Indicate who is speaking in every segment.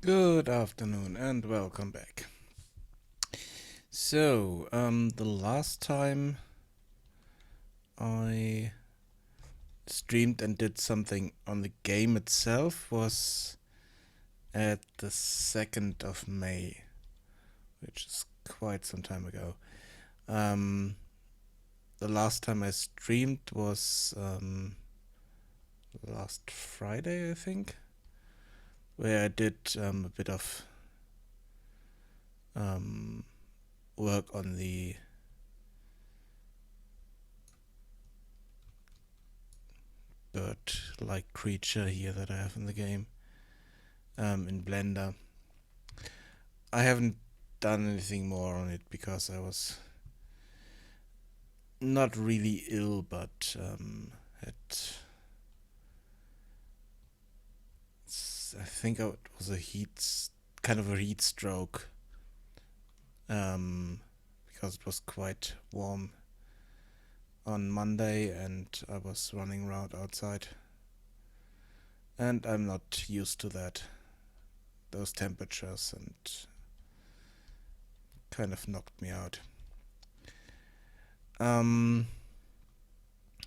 Speaker 1: Good afternoon and welcome back. The last time I streamed and did something on the game itself was at the 2nd of May, which is quite some time ago. The last time I streamed was last Friday, I think, where I did a bit of work on the bird-like creature here that I have in the game in Blender. I haven't done anything more on it because I was not really ill, but had I think it was kind of a heat stroke, because it was quite warm on Monday and I was running around outside, and I'm not used to those temperatures, and kind of knocked me out.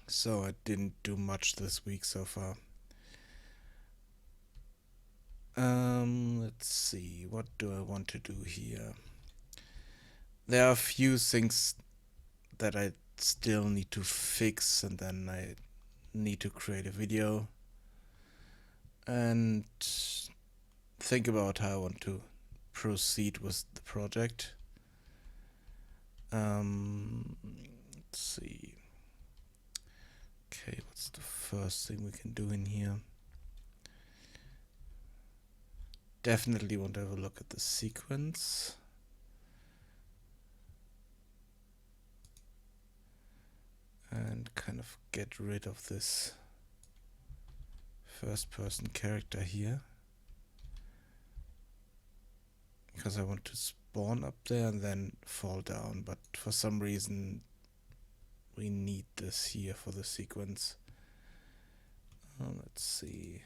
Speaker 1: So I didn't do much this week so far. Let's see, what do I want to do here? There are a few things that I still need to fix, and then I need to create a video and think about how I want to proceed with the project. Let's see. Okay, what's the first thing we can do in here? Definitely want to have a look at the sequence. And kind of get rid of this first person character here, because I want to spawn up there and then fall down, but for some reason we need this here for the sequence. Let's see.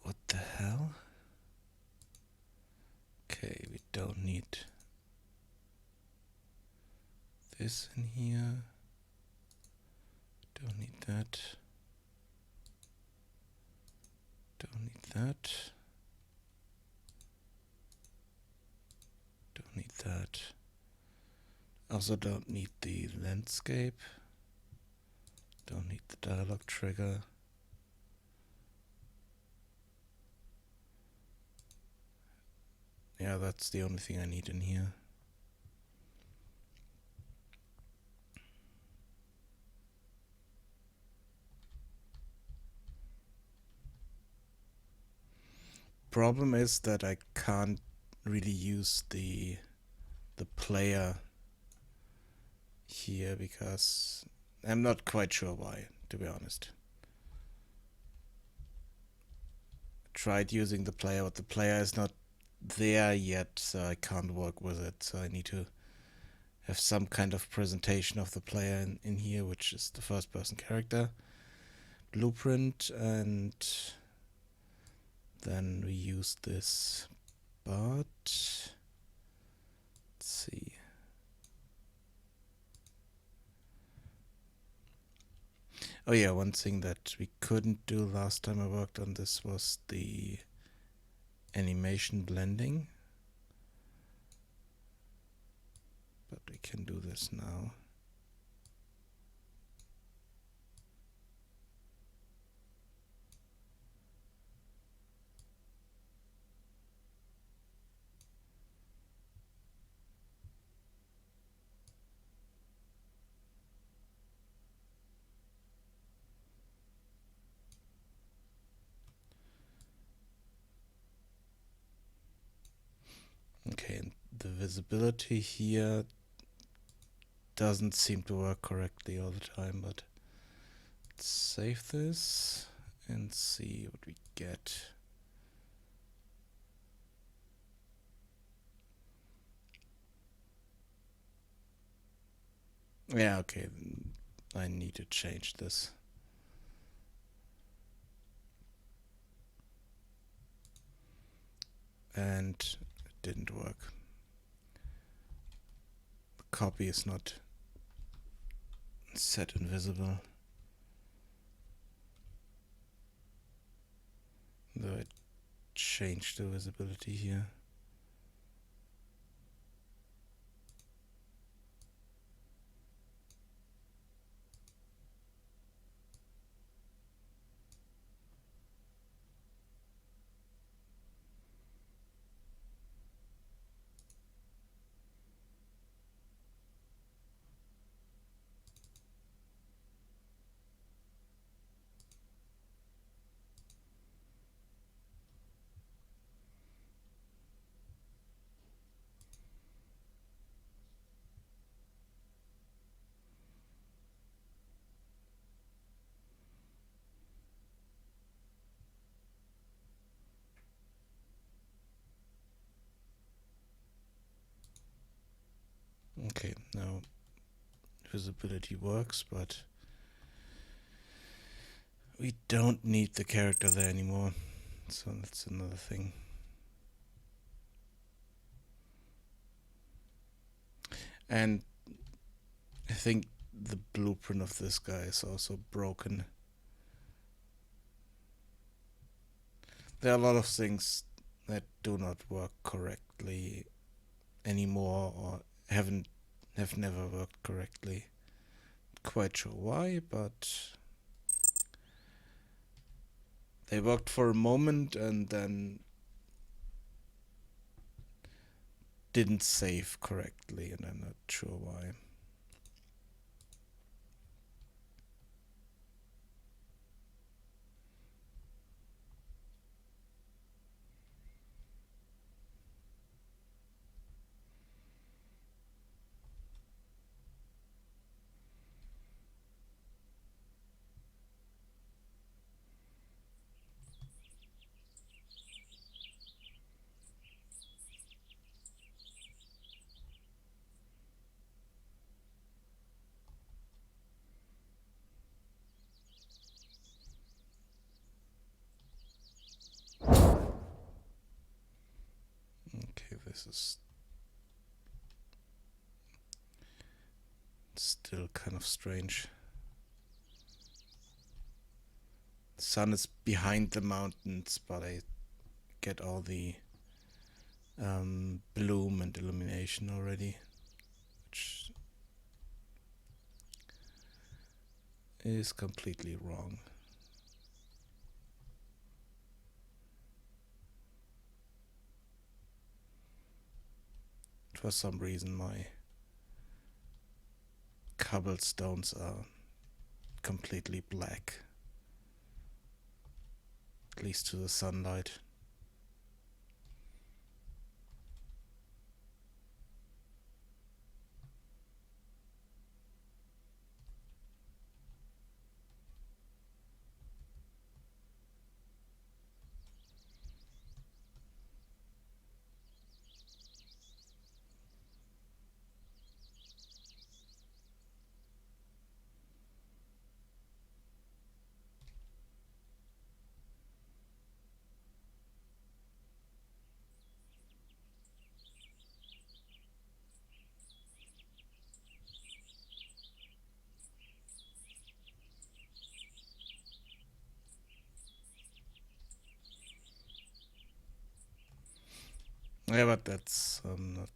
Speaker 1: What the hell? Okay, we don't need this in here. Don't need that. Don't need that. Don't need that. Also don't need the landscape. Don't need the dialogue trigger. Yeah, that's the only thing I need in here. Problem is that I can't really use the player here because I'm not quite sure why, to be honest. I tried using the player, but the player is not there yet, so I can't work with it. So I need to have some kind of presentation of the player in here, which is the first person character blueprint, and then we use this, but let's see. Oh yeah, one thing that we couldn't do last time I worked on this was the animation blending, but we can do this now. Okay, and the visibility here doesn't seem to work correctly all the time, but let's save this and see what we get. Yeah, okay, I need to change this. And it didn't work. The copy is not set invisible. Though I changed the visibility here. Okay, now visibility works, but we don't need the character there anymore. So that's another thing. And I think the blueprint of this guy is also broken. There are a lot of things that do not work correctly anymore, or have never worked correctly. Quite sure why, but they worked for a moment and then didn't save correctly, and I'm not sure why. Okay, this is still kind of strange. The sun is behind the mountains, but I get all the bloom and illumination already, which is completely wrong. For some reason my cobblestones are completely black, at least to the sunlight. Yeah, but that's not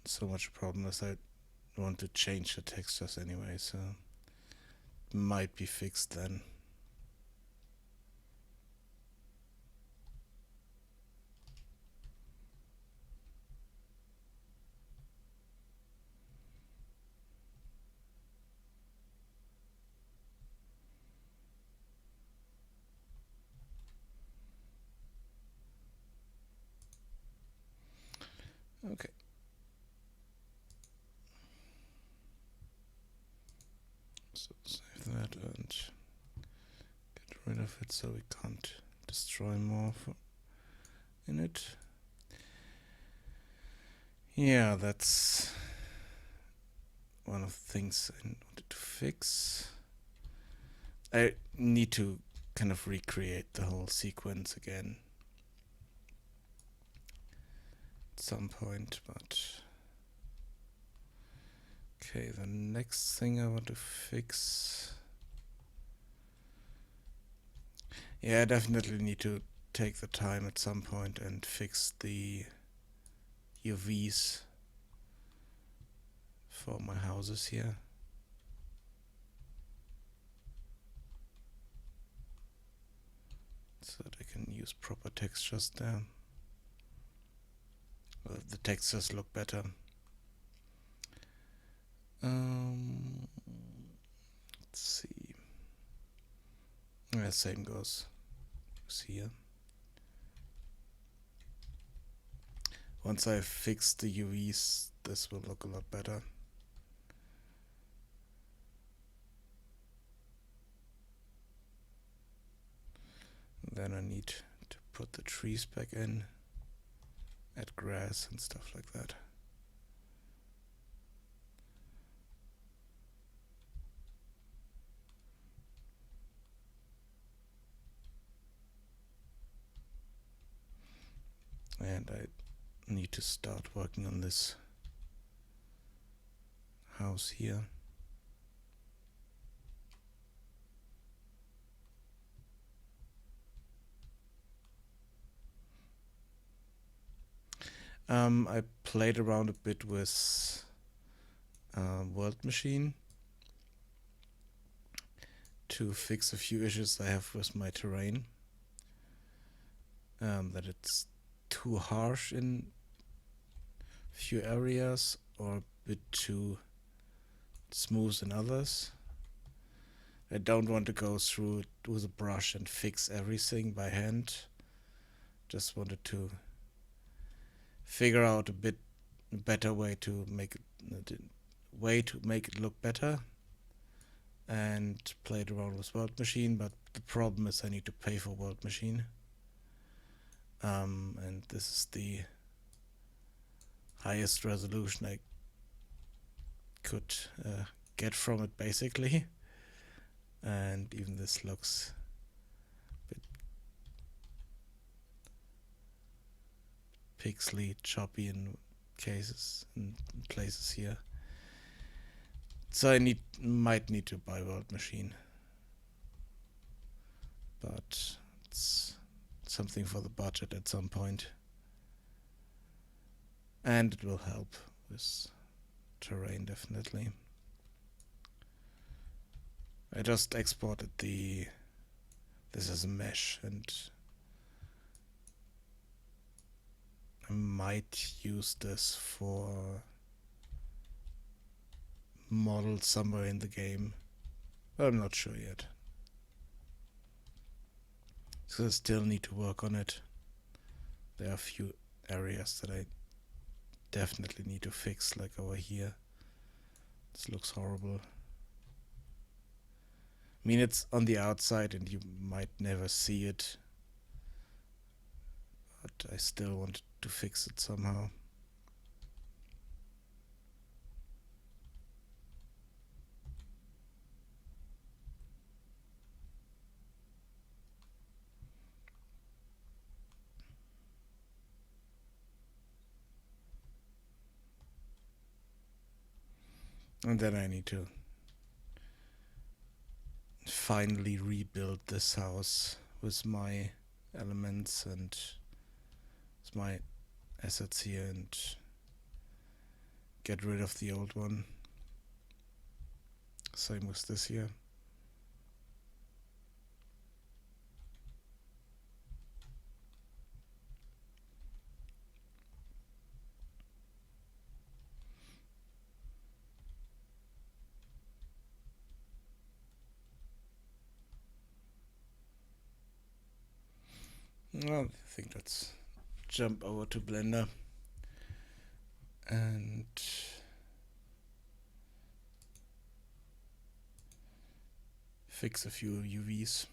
Speaker 1: so much a problem as I want to change the textures anyway, so it might be fixed then. Okay. So save that and get rid of it so we can't destroy more in it. Yeah, that's one of the things I wanted to fix. I need to kind of recreate the whole sequence again at some point, but okay, the next thing I want to fix. Yeah, I definitely need to take the time at some point and fix the UVs for my houses here. So that I can use proper textures there. Well, the textures look better. Let's see. Yeah, same goes here. Once I've fixed the UVs, this will look a lot better. Then I need to put the trees back in, add grass and stuff like that. And I need to start working on this house here. I played around a bit with World Machine to fix a few issues I have with my terrain. That it's too harsh in a few areas or a bit too smooth in others. I don't want to go through it with a brush and fix everything by hand. Just wanted to figure out a bit better way to make it look better, and played around with World Machine, but the problem is I need to pay for World Machine. And this is the highest resolution I could get from it, basically. And even this looks a bit pixely, choppy in places here. So I might need to buy World Machine, but it's something for the budget at some point, and it will help with terrain definitely. I just exported this as a mesh, and I might use this for models somewhere in the game. I'm not sure yet. So I still need to work on it. There are a few areas that I definitely need to fix, like over here. This looks horrible. I mean, it's on the outside and you might never see it, but I still want to fix it somehow. And then I need to finally rebuild this house with my elements and with my assets here, and get rid of the old one. Same with this here. Well, I think let's jump over to Blender. and fix a few UVs.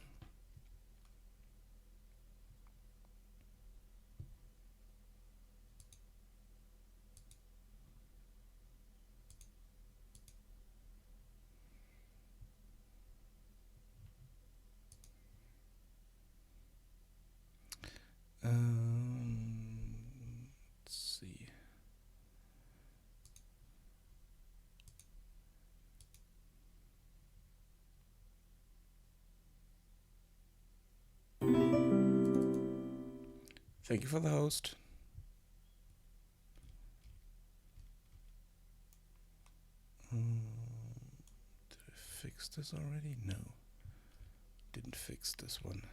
Speaker 1: Let's see. Thank you for the host. Did I fix this already? No. Didn't fix this one.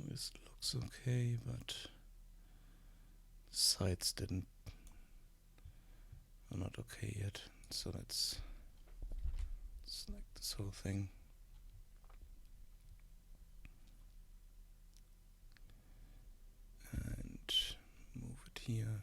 Speaker 1: This looks okay, but sides are not okay yet. So let's select this whole thing. And move it here.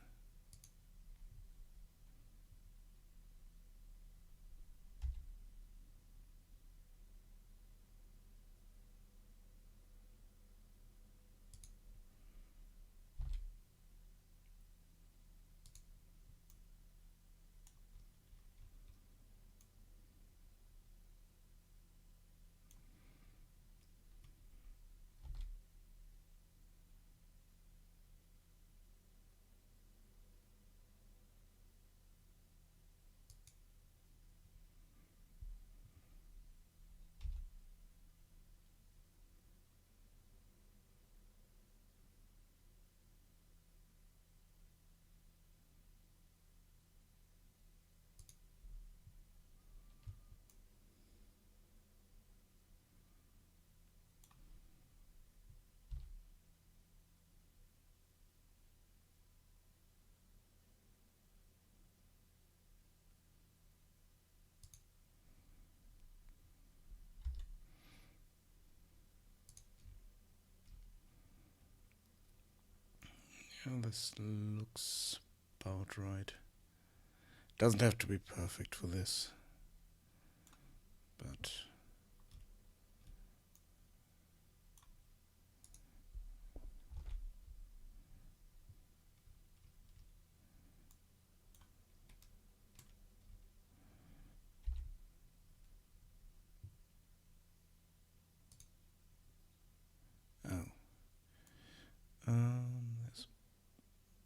Speaker 1: Yeah, this looks about right. Doesn't have to be perfect for this, but there's an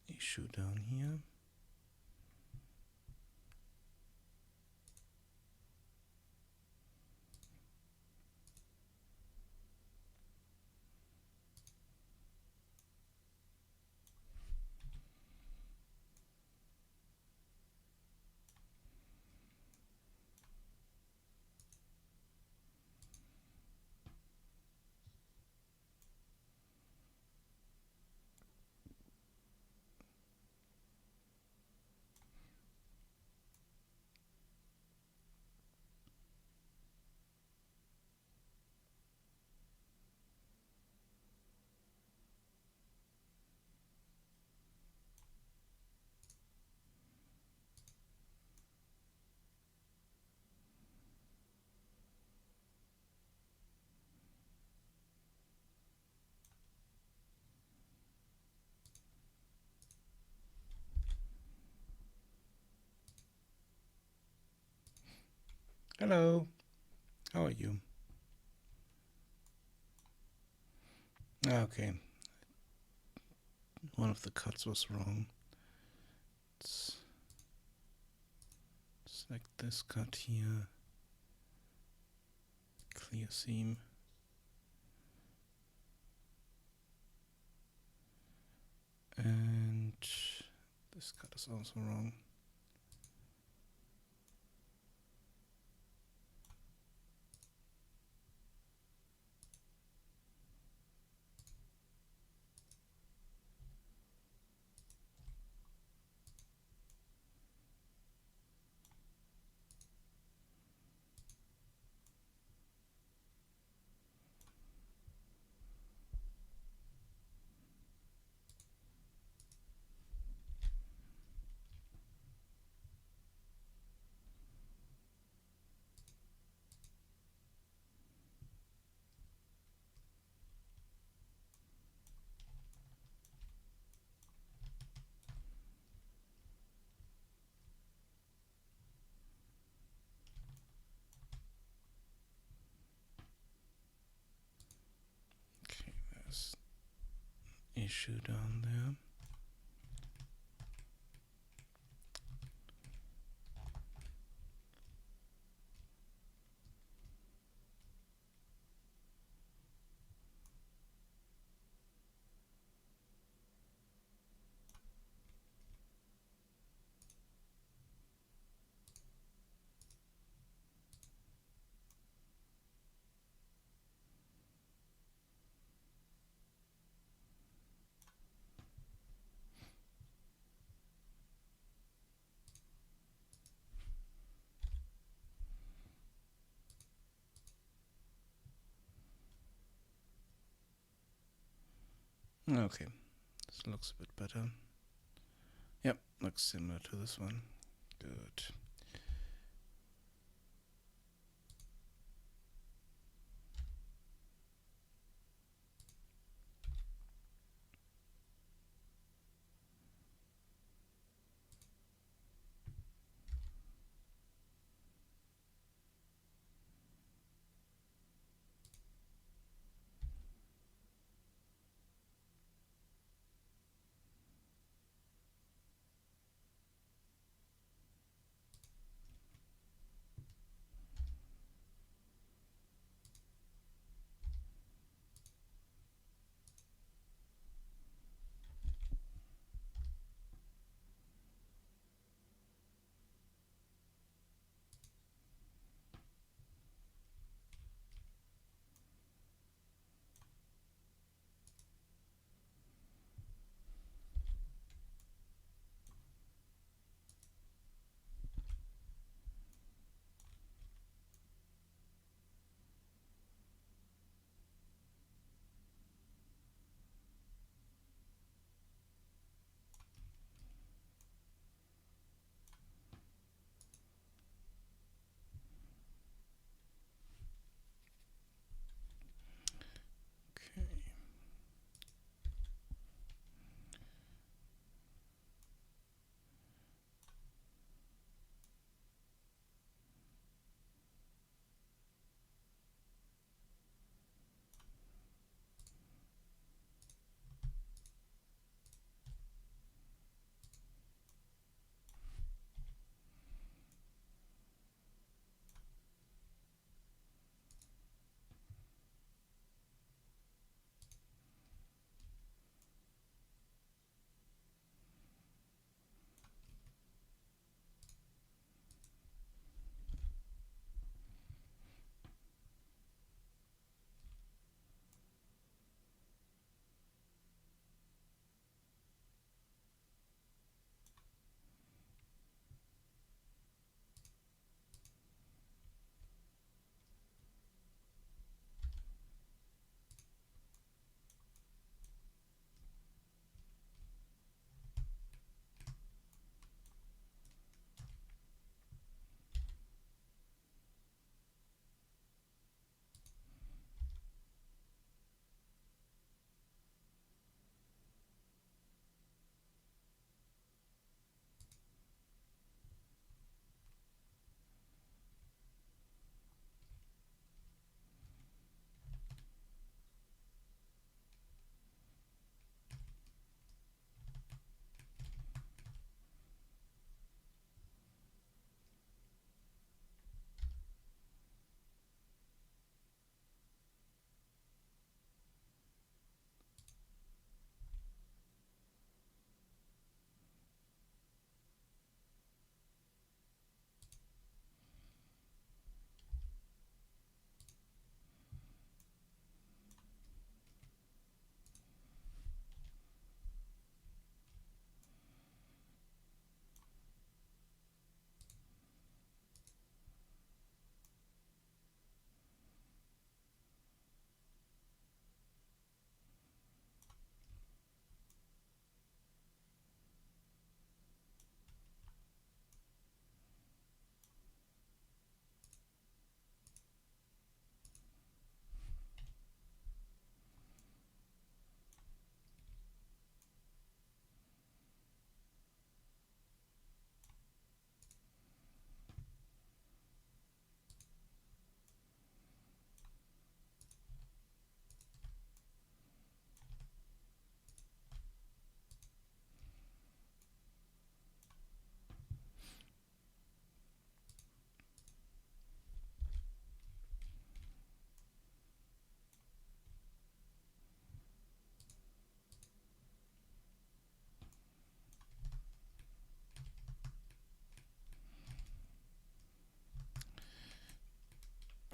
Speaker 1: issue down here. Hello, how are you? Okay, one of the cuts was wrong. Let's select this cut here, clear seam. And the This cut is also wrong. Okay, there's issue down there. Okay, this looks a bit better. Yep, looks similar to this one. Good.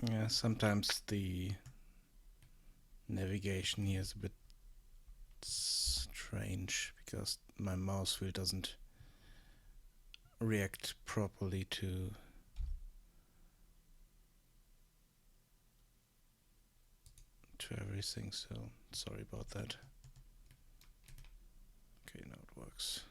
Speaker 1: Yeah, sometimes the navigation here is a bit strange because my mouse wheel doesn't react properly to everything, so sorry about that. Okay, now it works.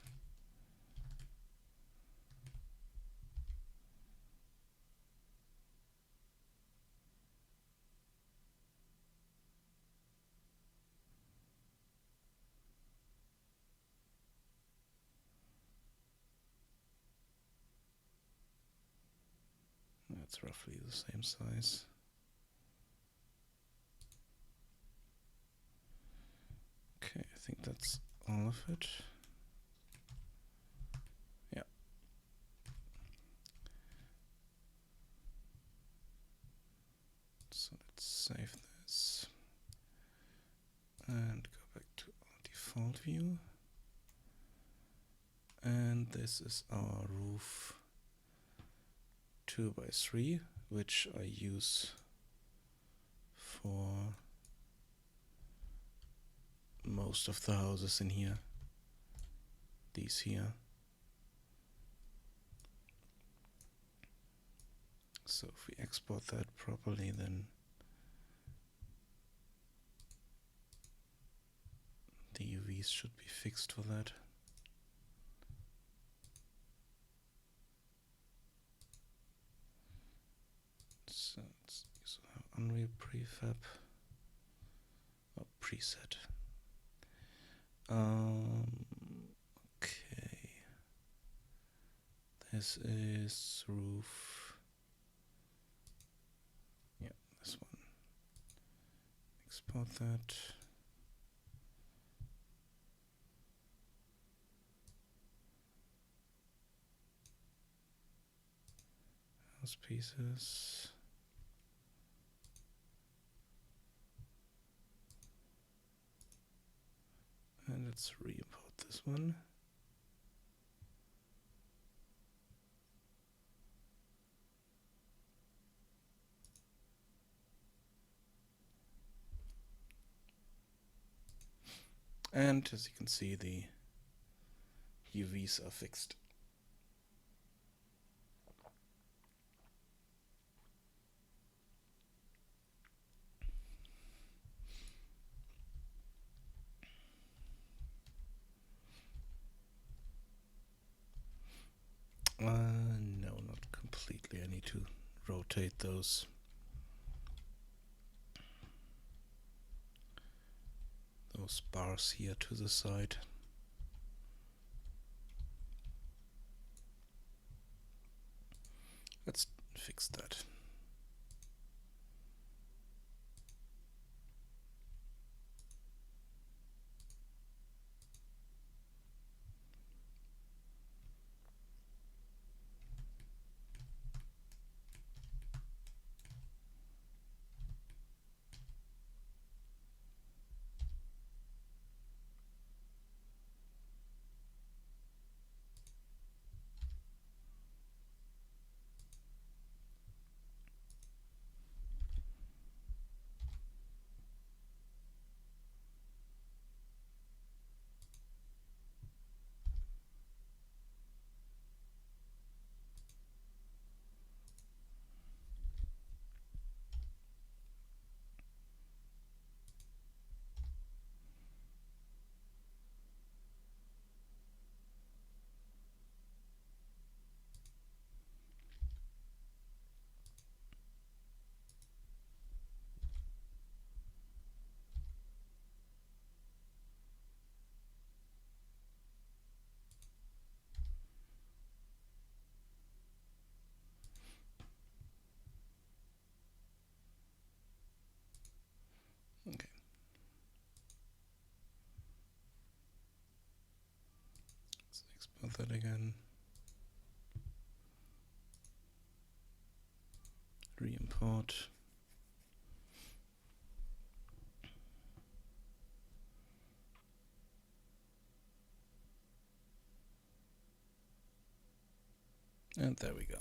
Speaker 1: That's roughly the same size. Okay, I think that's all of it. Yeah. So let's save this and go back to our default view. And this is our roof 2x3, which I use for most of the houses in here. These here. So if we export that properly, then the UVs should be fixed for that. So let's use our Unreal prefab or preset. Okay. This is roof. Yeah, this one. Export that. House pieces. And let's re-import this one. And as you can see, the UVs are fixed. No, not completely. I need to rotate those bars here to the side. Let's fix that. Okay. Let's export that again. Re-import. And there we go.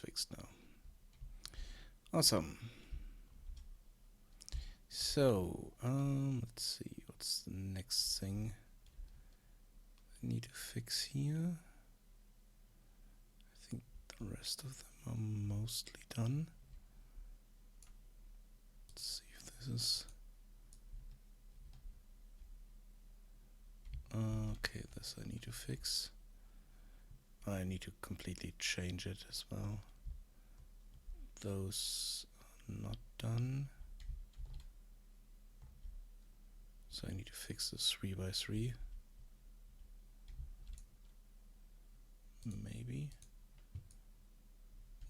Speaker 1: fixed now. Awesome. So, let's see, what's the next thing I need to fix here? I think the rest of them are mostly done. Let's see if this is... okay, this I need to fix. I need to completely change it as well. Those are not done. So I need to fix this 3x3. Maybe.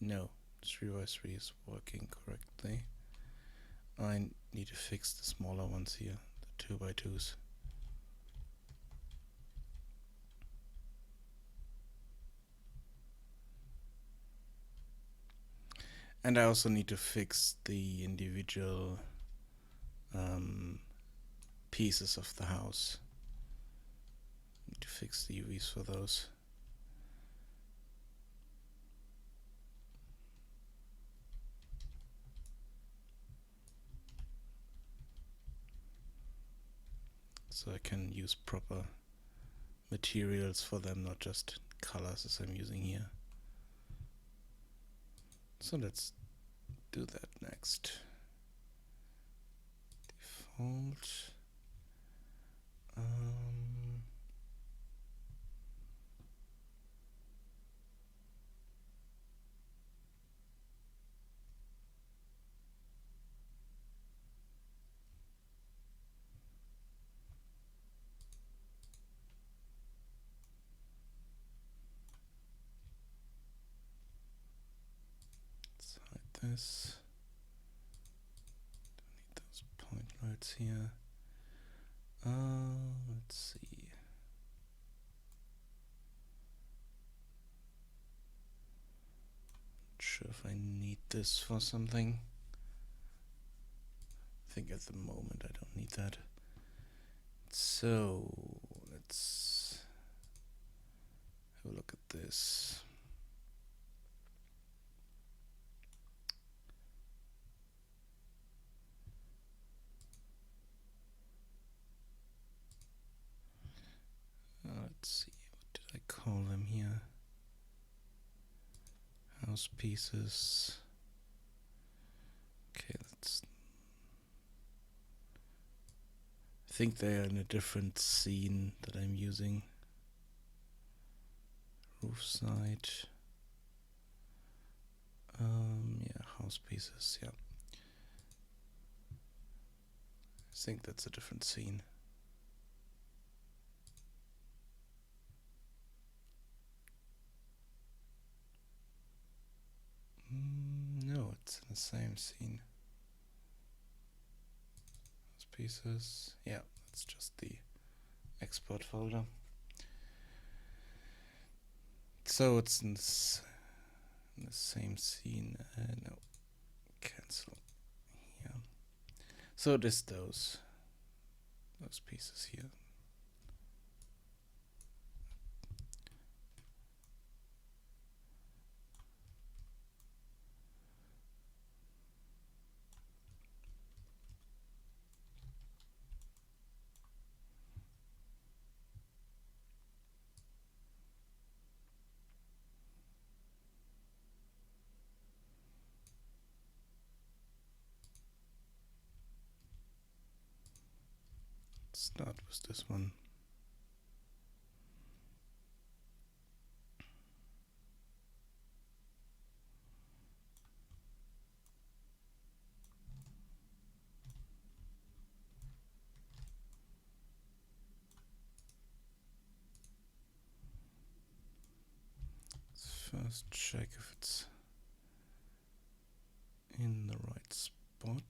Speaker 1: No, 3x3 is working correctly. I need to fix the smaller ones here, the 2x2s. And I also need to fix the individual pieces of the house. Need to fix the UVs for those. So I can use proper materials for them, not just colors as I'm using here. So let's do that next. Default. Let's hide this. Don't need those point lights here. Let's see. Not sure if I need this for something. I think at the moment I don't need that. So let's have a look at this. Let's see, what did I call them here? House pieces. Okay, let's... I think they are in a different scene that I'm using. Roof side. Yeah, house pieces, yeah. I think that's a different scene. No, it's in the same scene. House pieces, yeah, that's just the export folder. So it's in the same scene. No, cancel. Yeah. So it is those pieces here. Start with this one. Let's first check if it's in the right spot.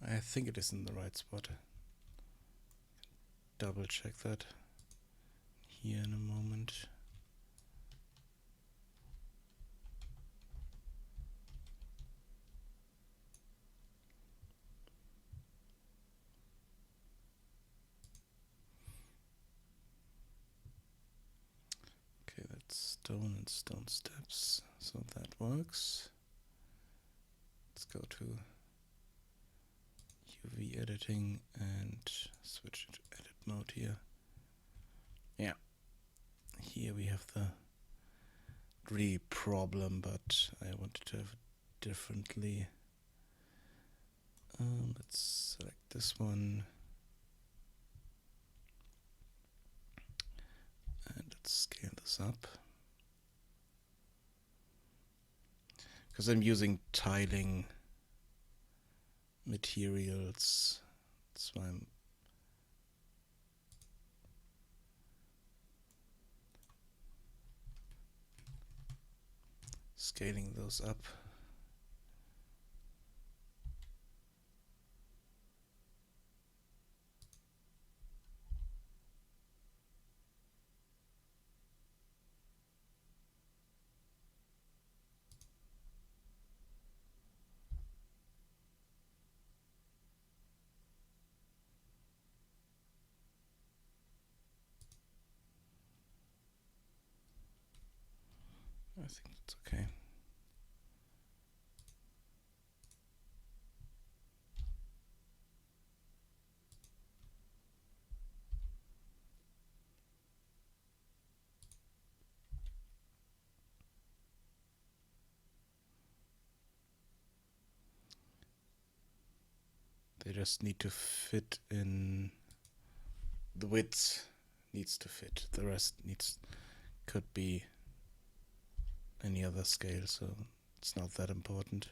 Speaker 1: I think it is in the right spot. Double check that here in a moment. stone and stone steps, so that works. Let's go to UV editing and switch it to edit mode here. Yeah, here we have the really problem, but I wanted to have it differently. Let's select this one and let's scale this up. Because I'm using tiling materials, that's why I'm scaling those up. I think that's okay. They just need to fit in. The width needs to fit. The rest could be any other scale, so it's not that important.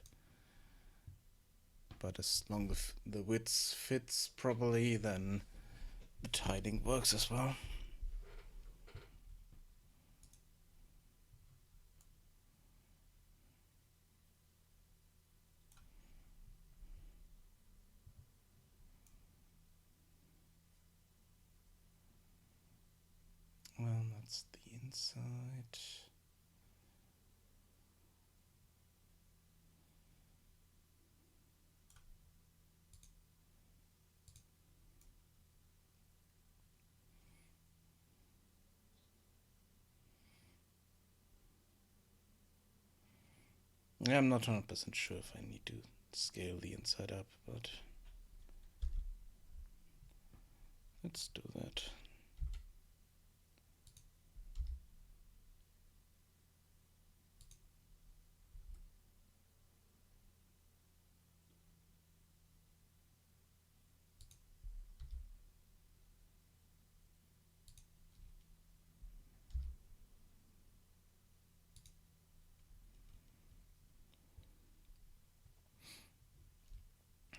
Speaker 1: But as long as the width fits properly, then the tiling works as well. Well, that's the inside. Yeah, I'm not 100% sure if I need to scale the inside up, but let's do that.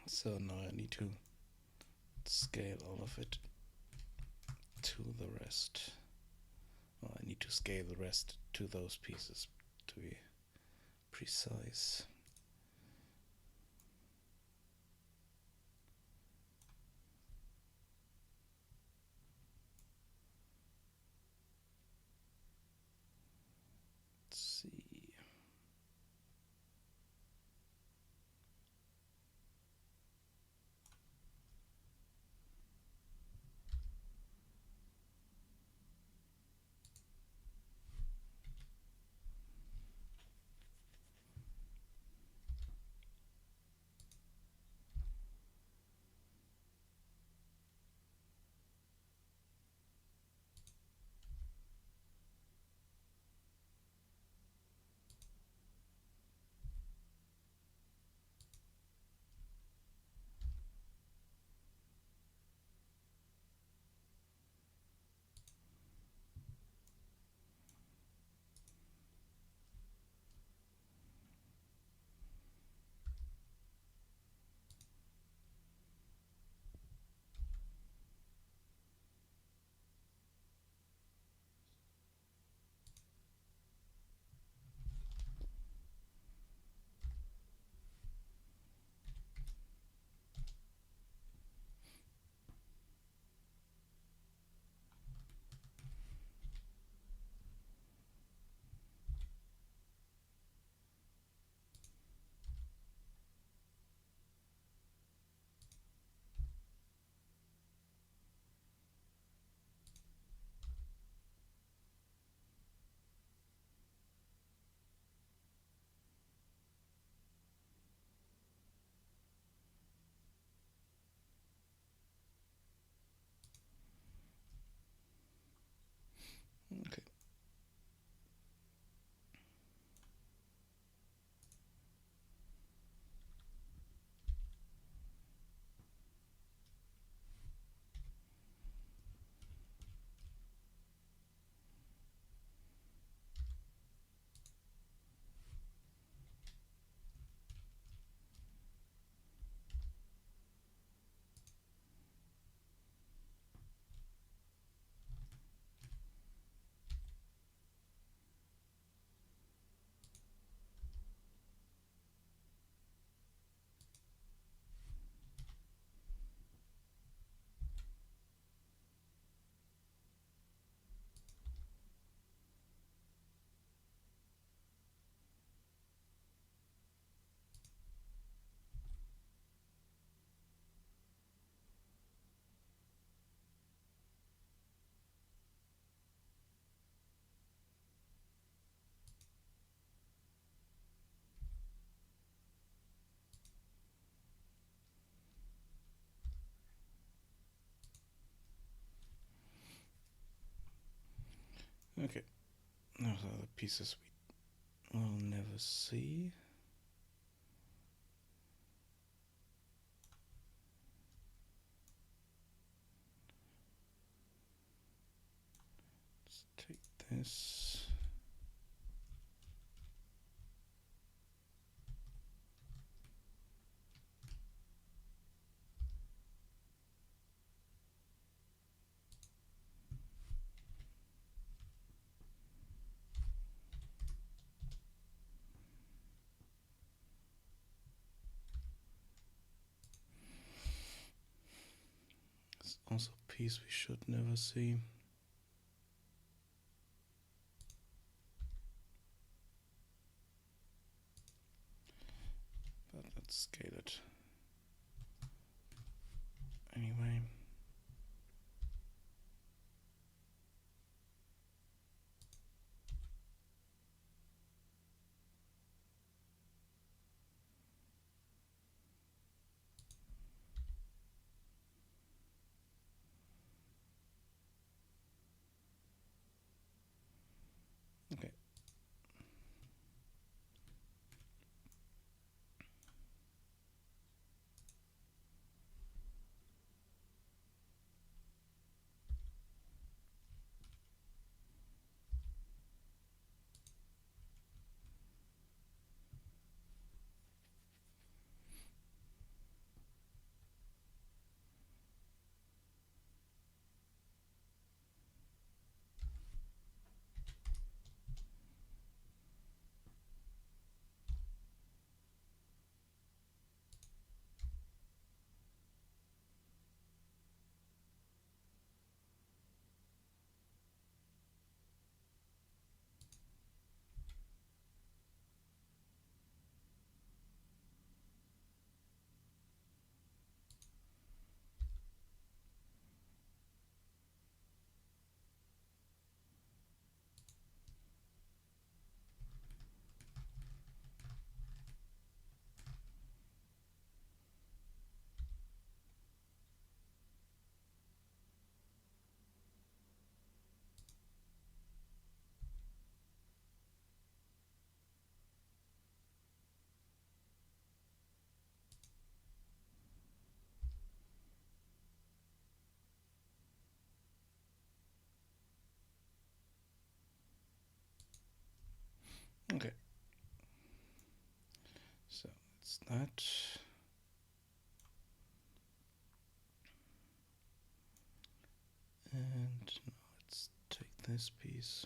Speaker 1: So now I need to scale all of it to the rest. Well, I need to scale the rest to those pieces to be precise. Let's see. Okay, those are the pieces we will never see. Let's take this. It's also a piece we should never see. But let's scale it anyway. Okay. Okay. So it's that. And now let's take this piece.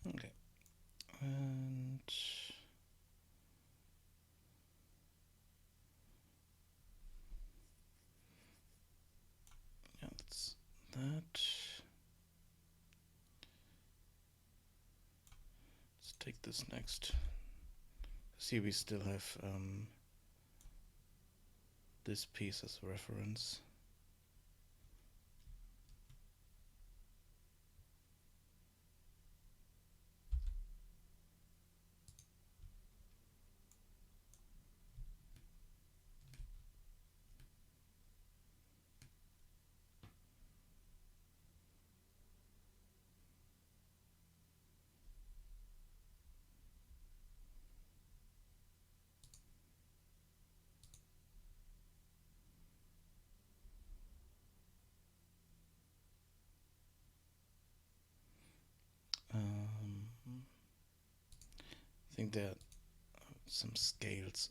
Speaker 1: Okay. And yeah, that's that. Let's take this next. See, we still have this piece as a reference. think there are some scales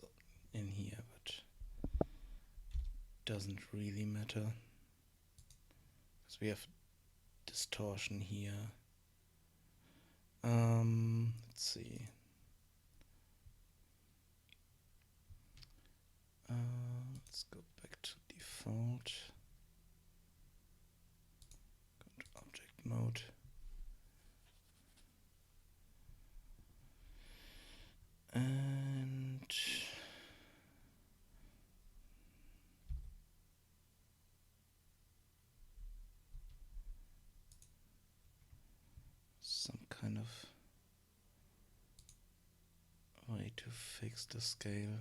Speaker 1: in here, but doesn't really matter because we have distortion here. Let's see. Let's go back to default. Go to object mode. And some kind of way to fix the scale.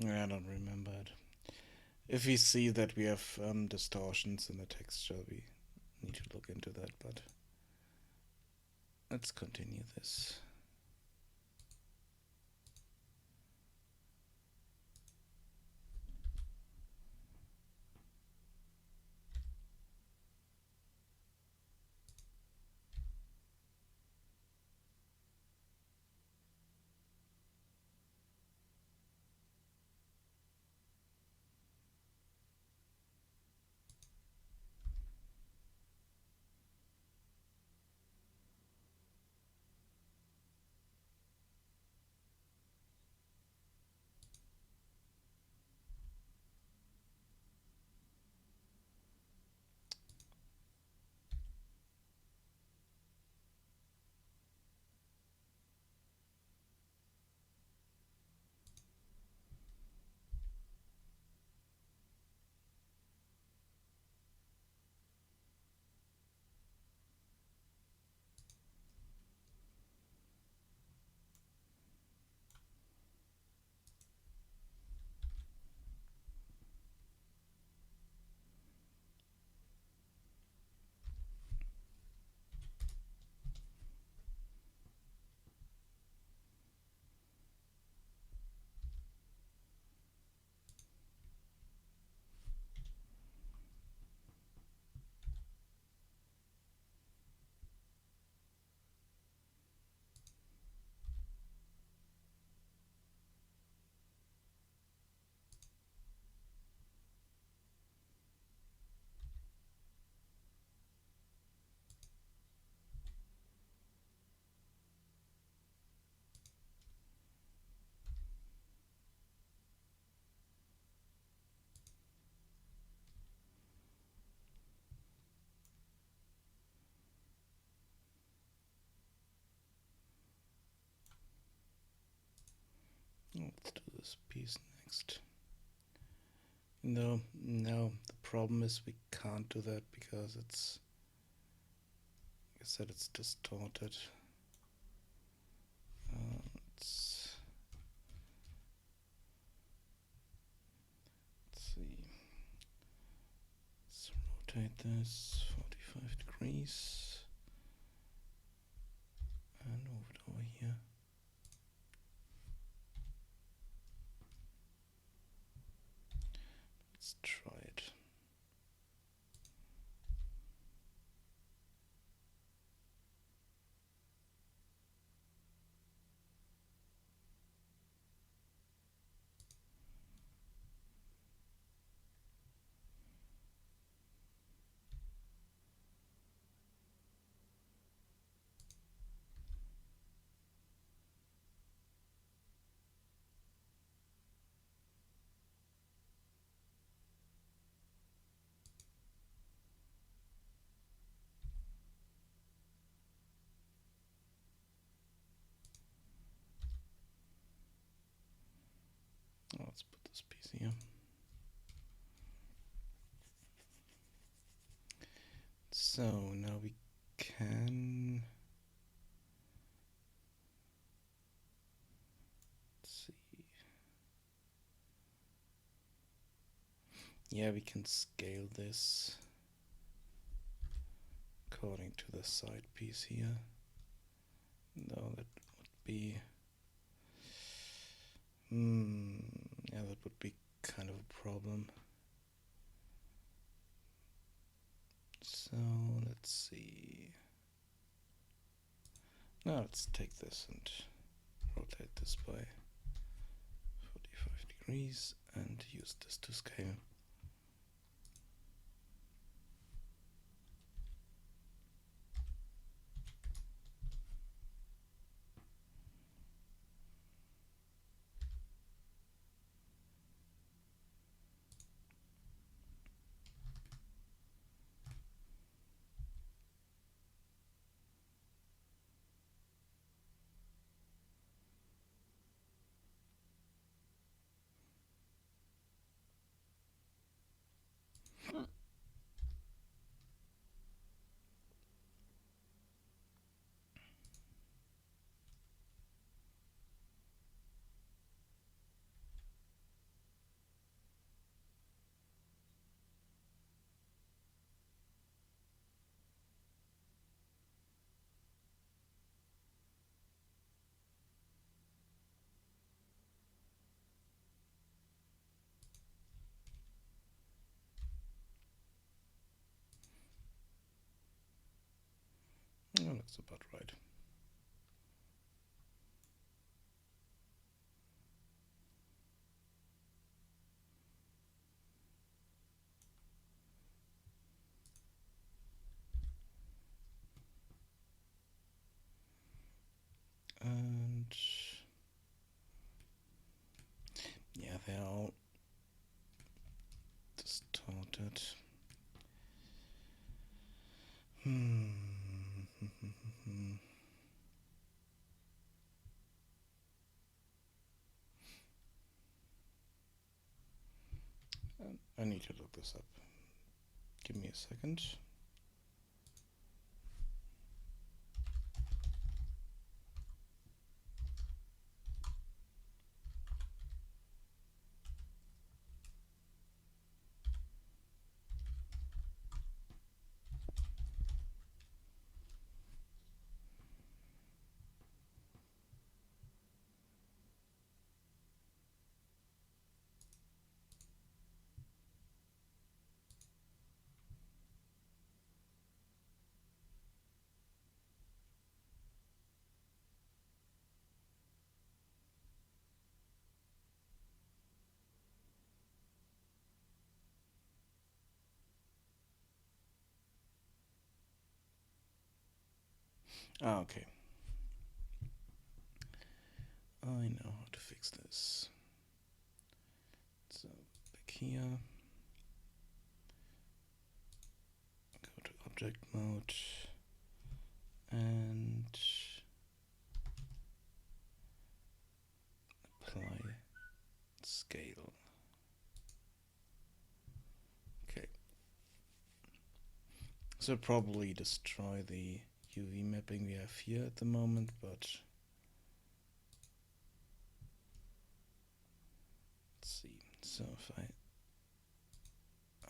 Speaker 1: I don't remember it. If we see that we have distortions in the texture, we need to look into that, but let's continue this. Let's do this piece next. No, the problem is we can't do that because it's, like I said, it's distorted. Let's see. Let's rotate this 45 degrees and move it over here. Let's try it. Let's put this piece here. So now we can Yeah, we can scale this according to the side piece here. No, that would be... yeah, that would be kind of a problem. So, let's see. Now let's take this and rotate this by 45 degrees and use this to scale. Oh, that's about right. And yeah, they're all distorted. I need to look this up. Give me a second. Ah, okay. I know how to fix this. So, back here. Go to object mode. And apply scale. Okay. So probably destroy the UV mapping we have here at the moment, but let's see. So if I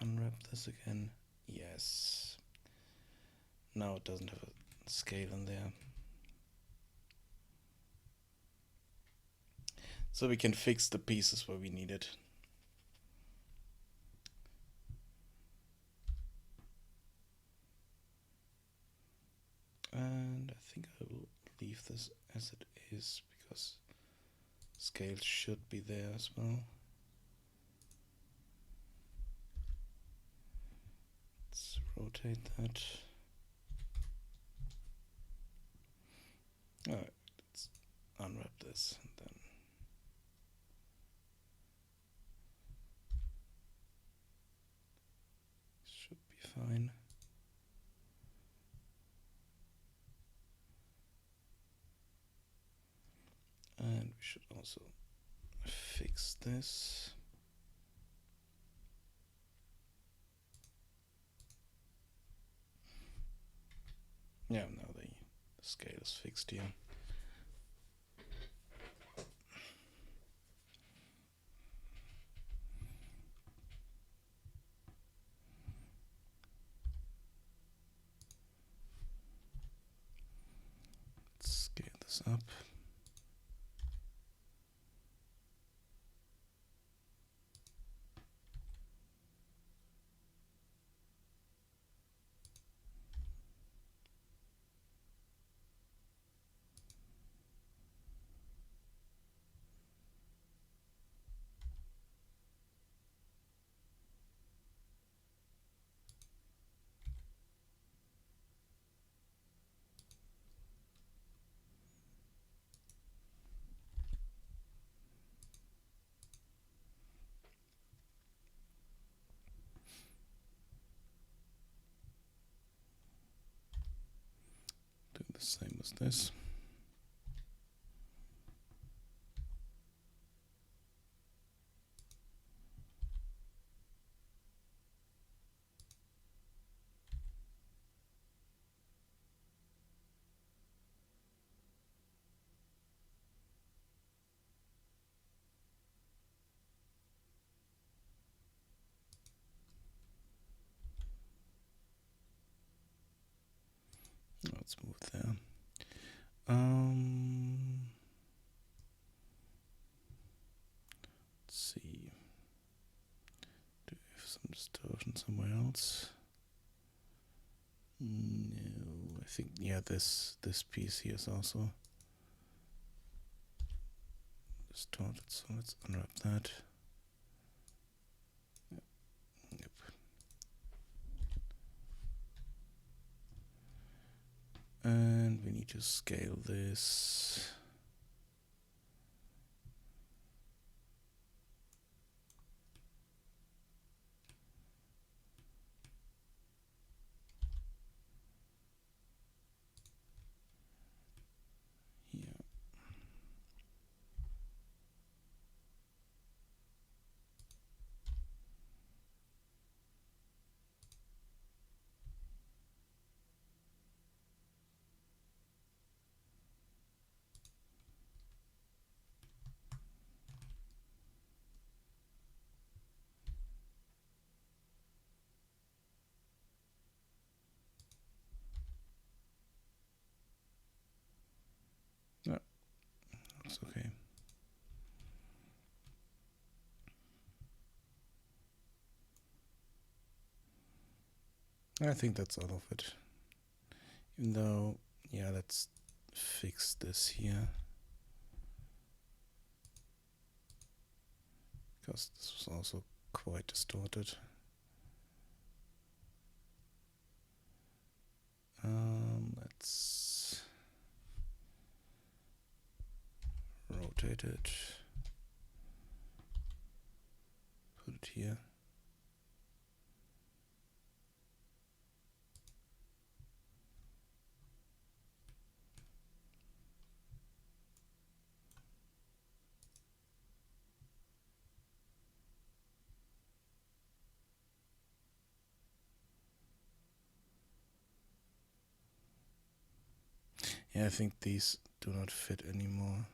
Speaker 1: unwrap this again, yes. Now it doesn't have a scale in there. So we can fix the pieces where we need it. And I think I will leave this as it is because scale should be there as well. Let's rotate that. Alright, let's unwrap this and then should be fine. And we should also fix this. Yeah, now the scale is fixed here. up. Do the same as this. Let's move there. Let's see. Do we have some distortion somewhere else? No, I think this piece here is also distorted, so let's unwrap that. Yep. And we need to scale this. No, that's okay. I think that's all of it. Even though, yeah, let's fix this here. Because this was also quite distorted. Let's rotate it. Put it here. Yeah, I think these do not fit anymore.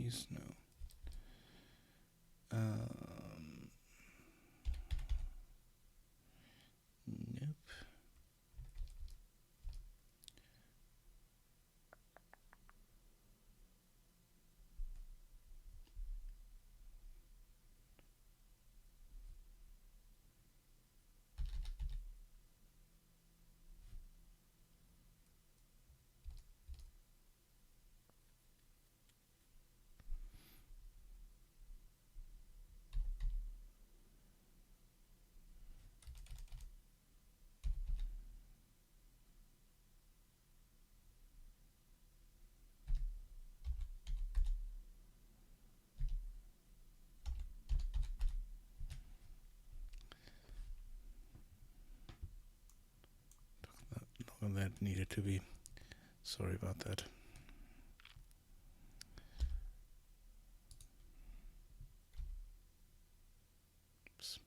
Speaker 1: piece? No. Nope. That needed to be. Sorry about that. Oops.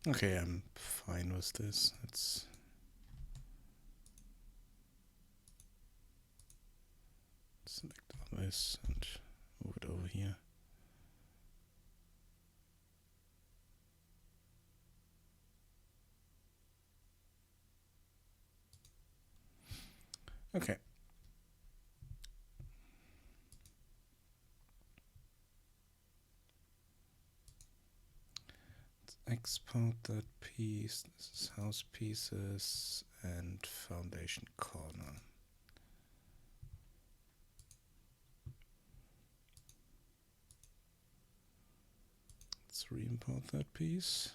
Speaker 1: Okay, I'm fine with this. Let's select all this and move it over here. Okay. Let's export that piece. This is house pieces and foundation corner. Let's re-import that piece.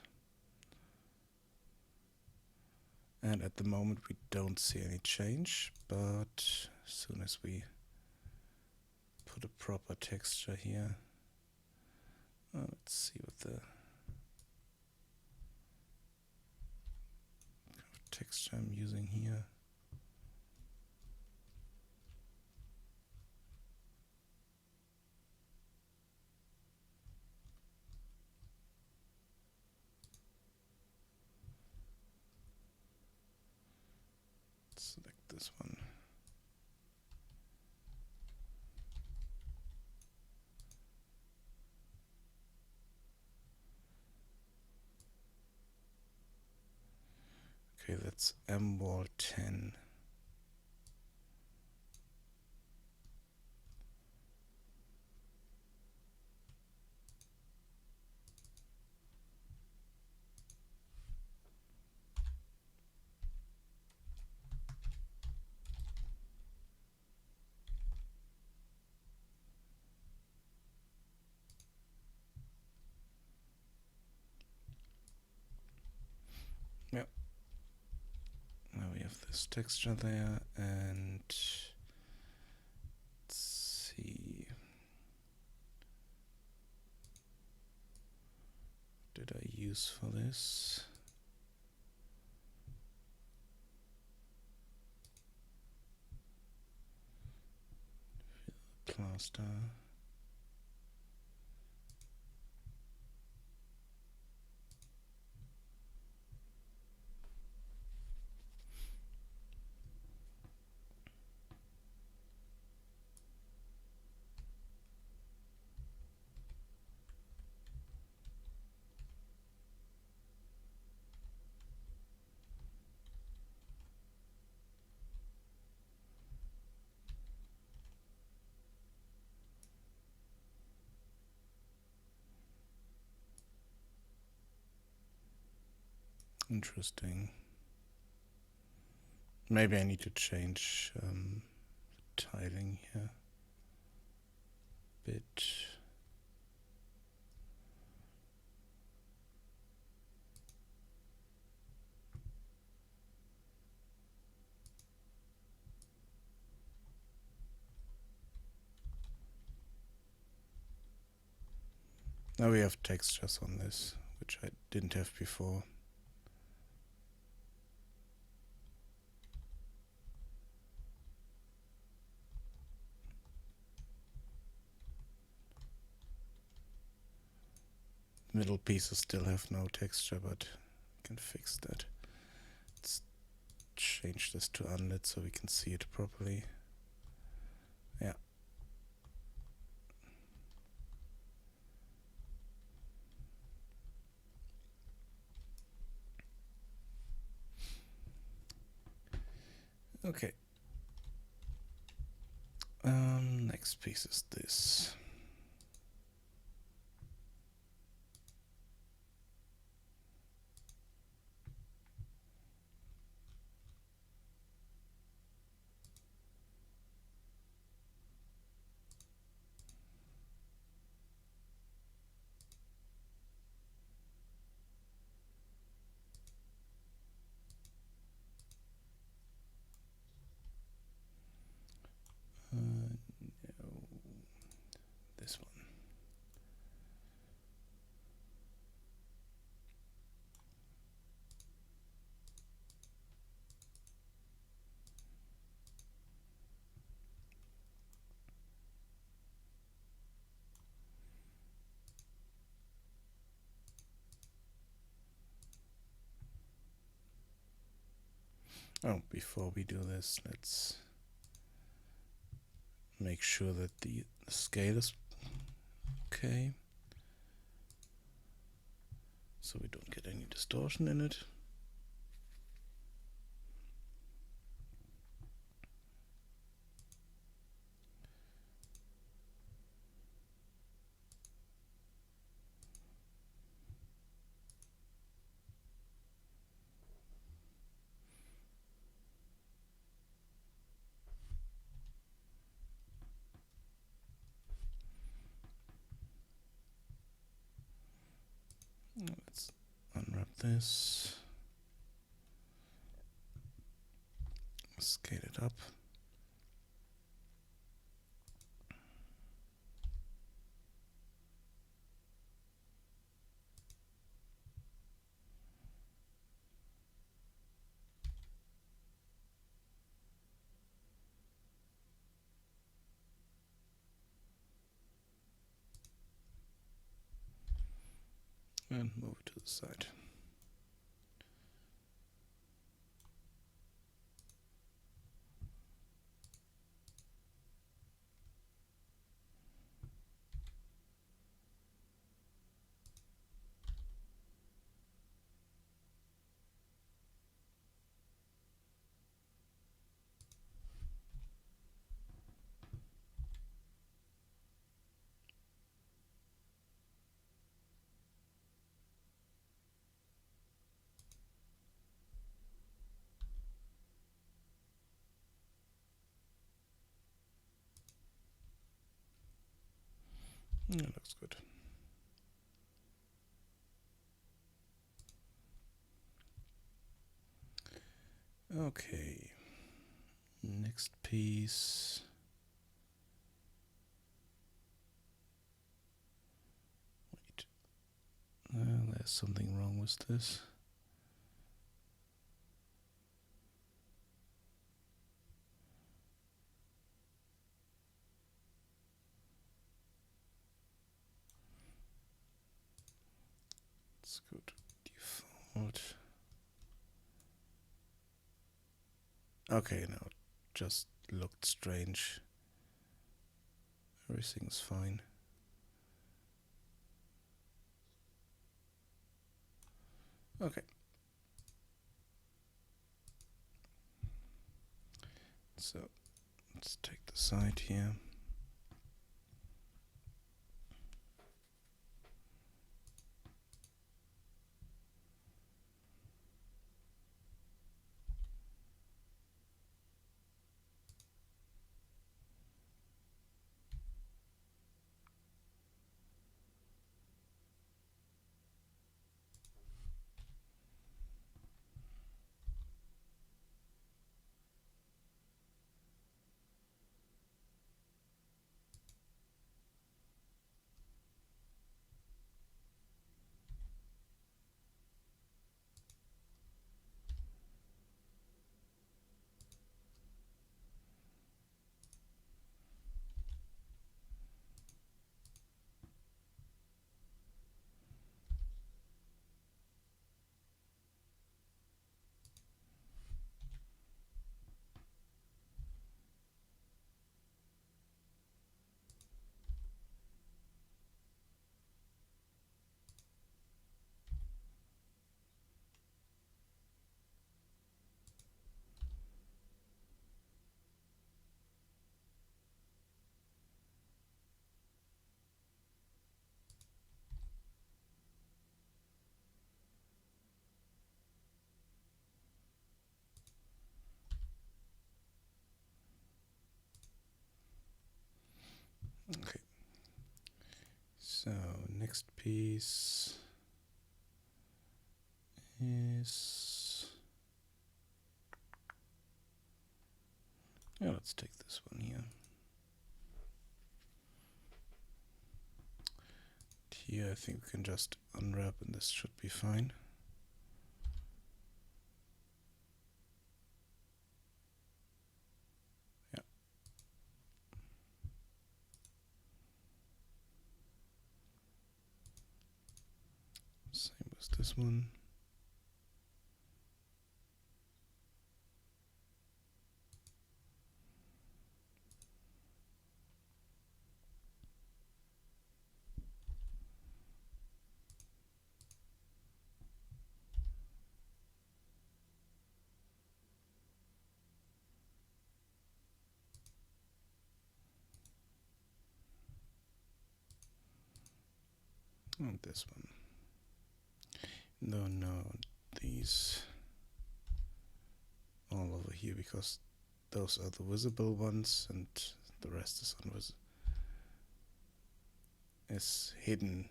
Speaker 1: And at the moment we don't see any change, but as soon as we put a proper texture here, let's see what the kind of texture I'm using here. Select this one. Okay, that's M-Wall 10. Yep. Now we have this texture there, and let's see. What did I use for this? Plaster. Interesting. Maybe I need to change tiling here a bit. Now we have textures on this, which I didn't have before. Middle pieces still have no texture, but I can fix that. Let's change this to unlit so we can see it properly. Yeah. Okay. Next piece is this. No, this one. Oh, before we do this, let's make sure that the scale is okay, so we don't get any distortion in it. Let's unwrap this, scale it up. And move it to the side. That looks good. Okay, next piece. Wait, there's something wrong with this. Let's go to default. Okay, now it just looked strange. Everything's fine. Okay. So let's take the side here. next piece is, yeah, let's take this one here. Here I think we can just unwrap and this should be fine. Yeah. Same as this one. And this one. No, these all over here because those are the visible ones and the rest is hidden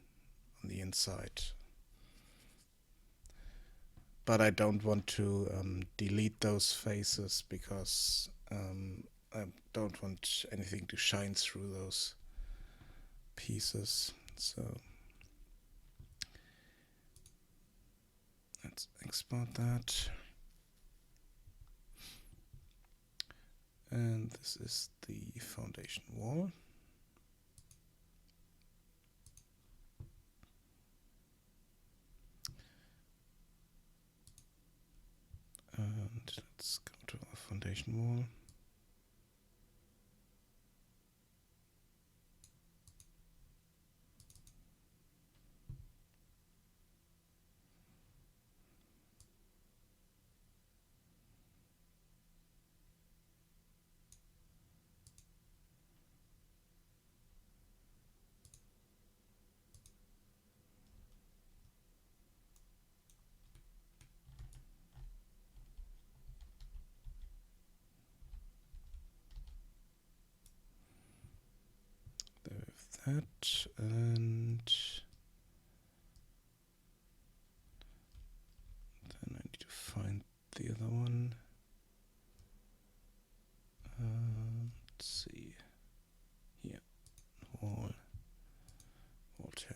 Speaker 1: on the inside. But I don't want to delete those faces because I don't want anything to shine through those pieces. So let's export that. And this is the foundation wall. And let's go to our foundation wall. There we have that, and then I need to find the other one. Let's see. Here, wall 10.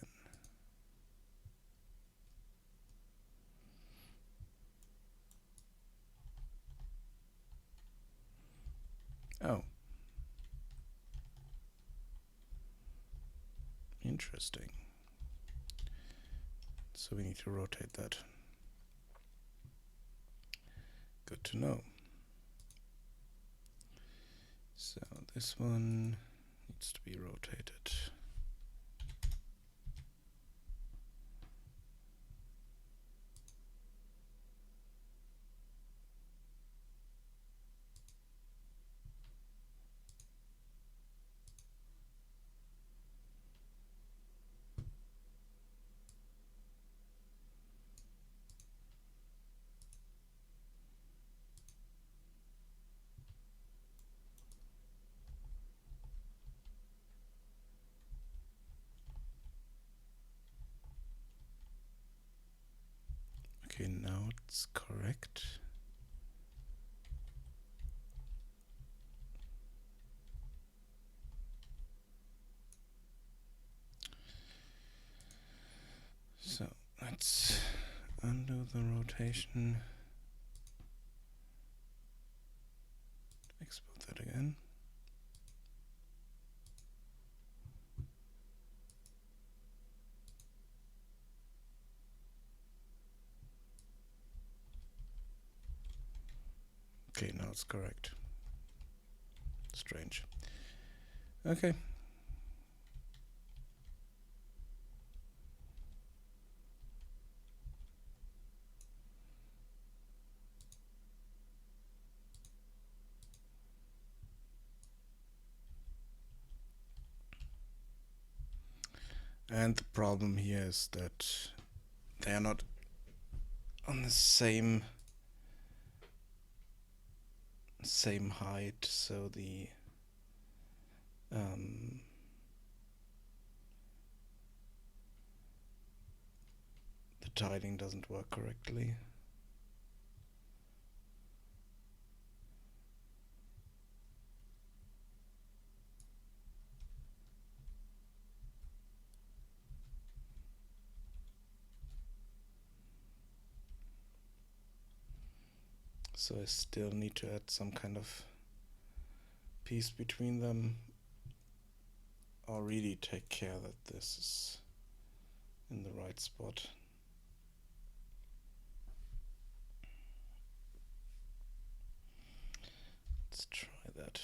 Speaker 1: Oh. Interesting. So we need to rotate that. Good to know. So this one needs to be rotated. Okay, now it's correct. So let's undo the rotation. Export that again. Okay, now it's correct. Strange. Okay. And the problem here is that they are not on the same height, so the the tiling doesn't work correctly. So I still need to add some kind of piece between them, or really take care that this is in the right spot. Let's try that.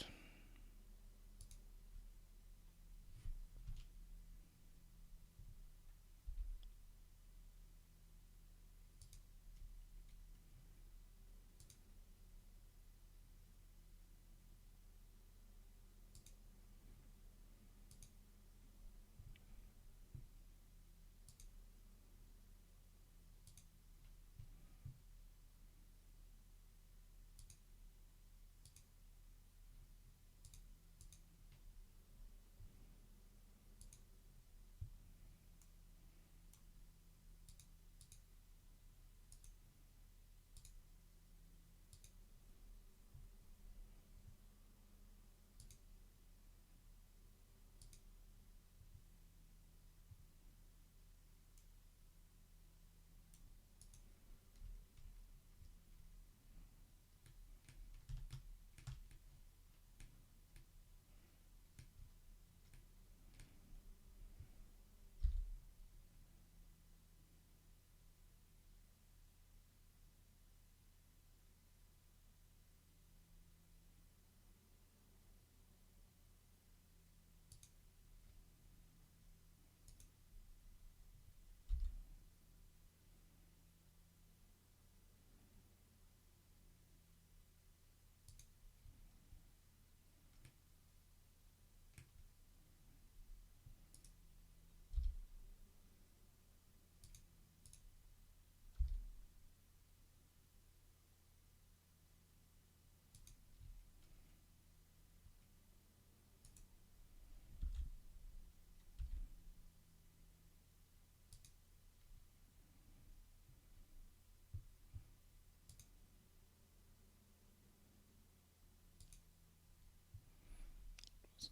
Speaker 1: So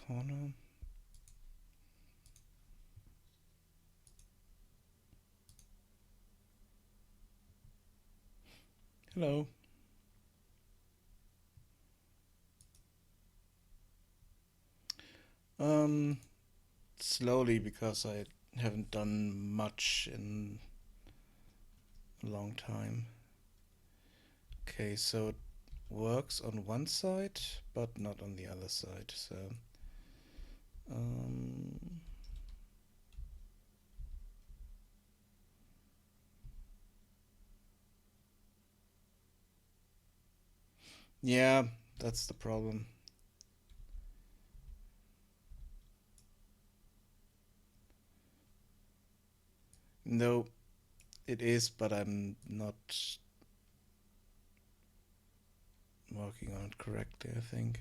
Speaker 1: corner. Hello. Slowly, because I haven't done much in a long time. Okay, so it works on one side, but not on the other side. So, yeah, that's the problem. No, it is, but I'm not working on it correctly, I think.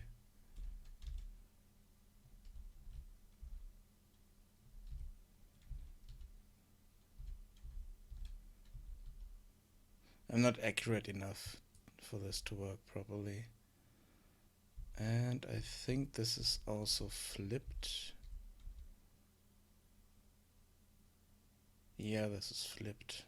Speaker 1: I'm not accurate enough for this to work properly. And I think this is also flipped. Yeah, this is flipped.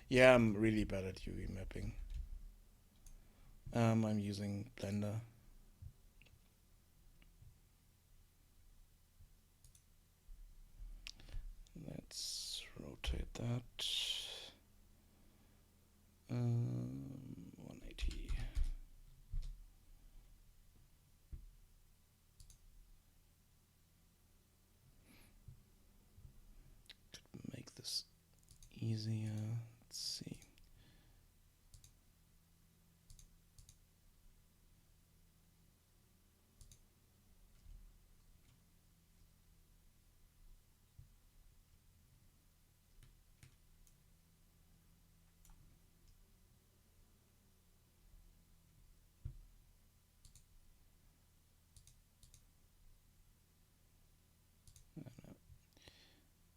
Speaker 1: Yeah, I'm really bad at UV mapping. I'm using Blender. Let's rotate that. 180. Could make this easier. Let's see.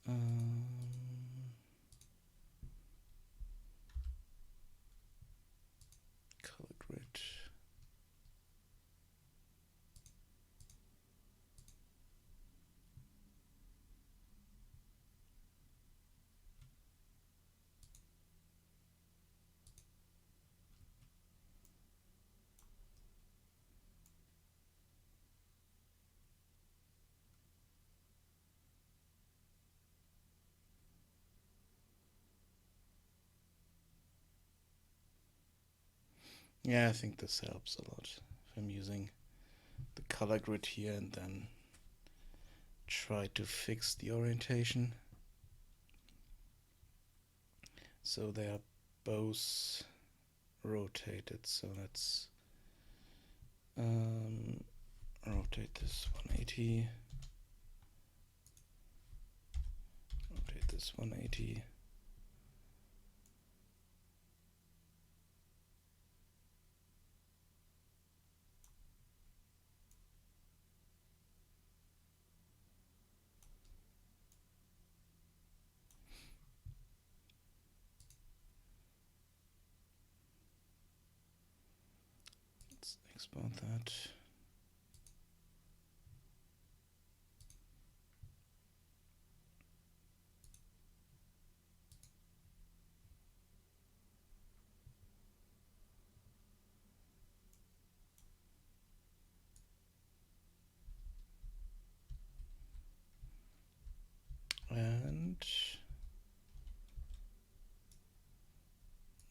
Speaker 1: Color grid. Yeah, I think this helps a lot. If I'm using the color grid here and then try to fix the orientation. So they are both rotated. So let's rotate this 180. Rotate this 180. Let's export that. And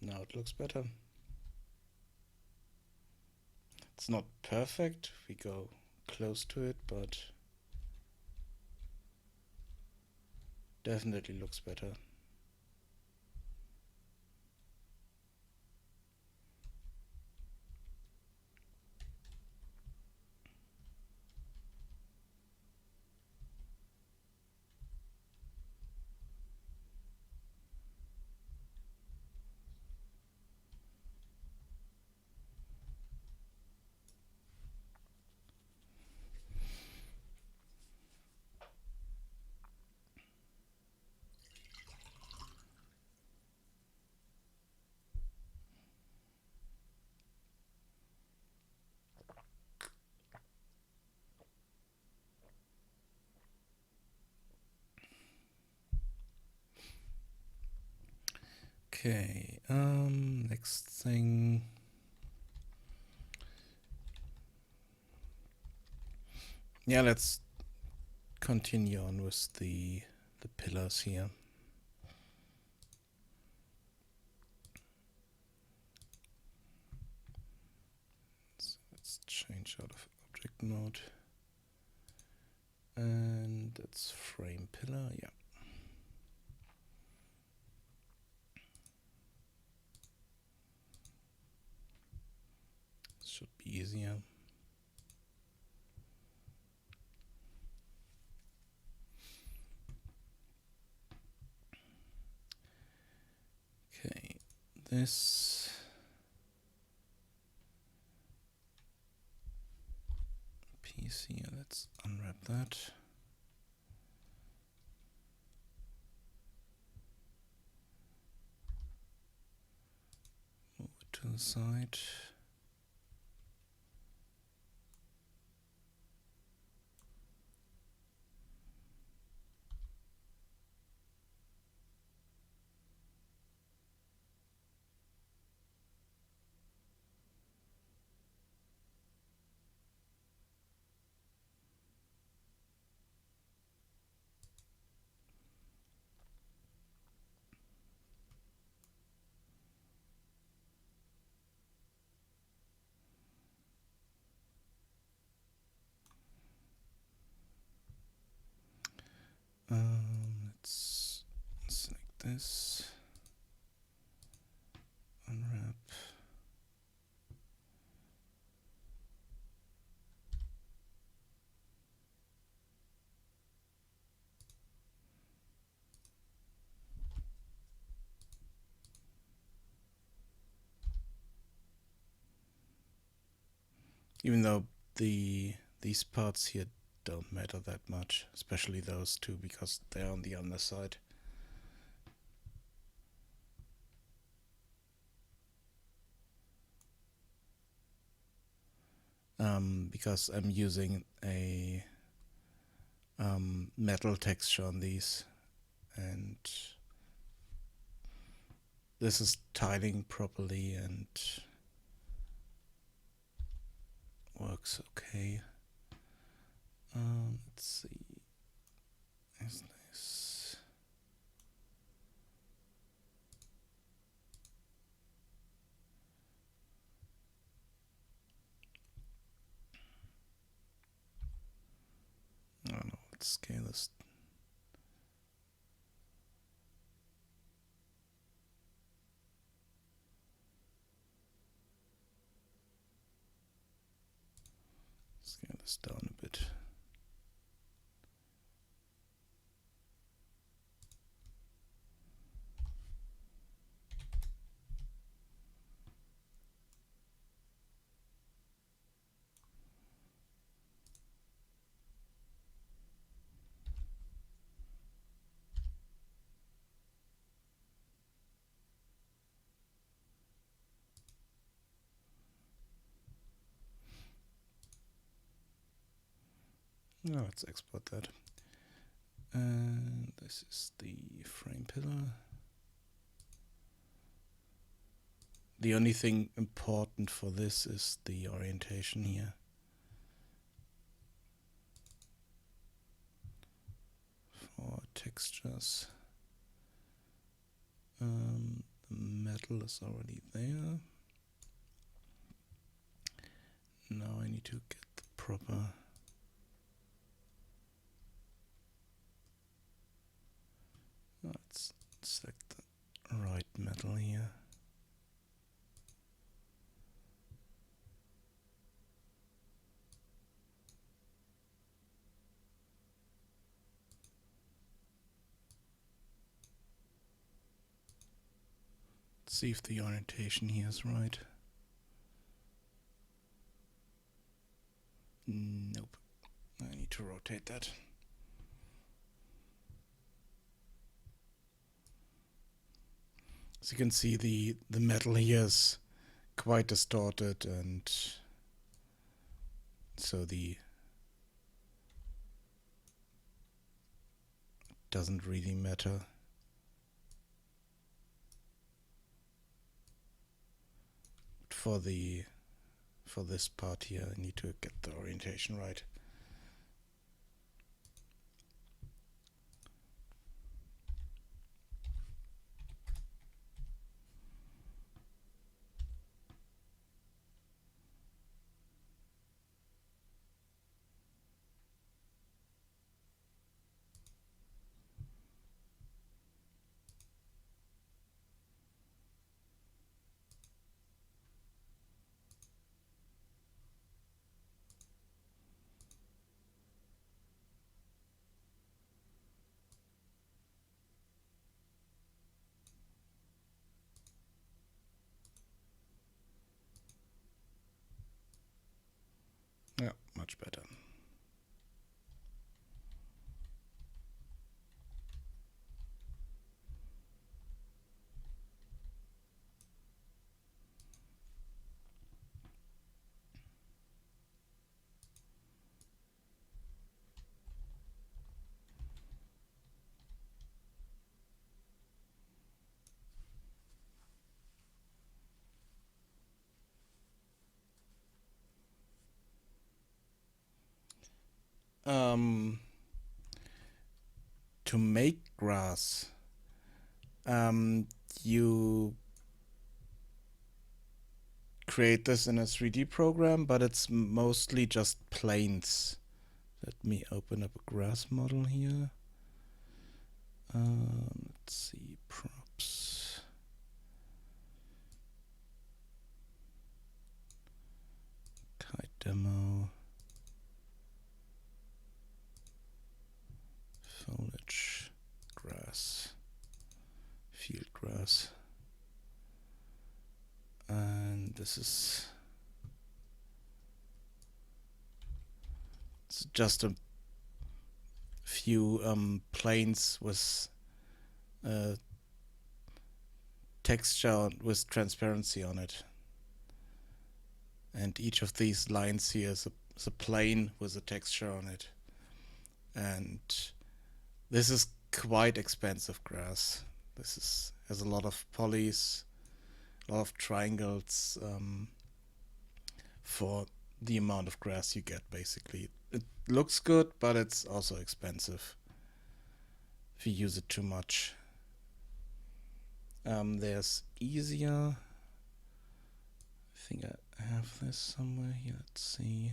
Speaker 1: now it looks better. It's not perfect, we go close to it, but definitely looks better. Okay, next thing. Yeah, let's continue on with the pillars here. So let's change out of object mode. And that's frame pillar, yeah. Should be easier. Okay, this piece here, let's unwrap that. Move it to the side. Let's select this, unwrap. Even though these parts here don't matter that much, especially those two because they're on the underside. Because I'm using a metal texture on these, and this is tiling properly and works okay. Let's see. Is this? Oh no, let's scale this. Scale this down a bit. Now let's export that. And this is the frame pillar. The only thing important for this is the orientation here. For textures. The metal is already there. Now I need to get the proper let's select the right metal here. Let's see if the orientation here is right. Nope. I need to rotate that. As you can see, the metal here is quite distorted, and so the doesn't really matter. But for this part here, I need to get the orientation right. Yeah, much better. To make grass, you create this in a 3D program, but it's mostly just planes. Let me open up a grass model here. Let's see, props. Kite demo. Foliage, grass, field grass. And this is it's just a few planes with texture with transparency on it. And each of these lines here is a plane with a texture on it. And this is quite expensive grass. This has a lot of polys, a lot of triangles for the amount of grass you get, basically. It looks good, but it's also expensive if you use it too much. There's easier. I think I have this somewhere here. Let's see.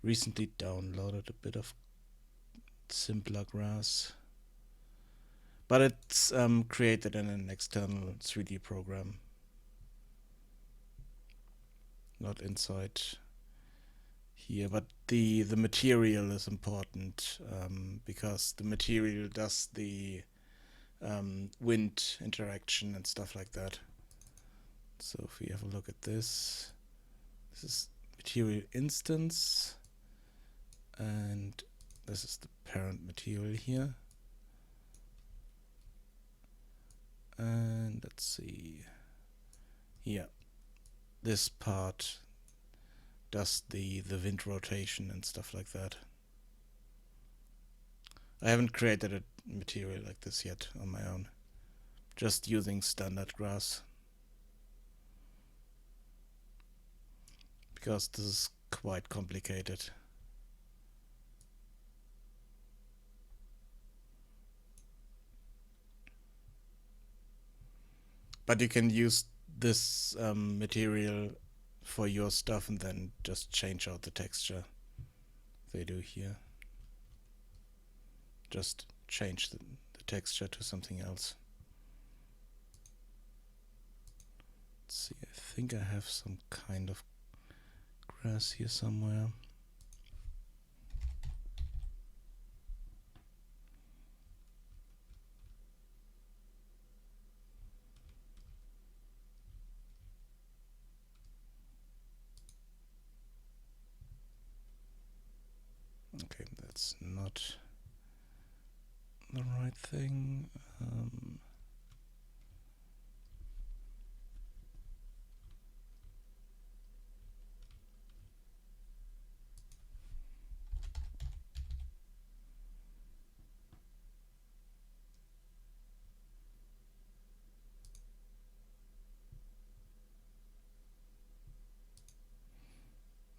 Speaker 1: Recently downloaded a bit of simpler grass, but it's created in an external 3D program, not inside here. But the material is important, because the material does the wind interaction and stuff like that. So if we have a look at this is material instance, and this is the parent material here. And let's see, yeah, this part does the wind rotation and stuff like that. I haven't created a material like this yet on my own, just using standard grass, because this is quite complicated. But you can use this material for your stuff and then just change out the texture. They do here. Just change the texture to something else. Let's see, I think I have some kind of grass here somewhere. Okay, that's not the right thing.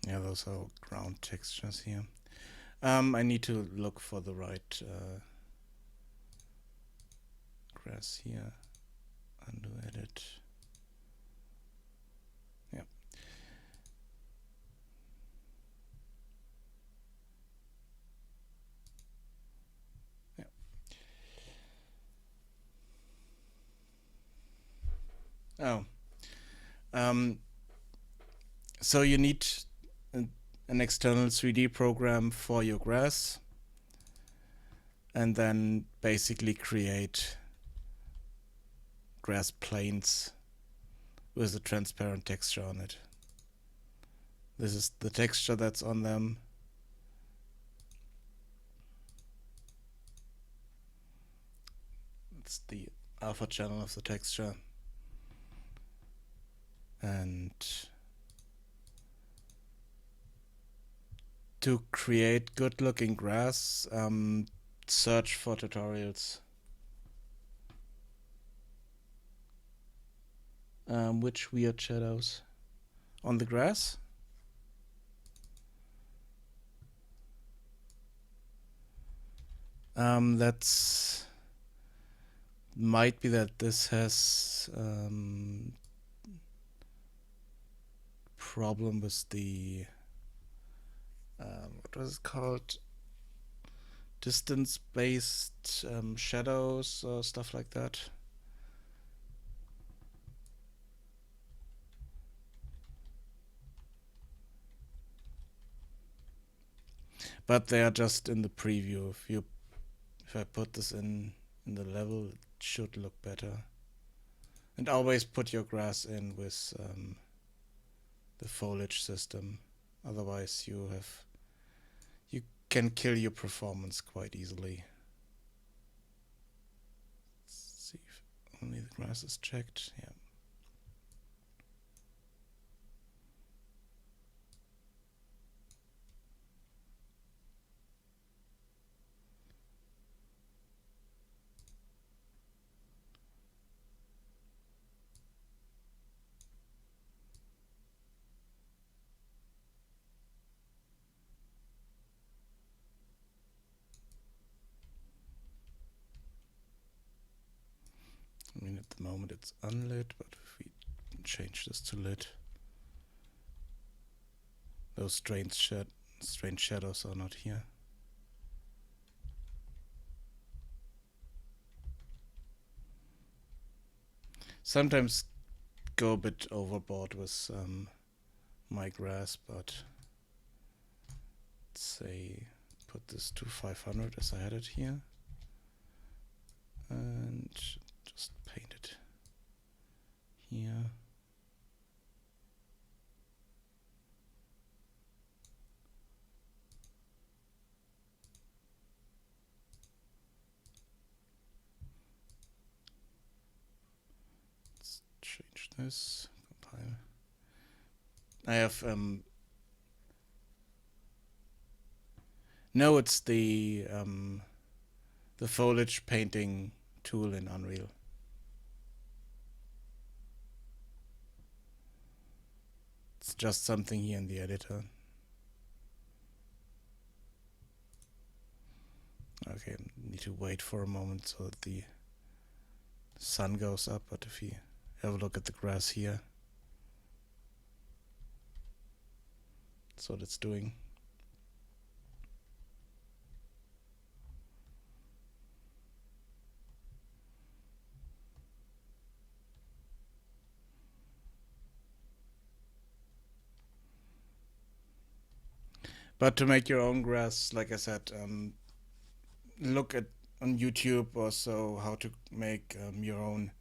Speaker 1: Yeah, those are ground textures here. I need to look for the right grass here. Undo edit. Yeah. Yeah. Oh. So you need an external 3D program for your grass, and then basically create grass planes with a transparent texture on it. This is the texture that's on them. It's the alpha channel of the texture. And to create good looking grass, search for tutorials. Which weird shadows? On the grass? That's might be that this has problem with the what was it called? Distance-based shadows or stuff like that. But they are just in the preview. If I put this in the level, it should look better. And always put your grass in with the foliage system. Otherwise you can kill your performance quite easily. Let's see if only the grass is checked. Yeah. I mean, at the moment it's unlit, but if we change this to lit, those strange shadows are not here. Sometimes go a bit overboard with my grass, but let's say put this to 500 as I had it here, and just paint it here. Let's change this. Compile. I have no, it's the foliage painting tool in Unreal. It's just something here in the editor. Okay, need to wait for a moment so that the sun goes up, but if you have a look at the grass here, that's what it's doing. But to make your own grass, like I said, look at on YouTube or so how to make your own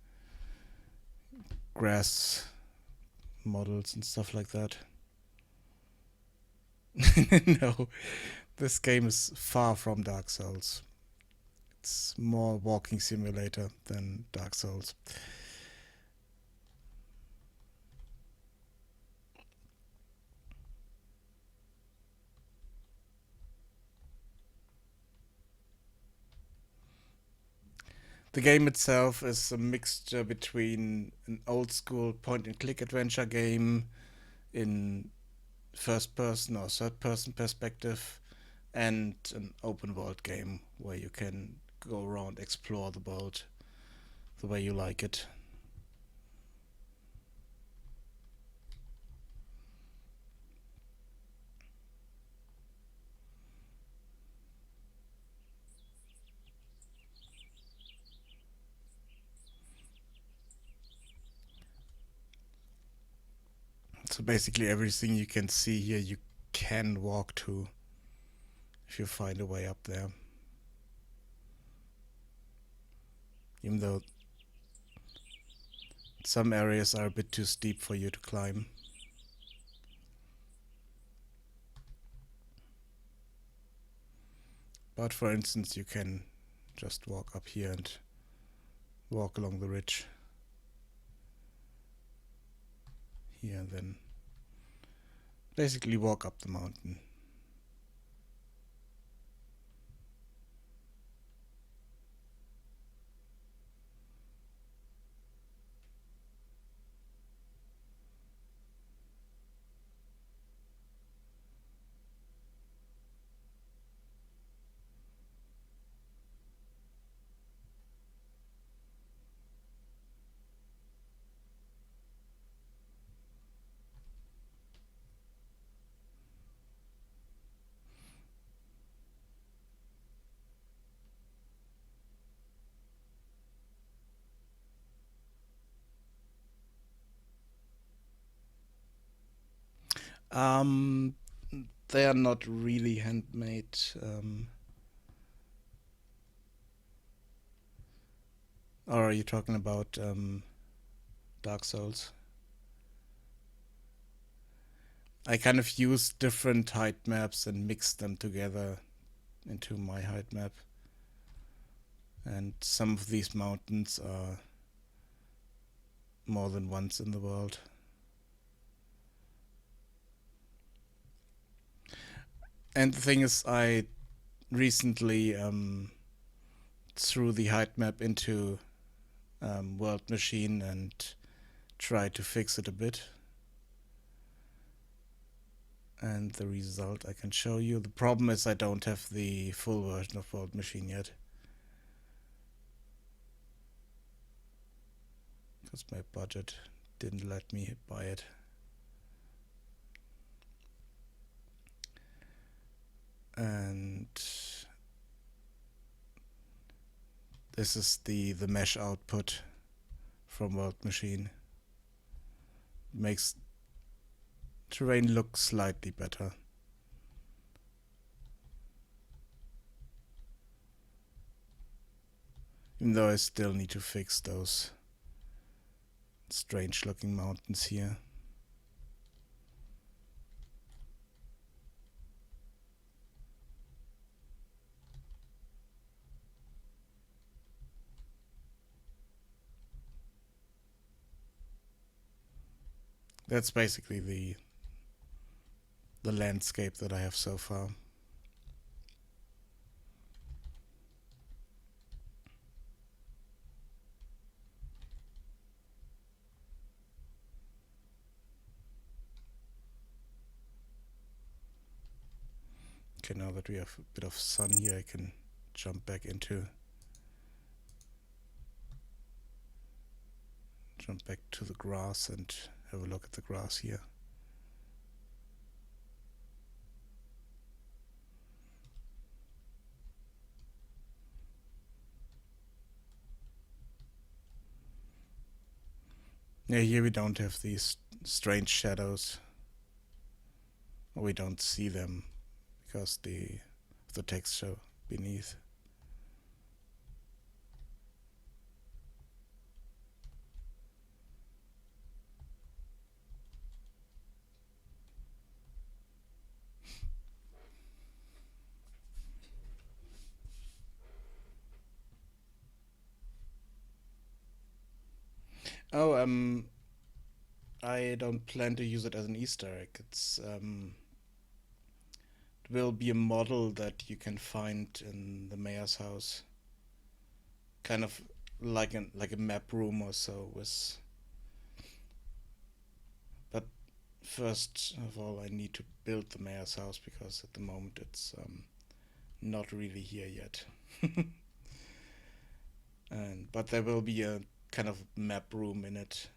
Speaker 1: grass models and stuff like that. No, this game is far from Dark Souls. It's more walking simulator than Dark Souls. The game itself is a mixture between an old school point and click adventure game in first person or third person perspective and an open world game where you can go around, explore the world the way you like it. So basically everything you can see here you can walk to if you find a way up there. Even though some areas are a bit too steep for you to climb. But for instance, you can just walk up here and walk along the ridge here and then basically walk up the mountain. Um, they are not really handmade. Or are you talking about Dark Souls? I kind of used different height maps and mixed them together into my height map. And some of these mountains are more than once in the world. And the thing is, I recently threw the height map into World Machine and tried to fix it a bit. And the result I can show you. The problem is I don't have the full version of World Machine yet, because my budget didn't let me buy it. And this is the mesh output from World Machine. Makes terrain look slightly better. Even though I still need to fix those strange looking mountains here. That's basically the landscape that I have so far. Okay, now that we have a bit of sun here, I can jump back to the grass and have a look at the grass here. Yeah, here we don't have these strange shadows. Or we don't see them because the texture beneath. Oh, I don't plan to use it as an Easter egg. It will be a model that you can find in the mayor's house. Kind of like a map room or so with. But first of all, I need to build the mayor's house because at the moment it's not really here yet. But there will be a kind of map room in it,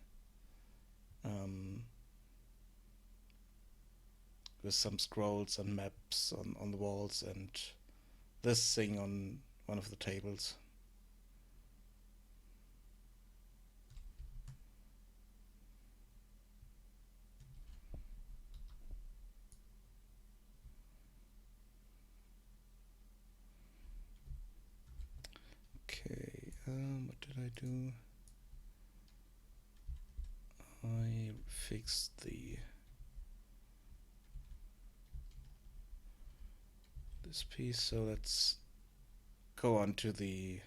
Speaker 1: with some scrolls and maps on the walls and this thing on one of the tables. Okay, what did I do? I fixed this piece, so let's go on to the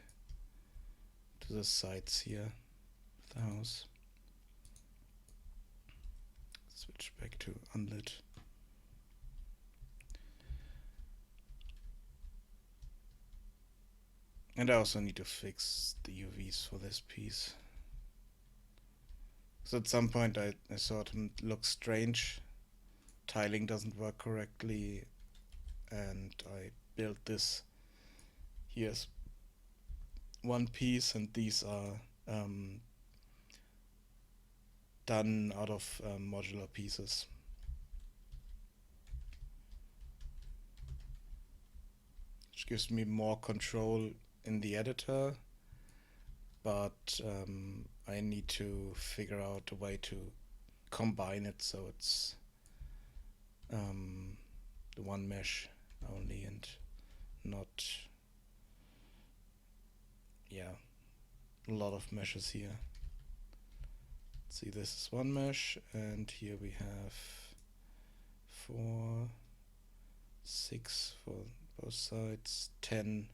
Speaker 1: sides here of the house. Switch back to unlit. And I also need to fix the UVs for this piece. So at some point I saw it look strange. Tiling doesn't work correctly, and I built this. Here's one piece, and these are done out of modular pieces. Which gives me more control in the editor, but I need to figure out a way to combine it so it's the one mesh only and not, yeah, a lot of meshes here. See, this is one mesh, and here we have 4, 6 for both sides, 10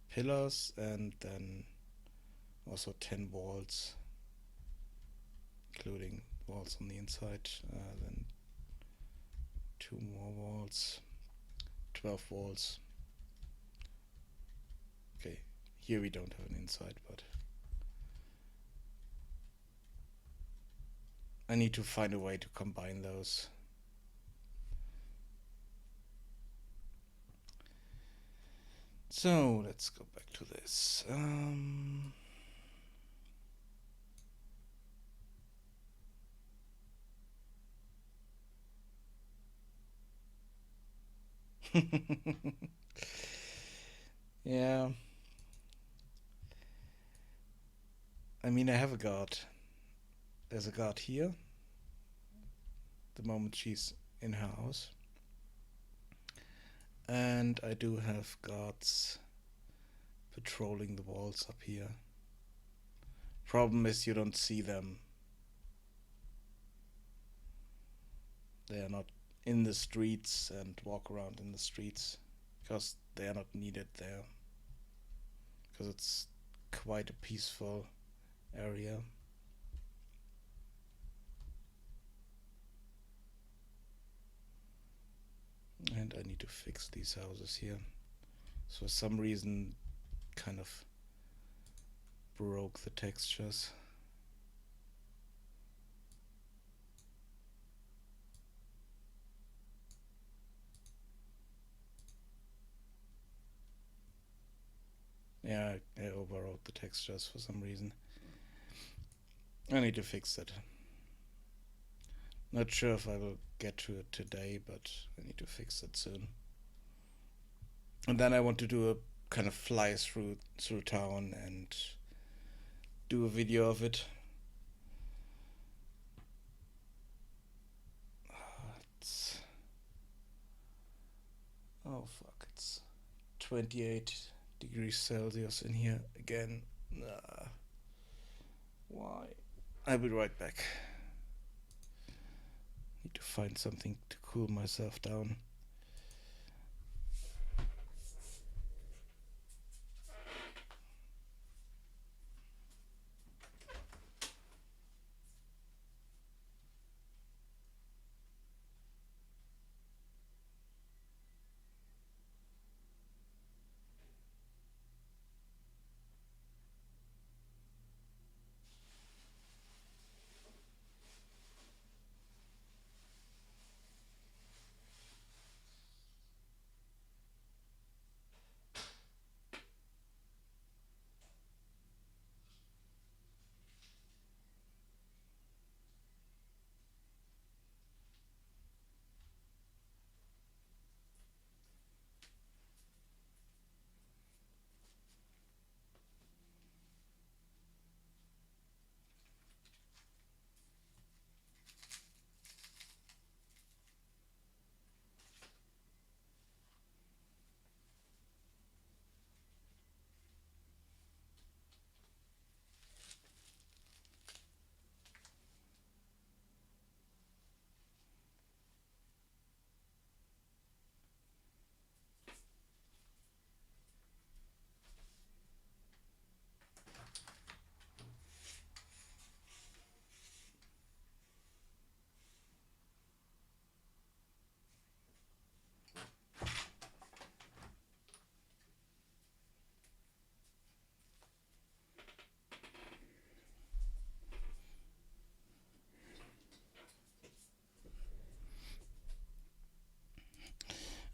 Speaker 1: pillars, and then also 10 walls, including walls on the inside, then 2 more walls, 12 walls. Okay, here we don't have an inside, but I need to find a way to combine those. So let's go back to this. Yeah. I mean, I have a guard. There's a guard here. The moment she's in her house. And I do have guards patrolling the walls up here. Problem is you don't see them. They are not in the streets and walk around in the streets because they are not needed there. Because it's quite a peaceful area. And I need to fix these houses here. So for some reason kind of broke the textures. Yeah, I overwrote the textures for some reason. I need to fix it. Not sure if I will get to it today, but I need to fix it soon. And then I want to do a kind of fly through town and do a video of it. Oh fuck, it's 28 degrees Celsius in here again. Why? I'll be right back. Need to find something to cool myself down.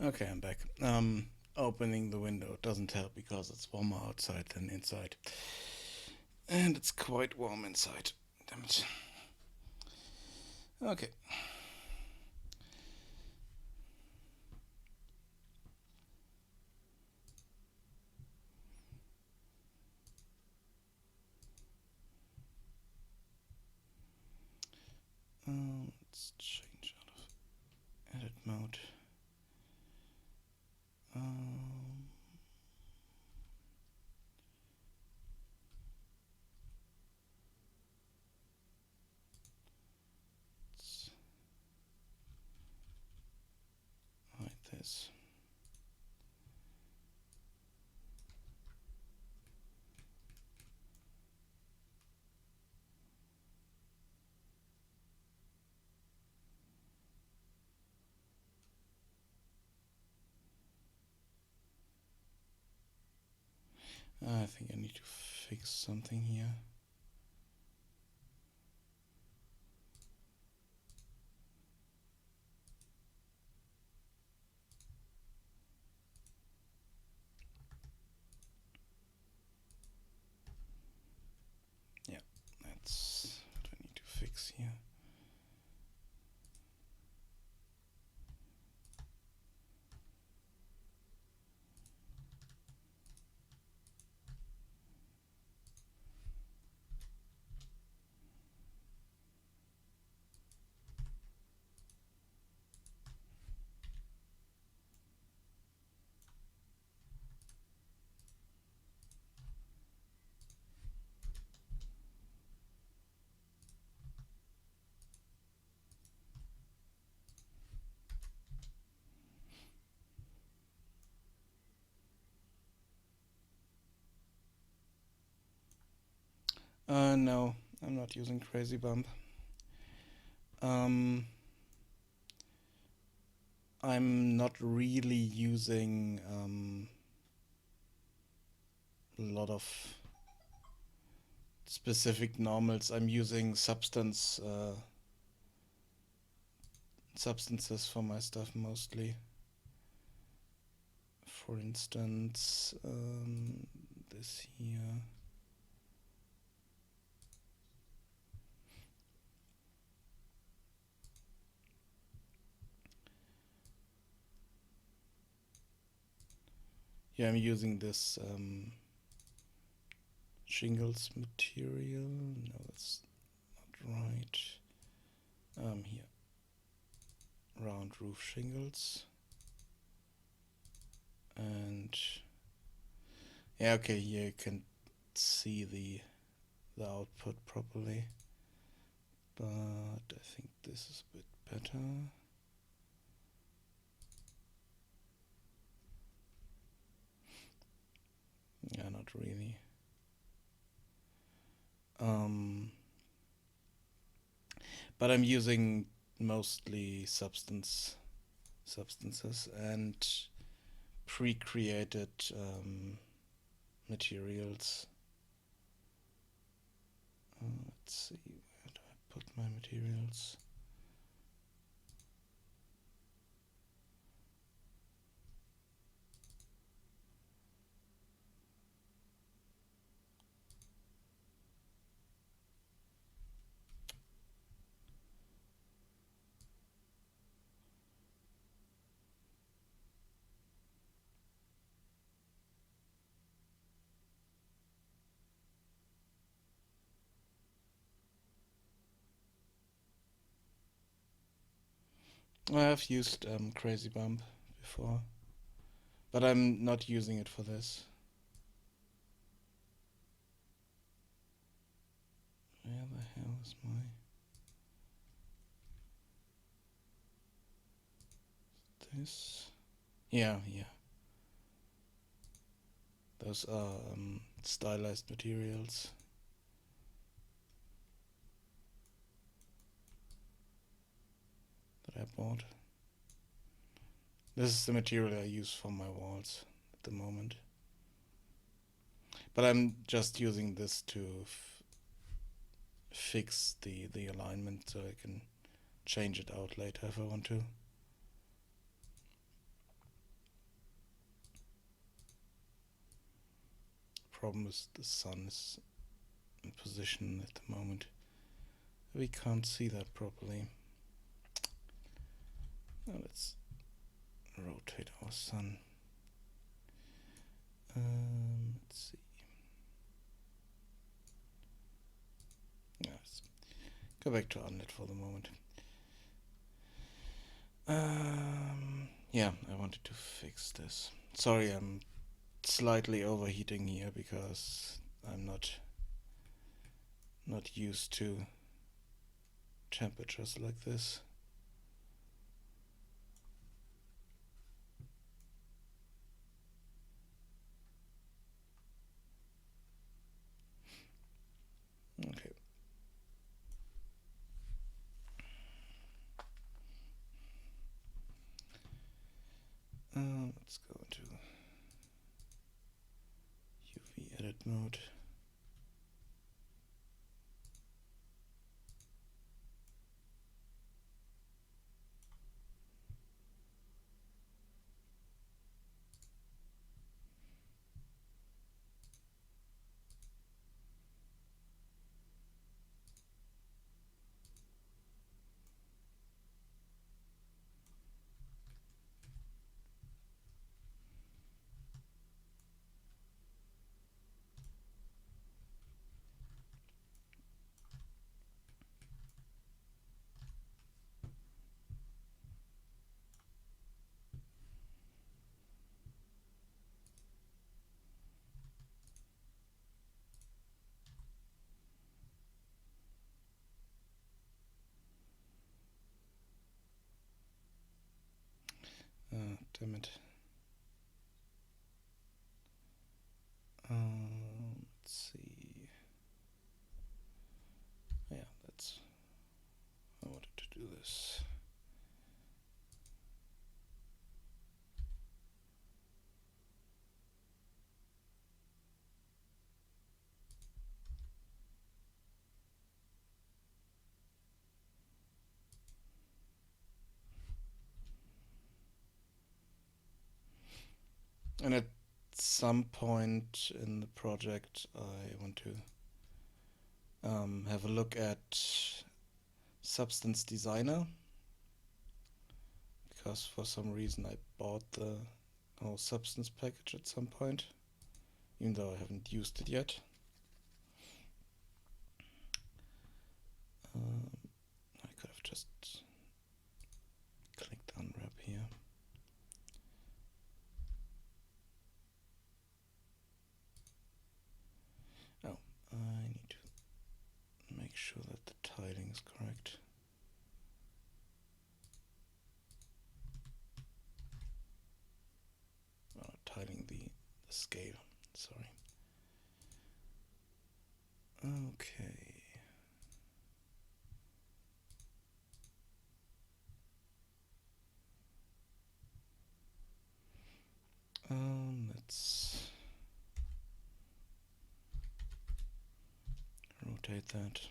Speaker 1: Okay, I'm back. Opening the window doesn't help because it's warmer outside than inside. And it's quite warm inside. Damn it. Okay. Let's change out of edit mode. Let's hide this. I think I need to fix something here. Yeah, that's what I need to fix here. No, I'm not using Crazy Bump. I'm not really using a lot of specific normals. I'm using substances for my stuff mostly. For instance, this here. Yeah, I'm using this shingles material. No, that's not right. Here, round roof shingles. And yeah, okay, here you can see the output properly. But I think this is a bit better. Yeah, not really. But I'm using mostly substances and pre-created materials. Let's see, where do I put my materials? I have used Crazy Bump before, but I'm not using it for this. Where the hell is my... this? Yeah. Those are stylized materials. That I bought. This is the material I use for my walls at the moment. But I'm just using this to fix the alignment so I can change it out later if I want to. Problem is the sun is in position at the moment. We can't see that properly. Now let's rotate our sun. Let's see. Let's go back to unlit for the moment. Yeah, I wanted to fix this. Sorry, I'm slightly overheating here because I'm not used to temperatures like this. Okay. Let's go to UV mode. Damn it. Let's see. Yeah, that's. I wanted to do this. And at some point in the project, I want to have a look at Substance Designer, because for some reason I bought the whole Substance package at some point, even though I haven't used it yet. I could have just clicked unwrap here. Oh, I need to make sure that the tiling is correct. Tiling the scale, sorry. Okay. Let's rotate that.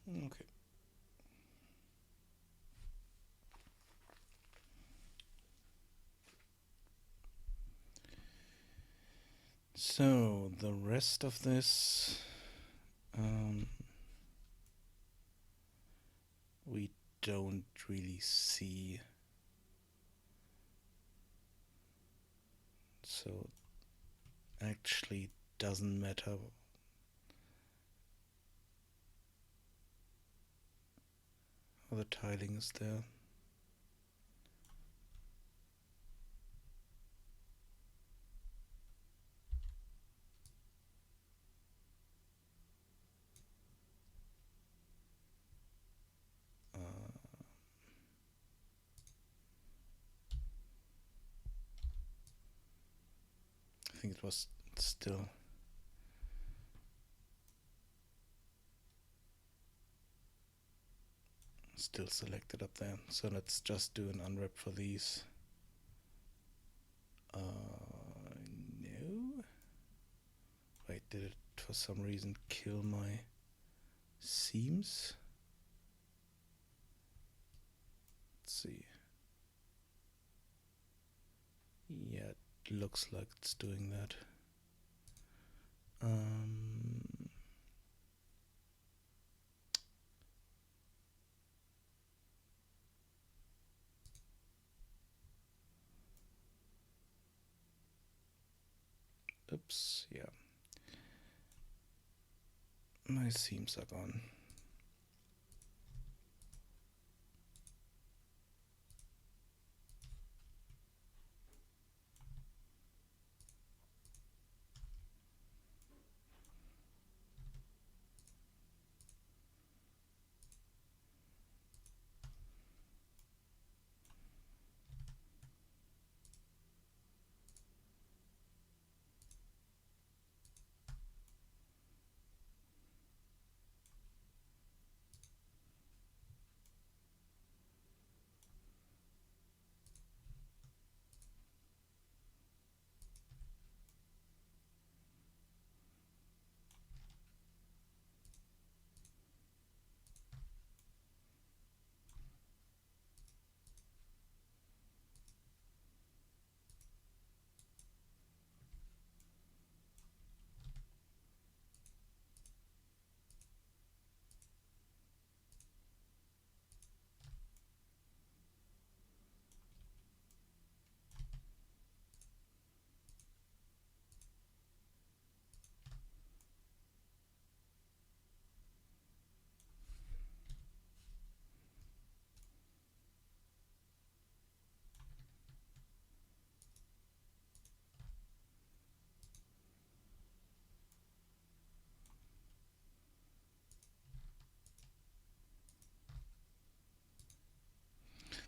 Speaker 1: Okay. So the rest of this, we don't really see. So actually doesn't matter how the tiling is there. think it was still selected up there. So let's just do an unwrap for these. No. Wait, did it for some reason kill my seams? Let's see. Yeah, it looks like it's doing that. Oops, yeah. My seams are gone.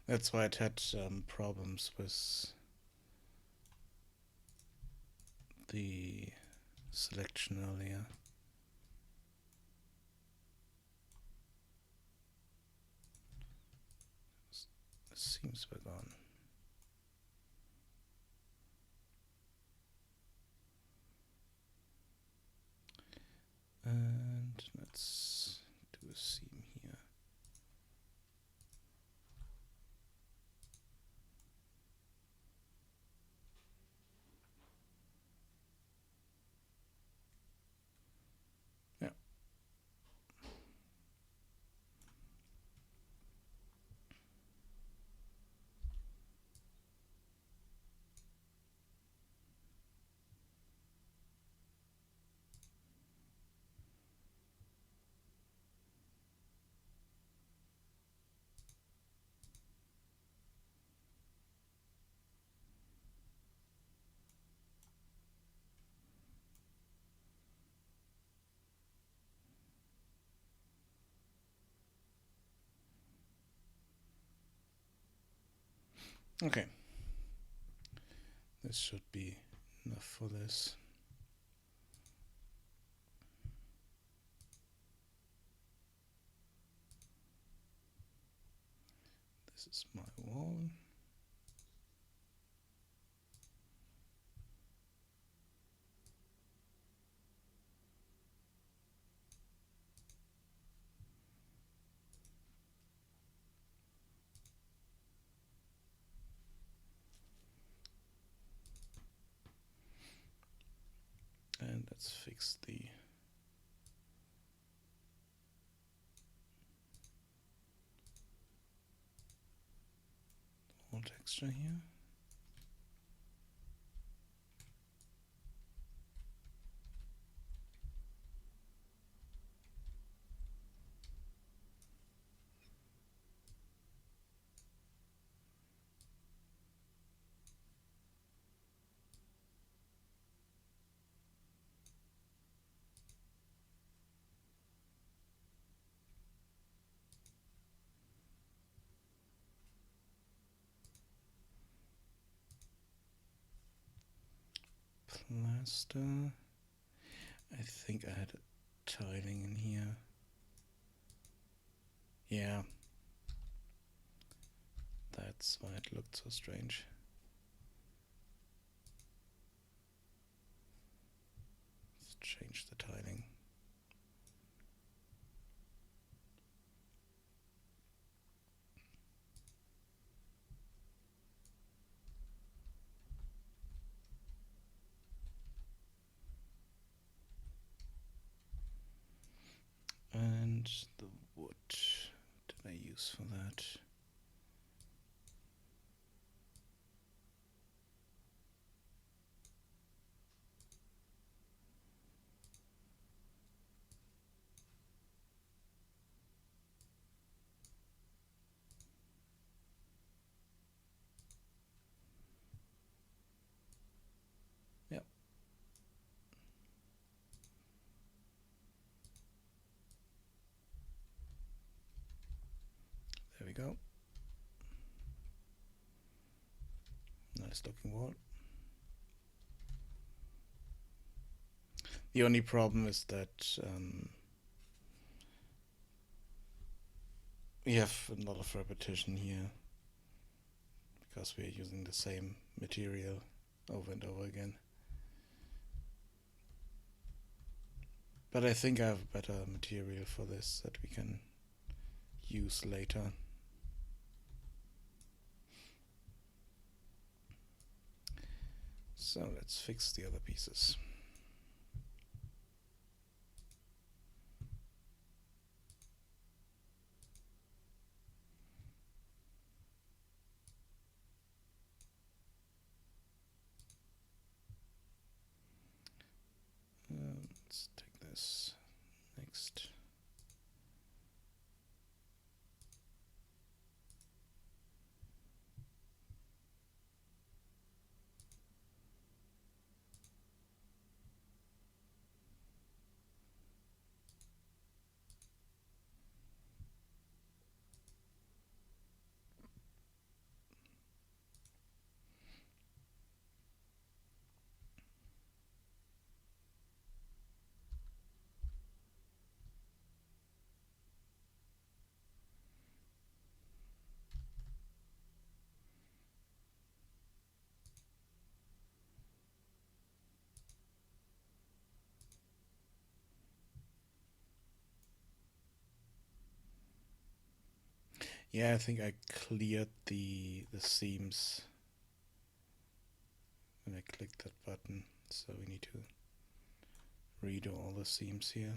Speaker 1: That's why it had problems with the selection earlier. Seems we're gone. And let's do a seam here. Yeah. Okay. This should be enough for this. This is my wall. And let's fix the wall texture here. plaster. I think I had a tiling in here. Yeah. That's why it looked so strange. Let's change the tiling. And the wood, what did I use for that? Yep. There we go. Nice looking wall. The only problem is that we have a lot of repetition here because we are using the same material over and over again. But I think I have a better material for this that we can use later. So let's fix the other pieces. Let's take this next. Yeah, I think I cleared the seams when I clicked that button, so we need to redo all the seams here.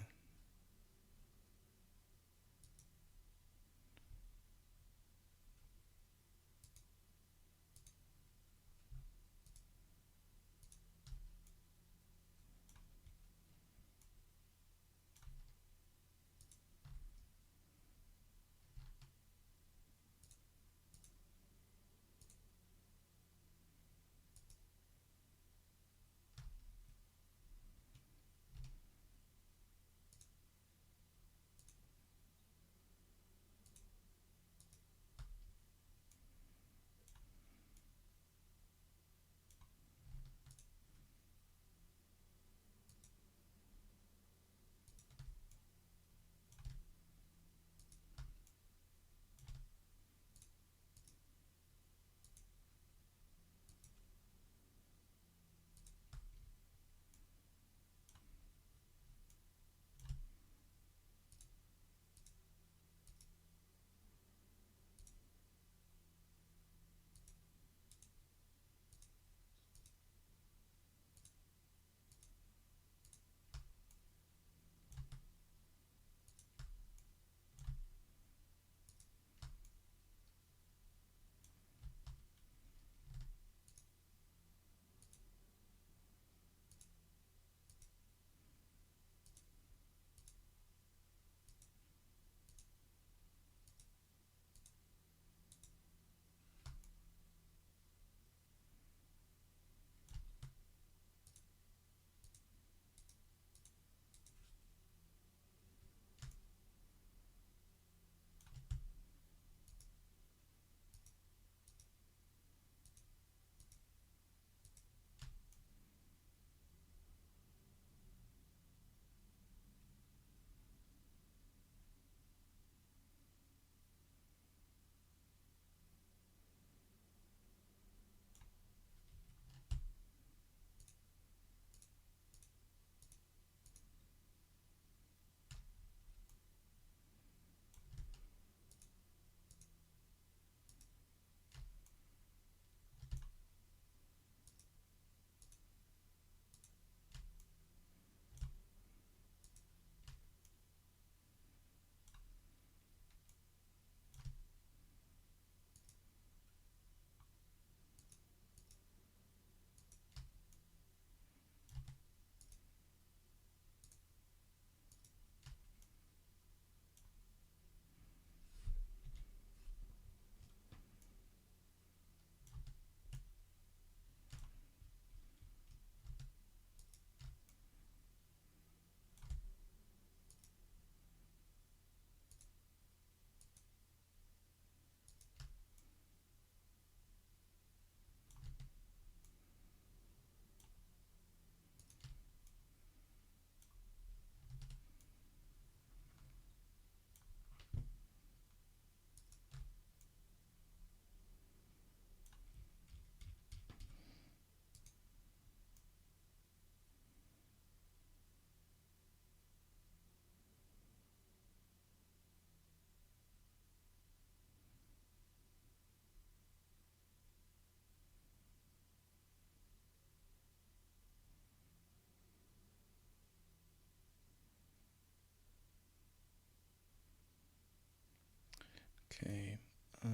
Speaker 1: Okay. I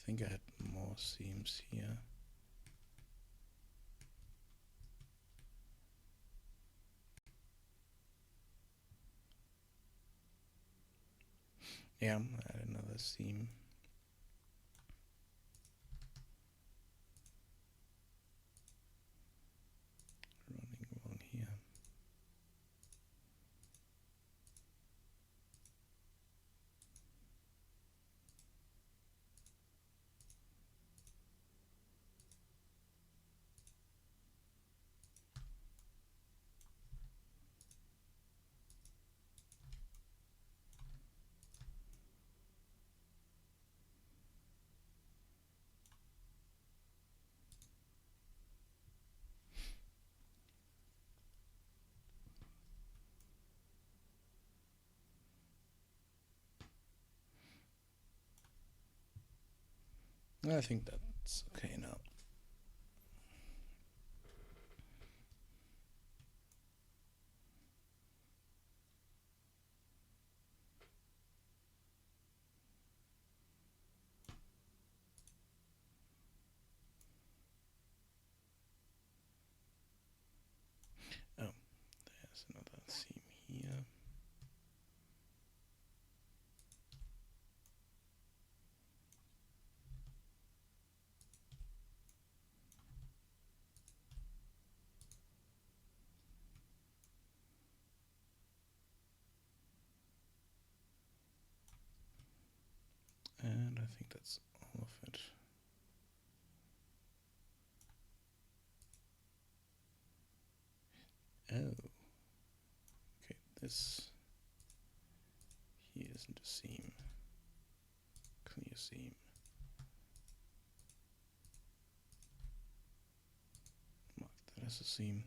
Speaker 1: think I had more seams here. Yeah, I had another seam. Running along here. I think that's okay now. Oh, there's another seam here. And I think that's all of it. Oh. Okay, this here isn't a seam. Clear seam. Mark that as a seam.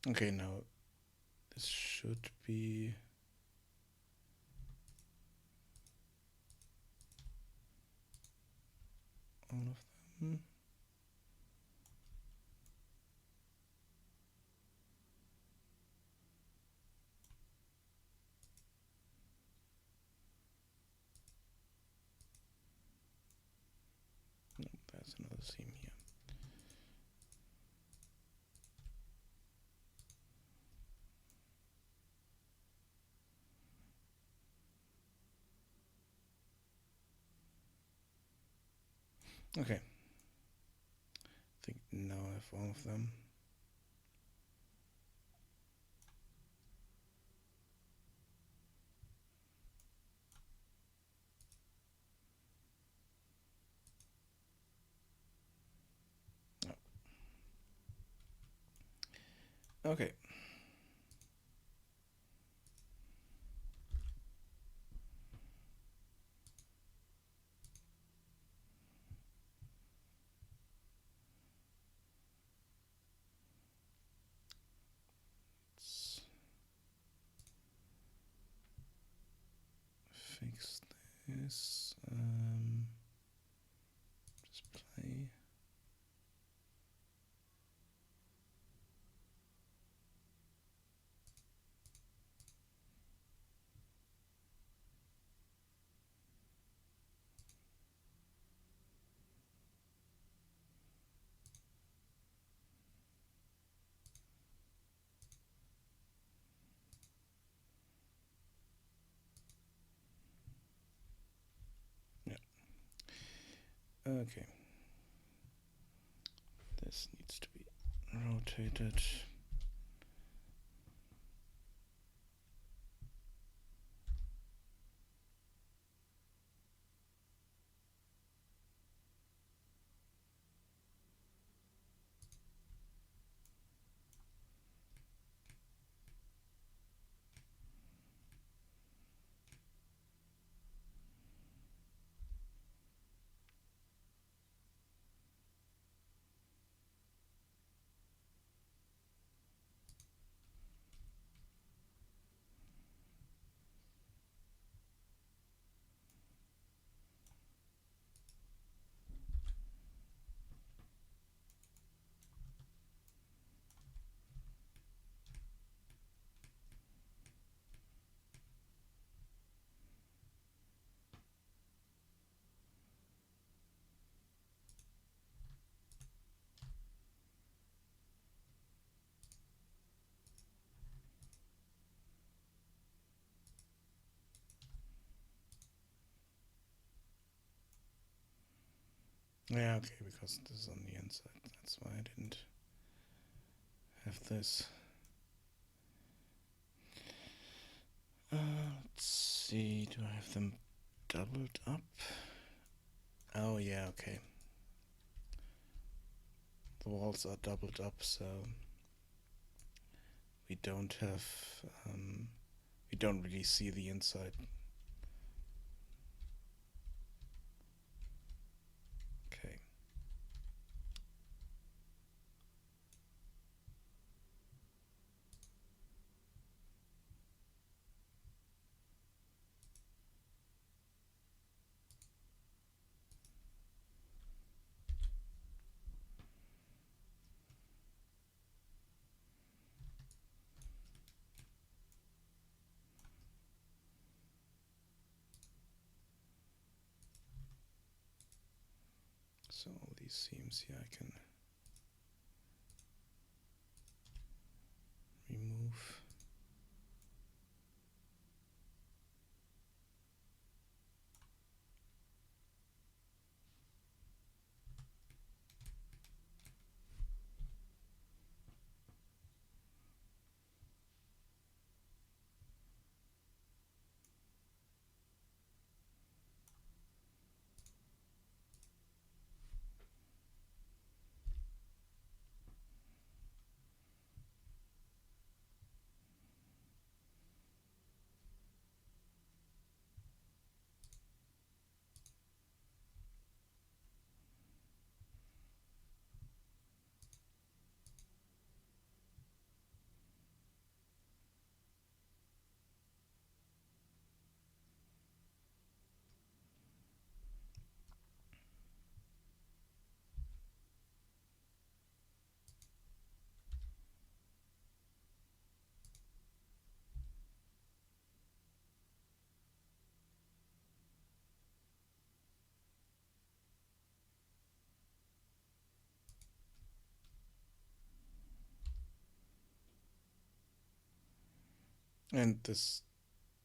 Speaker 1: Okay, now this should be all of them. No, there's another seam here. Okay. I think now I have all of them. Oh. Okay. Let's fix this. Just play. Yeah. Okay. This needs to be rotated. Yeah, okay, because this is on the inside. That's why I didn't have this. Let's see, do I have them doubled up? Oh yeah, okay. The walls are doubled up, so we don't have, we don't really see the inside. Okay. So all these seams here I can remove. And this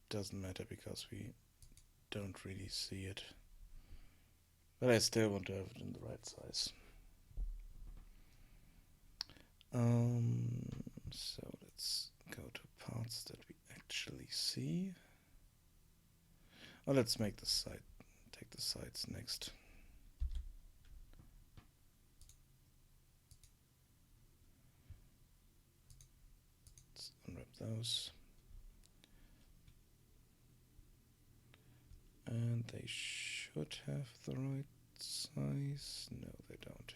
Speaker 1: doesn't matter because we don't really see it. But I still want to have it in the right size. So let's go to parts that we actually see. Oh, let's make the side, take the sides next. Let's unwrap those. And they should have the right size. No, they don't.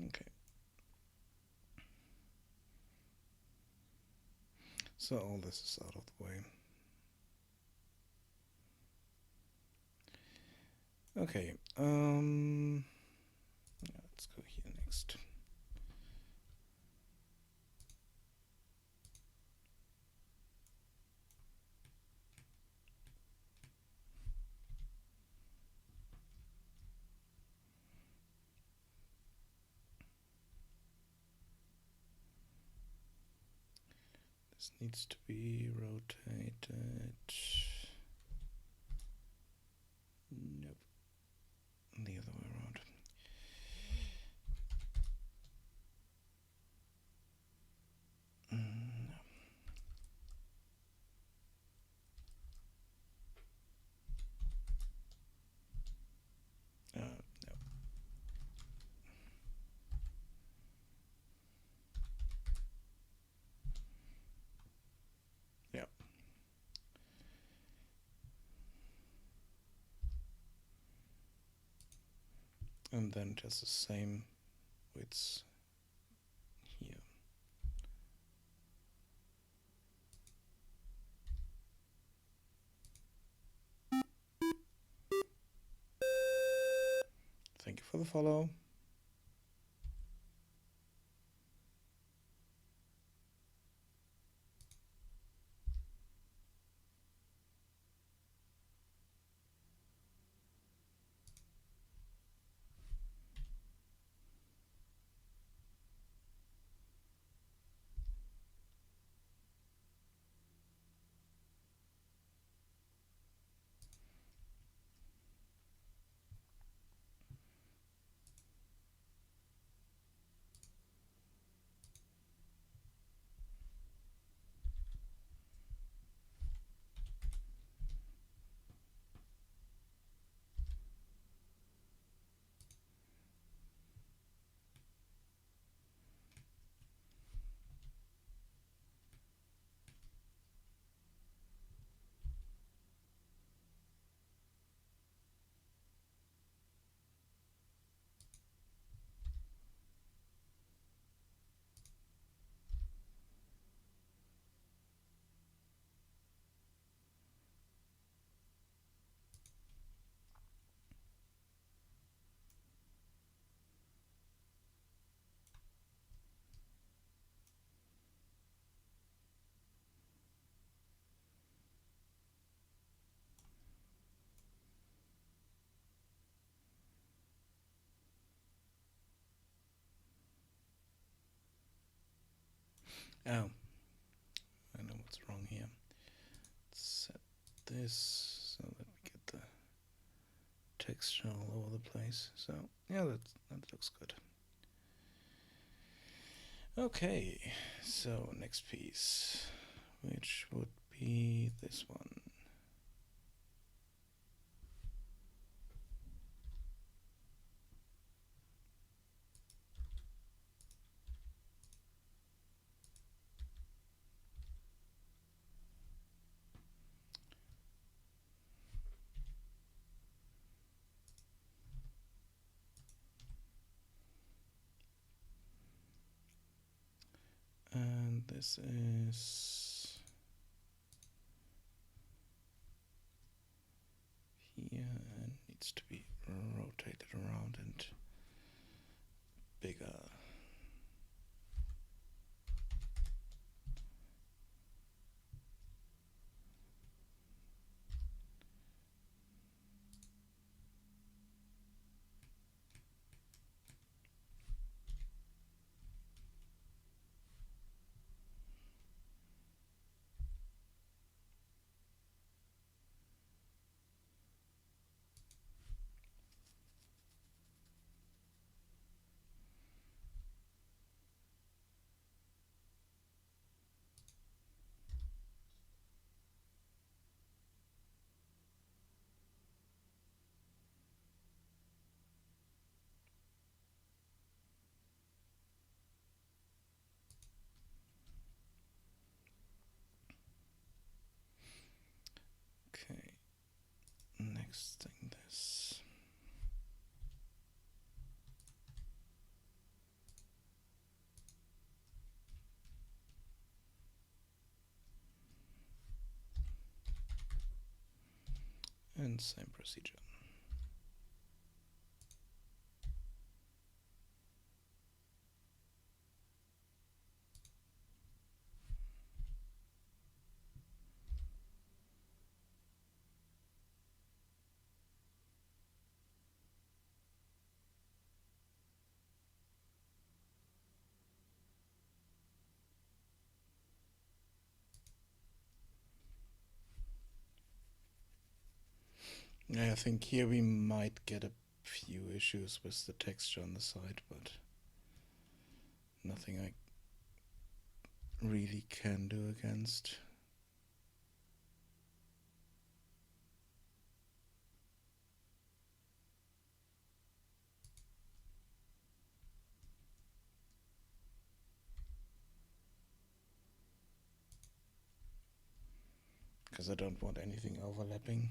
Speaker 1: Okay. So all this is out of the way. Okay, let's go here next. This needs to be rotated. Nope. The other way around. No. Yeah. And then just the same width here. Thank you for the follow. Oh, I know what's wrong here. Set this so that we get the texture all over the place. So yeah, that looks good. Okay, so next piece, which would be this one. And this is here and needs to be rotated around and bigger. Okay, next thing this. And same procedure. Yeah, I think here we might get a few issues with the texture on the side, but nothing I really can do against. Because I don't want anything overlapping.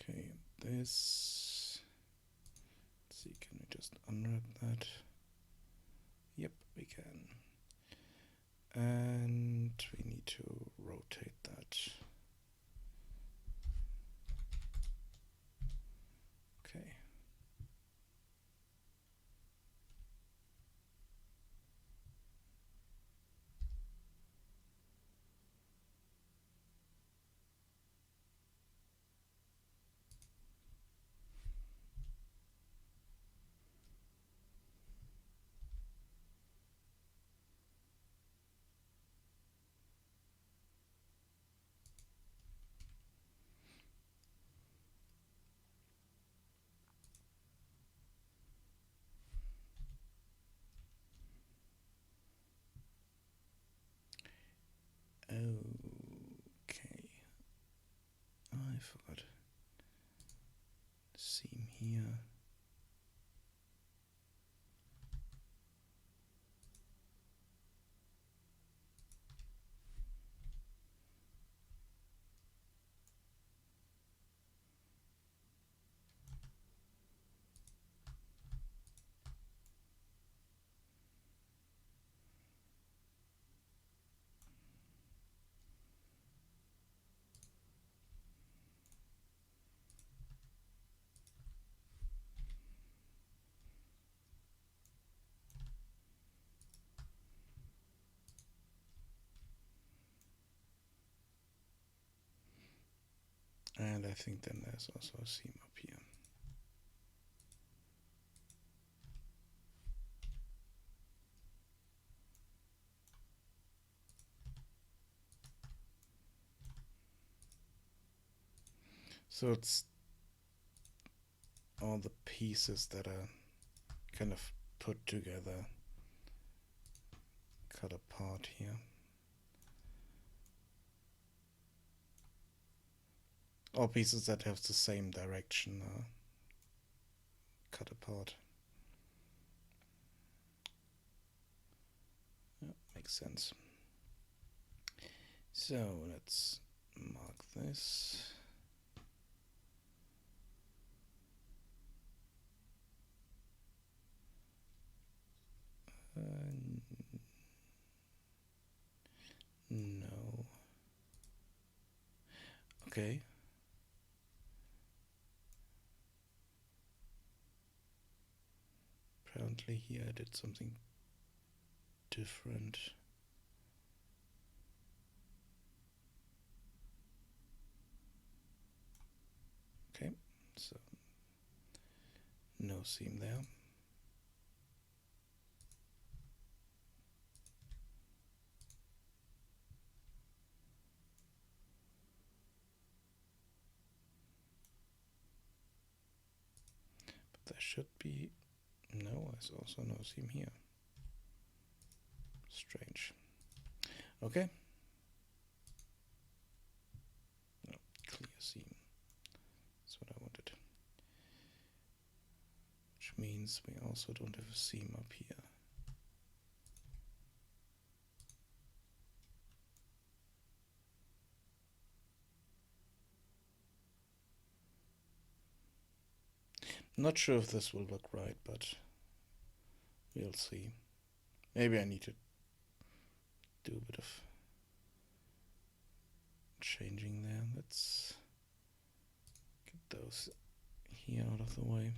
Speaker 1: Okay, this. Let's see, can we just unwrap that? Yep, we can. And we need to rotate that. Okay. Okay. I forgot. Seam here. And I think then there's also a seam up here. So it's all the pieces that are kind of put together, cut apart here. All pieces that have the same direction are cut apart. Yeah, makes sense. So let's mark this. No. Okay. Apparently here I did something different. Okay, so no seam there. But there should be, no, there's also no seam here. Strange. Okay. No, clear seam. That's what I wanted. Which means we also don't have a seam up here. Not sure if this will look right, but we'll see. Maybe I need to do a bit of changing there. Let's get those here out of the way.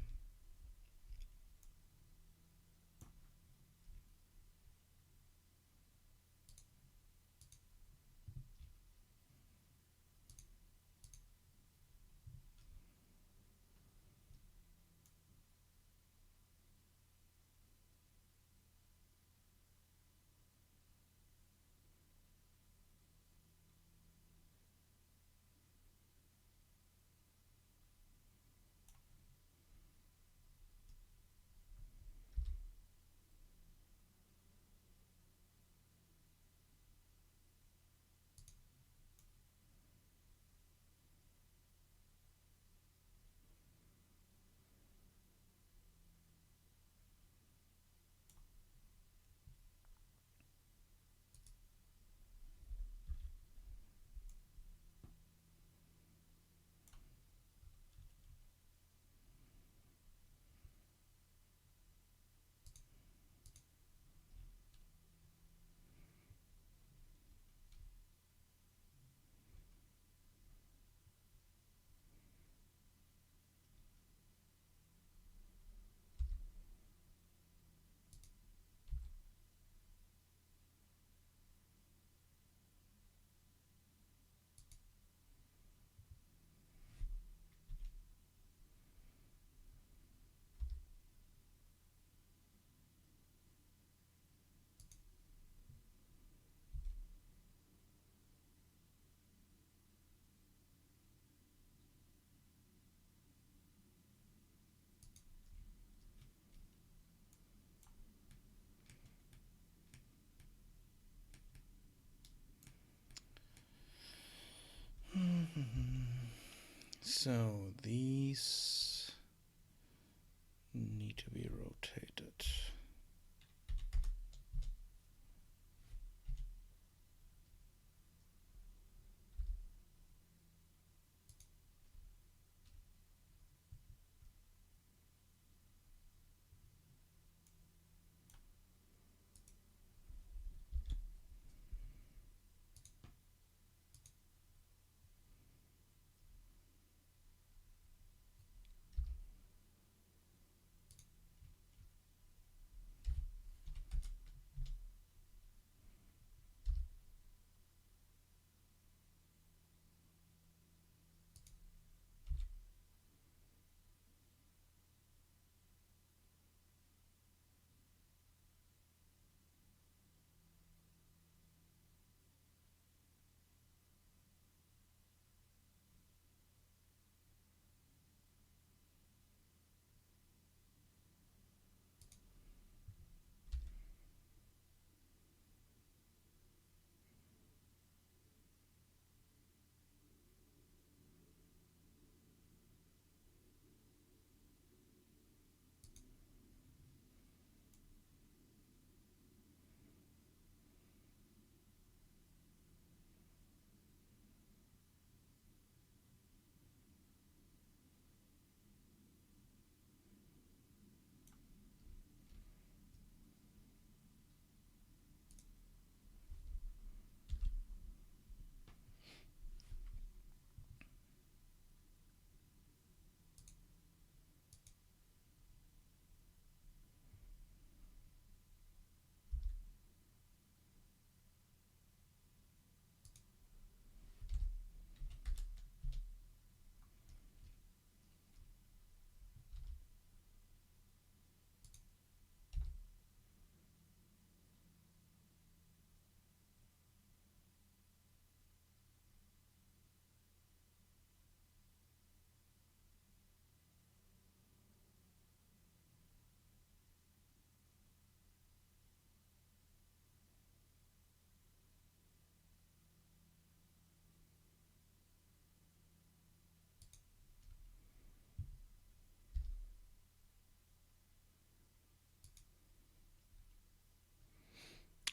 Speaker 1: So these need to be rotated.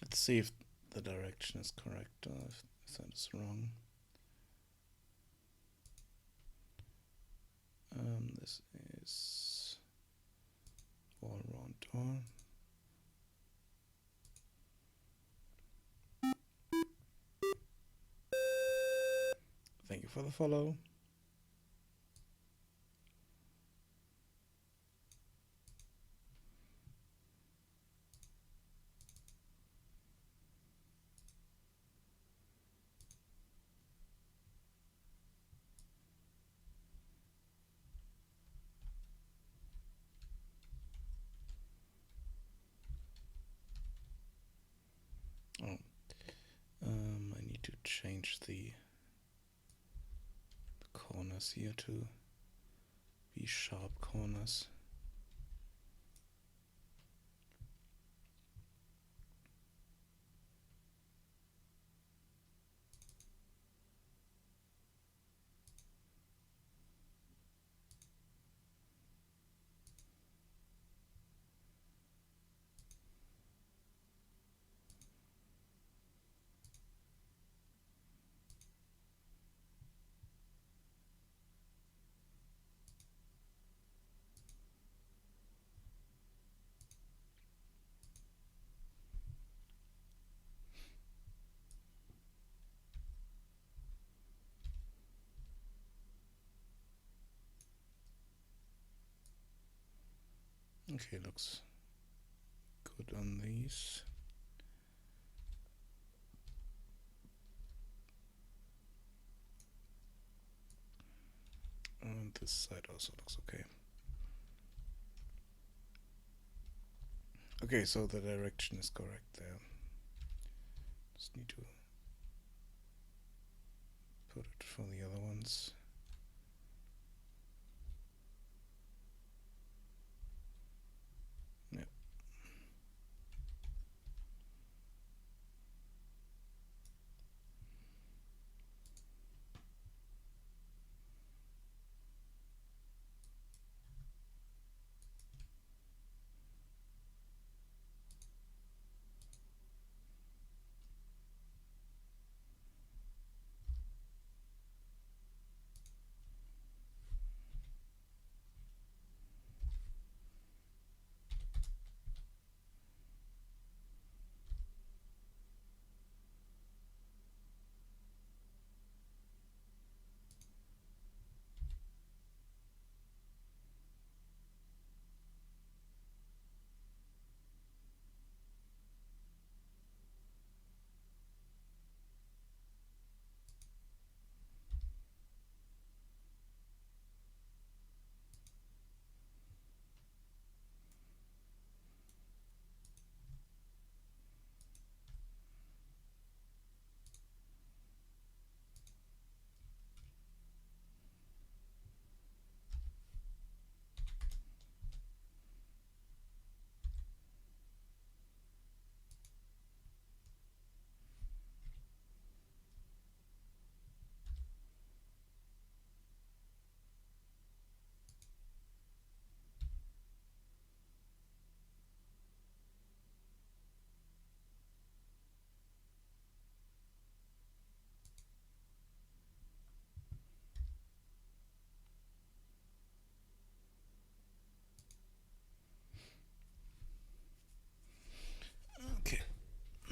Speaker 1: Let's see if the direction is correct or if that is wrong. This is all round door. you for the follow. Oh, I need to change the corners here to be sharp corners. Okay, looks good on these. And this side also looks okay. Okay, so the direction is correct there. Just need to put it for the other ones. Yeah. Okay. I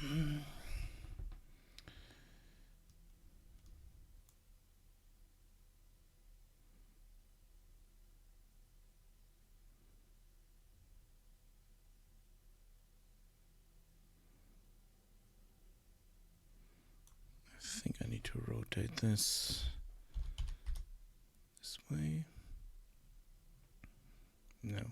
Speaker 1: think I need to rotate this way. No.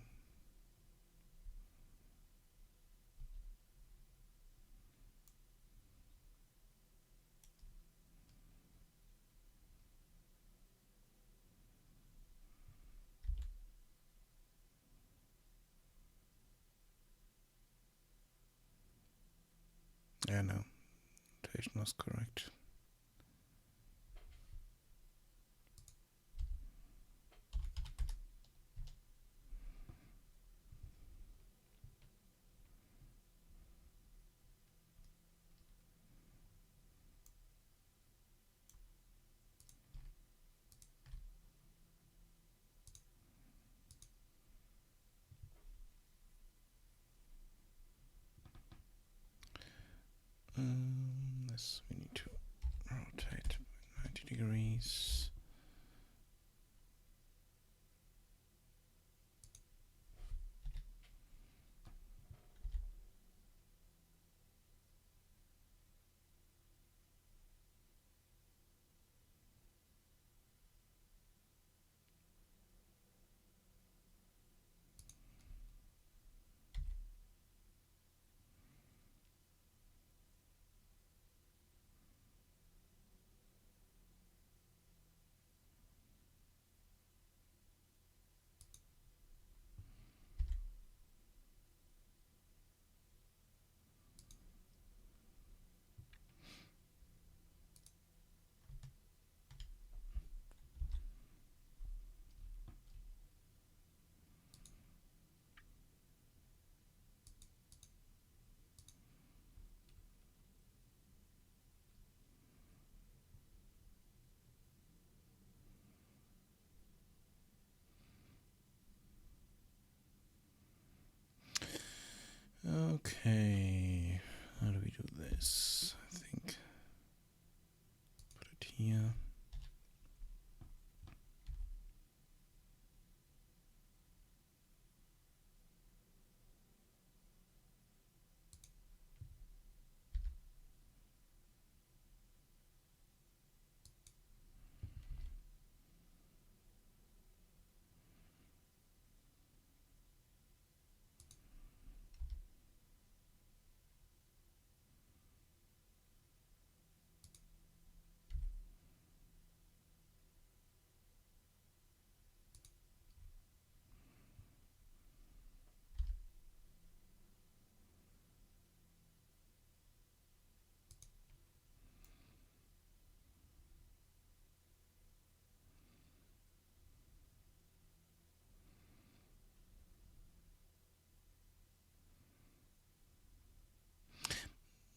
Speaker 1: Yeah, no. Rotation was correct. This we need to rotate by 90 degrees. here.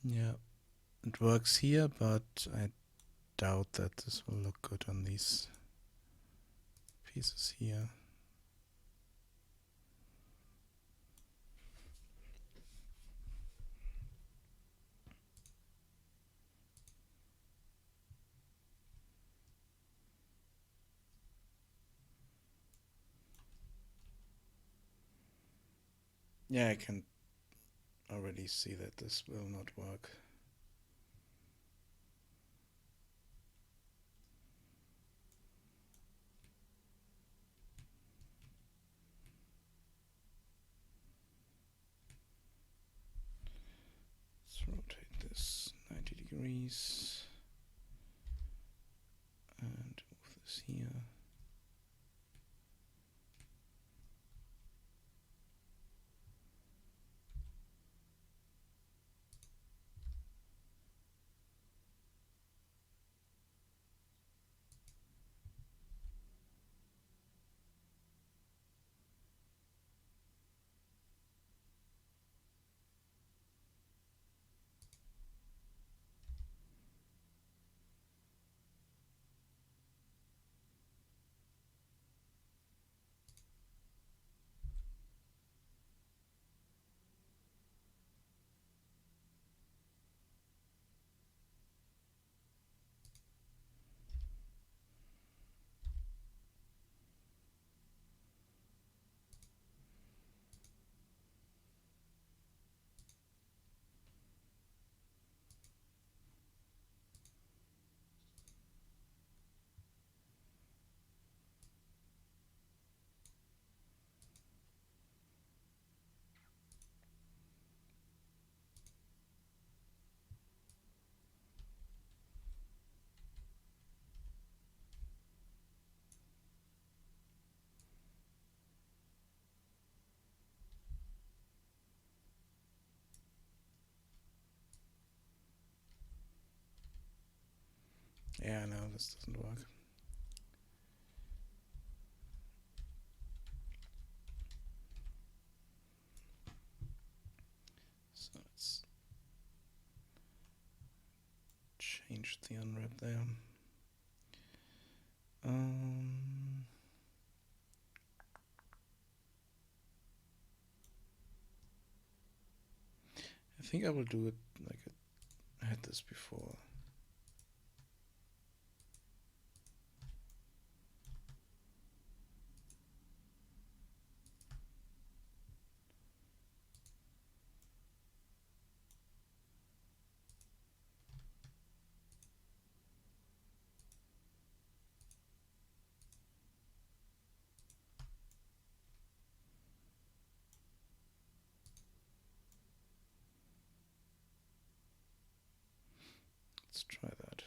Speaker 1: Yeah, it works here, but I doubt that this will look good on these pieces here. Yeah, I can already see that this will not work. Let's rotate this 90 degrees and move this here. Yeah, no, this doesn't work. So let's change the unwrap there. I think I will do it like I had this before. Let's try that.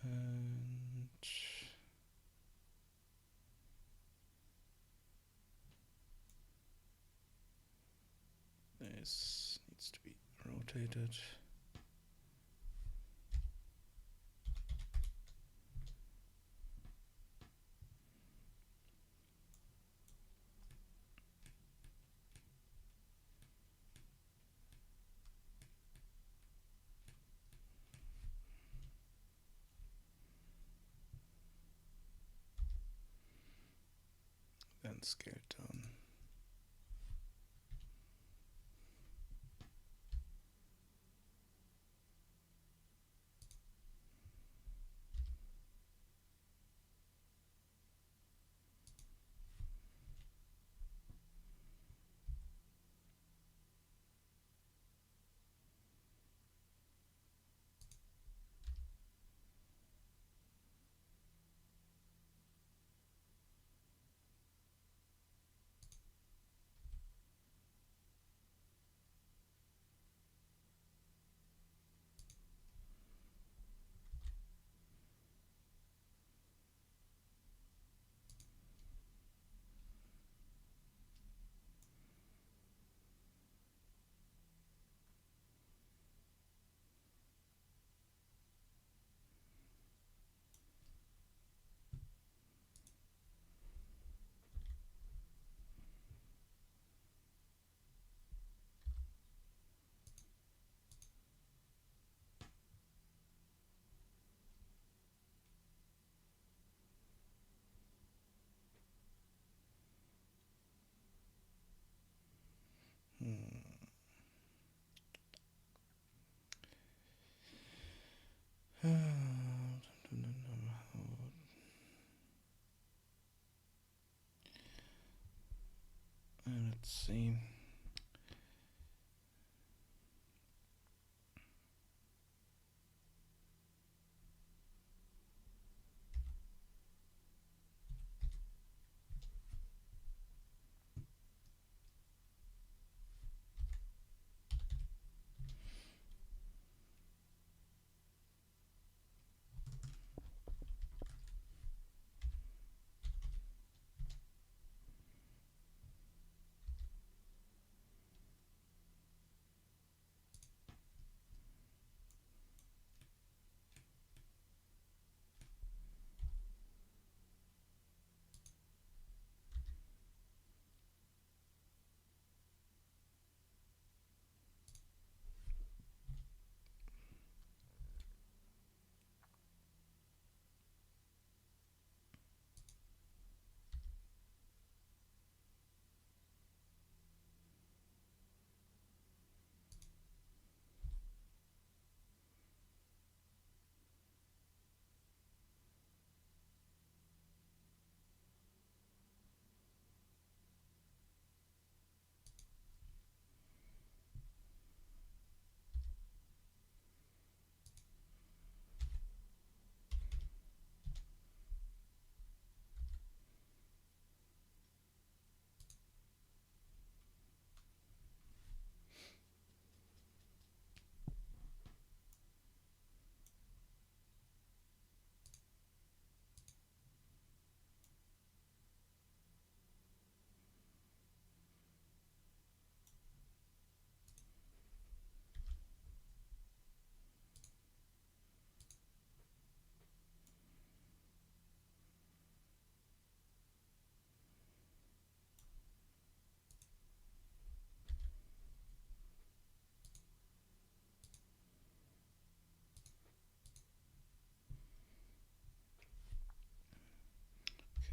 Speaker 1: And this needs to be rotated. scale down. Let's see.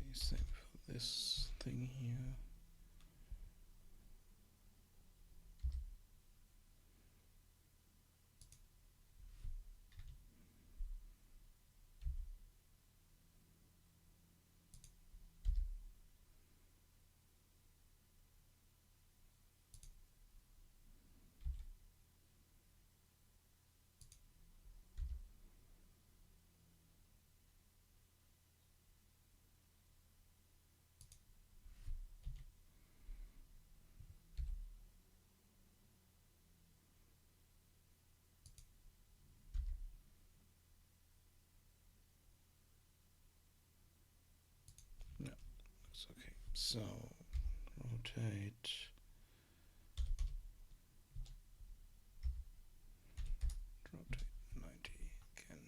Speaker 1: Okay, same for this thing here. Yeah, that's okay. So rotate. Rotate 90 again.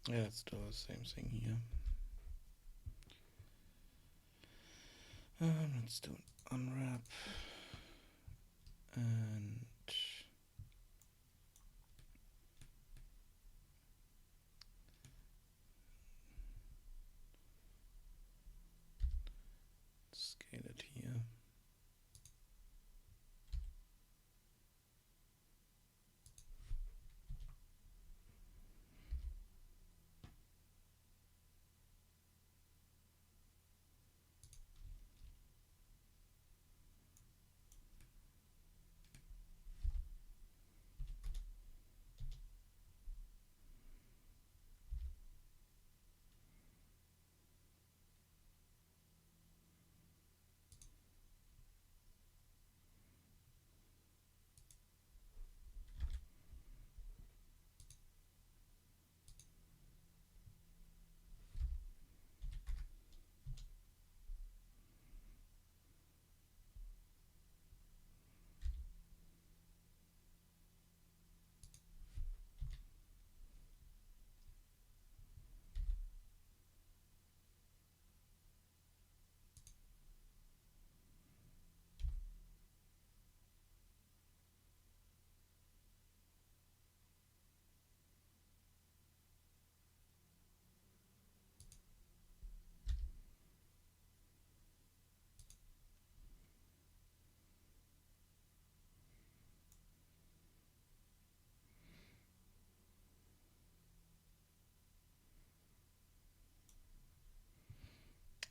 Speaker 1: Yeah, let's do the same thing here. Let's do an unwrap and scale it here.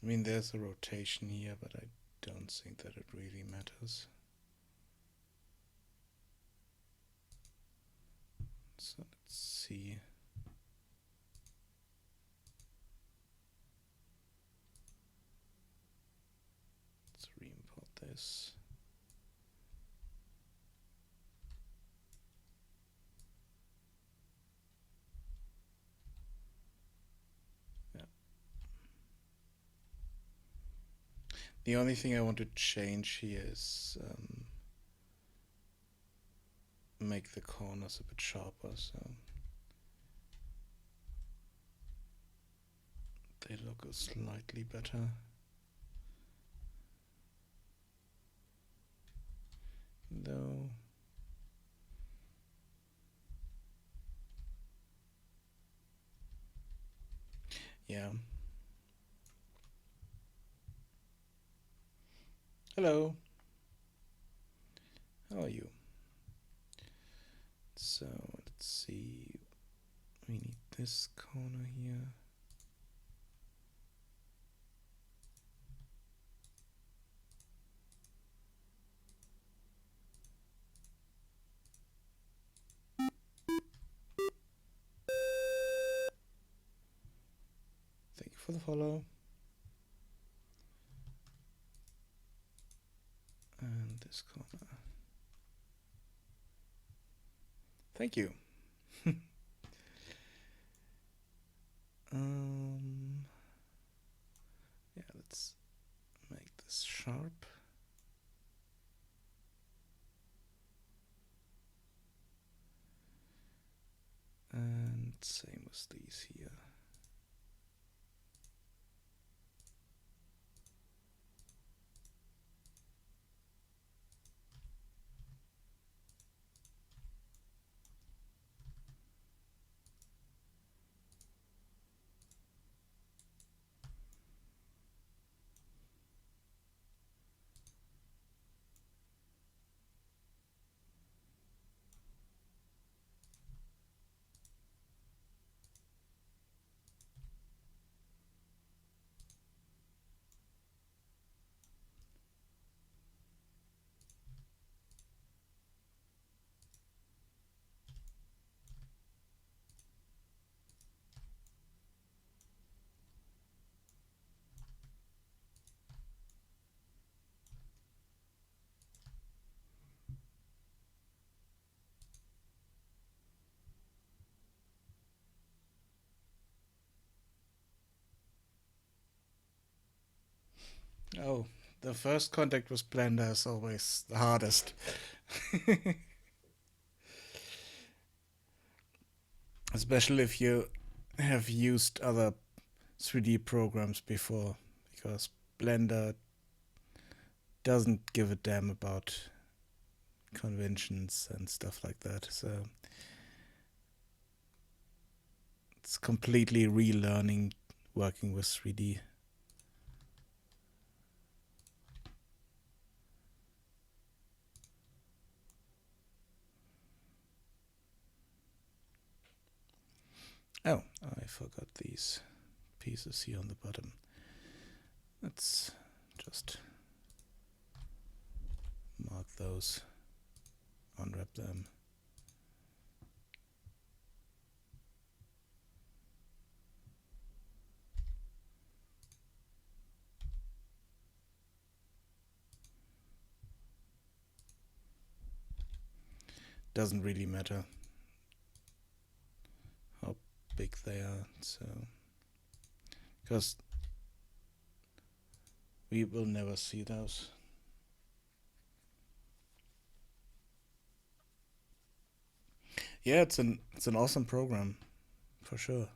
Speaker 1: I mean, there's a rotation here, but I don't think that it really matters. So let's see. Let's re-import this. Yeah. The only thing I want to change here is make the corners a bit sharper, so they look slightly better. Though yeah. Hello. How are you? So let's see. We need this corner here. Thank you for the follow. And this corner. Thank you. Yeah, let's make this sharp. And same with these here. Oh, the first contact with Blender is always the hardest. Especially if you have used other 3D programs before, because Blender doesn't give a damn about conventions and stuff like that. So it's completely relearning working with 3D. Oh, I forgot these pieces here on the bottom. Let's just mark those, unwrap them. Doesn't really matter how big they are, so because we will never see those. Yeah, it's an awesome program, for sure.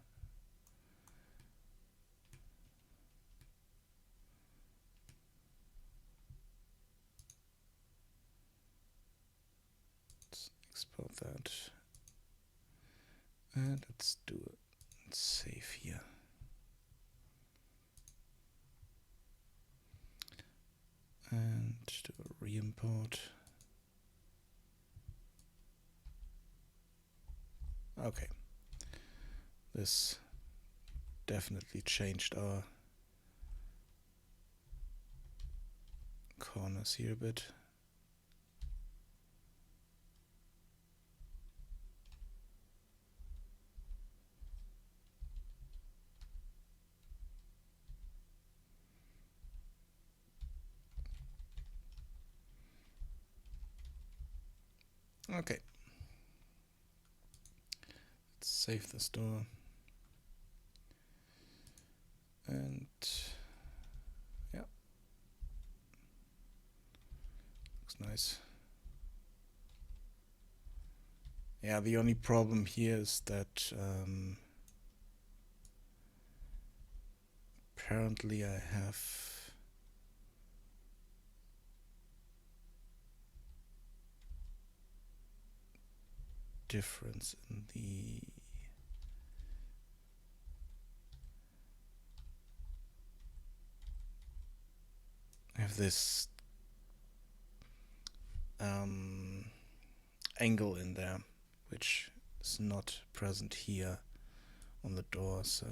Speaker 1: Let's export that, and let's do it. Let's save here. And do a re-import. Okay. This definitely changed our corners here a bit. Okay. Let's save this door. And yeah, looks nice. Yeah, the only problem here is that apparently I have difference in the I have this angle in there, which is not present here on the door, so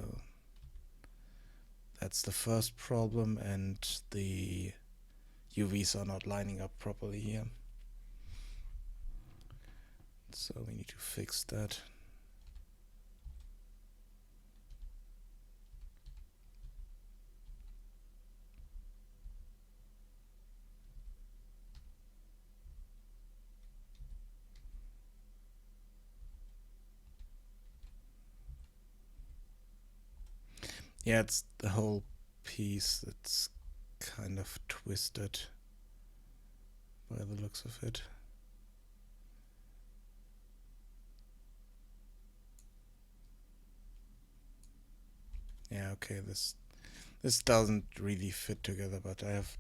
Speaker 1: that's the first problem, and the UVs are not lining up properly here. So we need to fix that. Yeah, it's the whole piece that's kind of twisted by the looks of it. Yeah, okay, this doesn't really fit together, but I have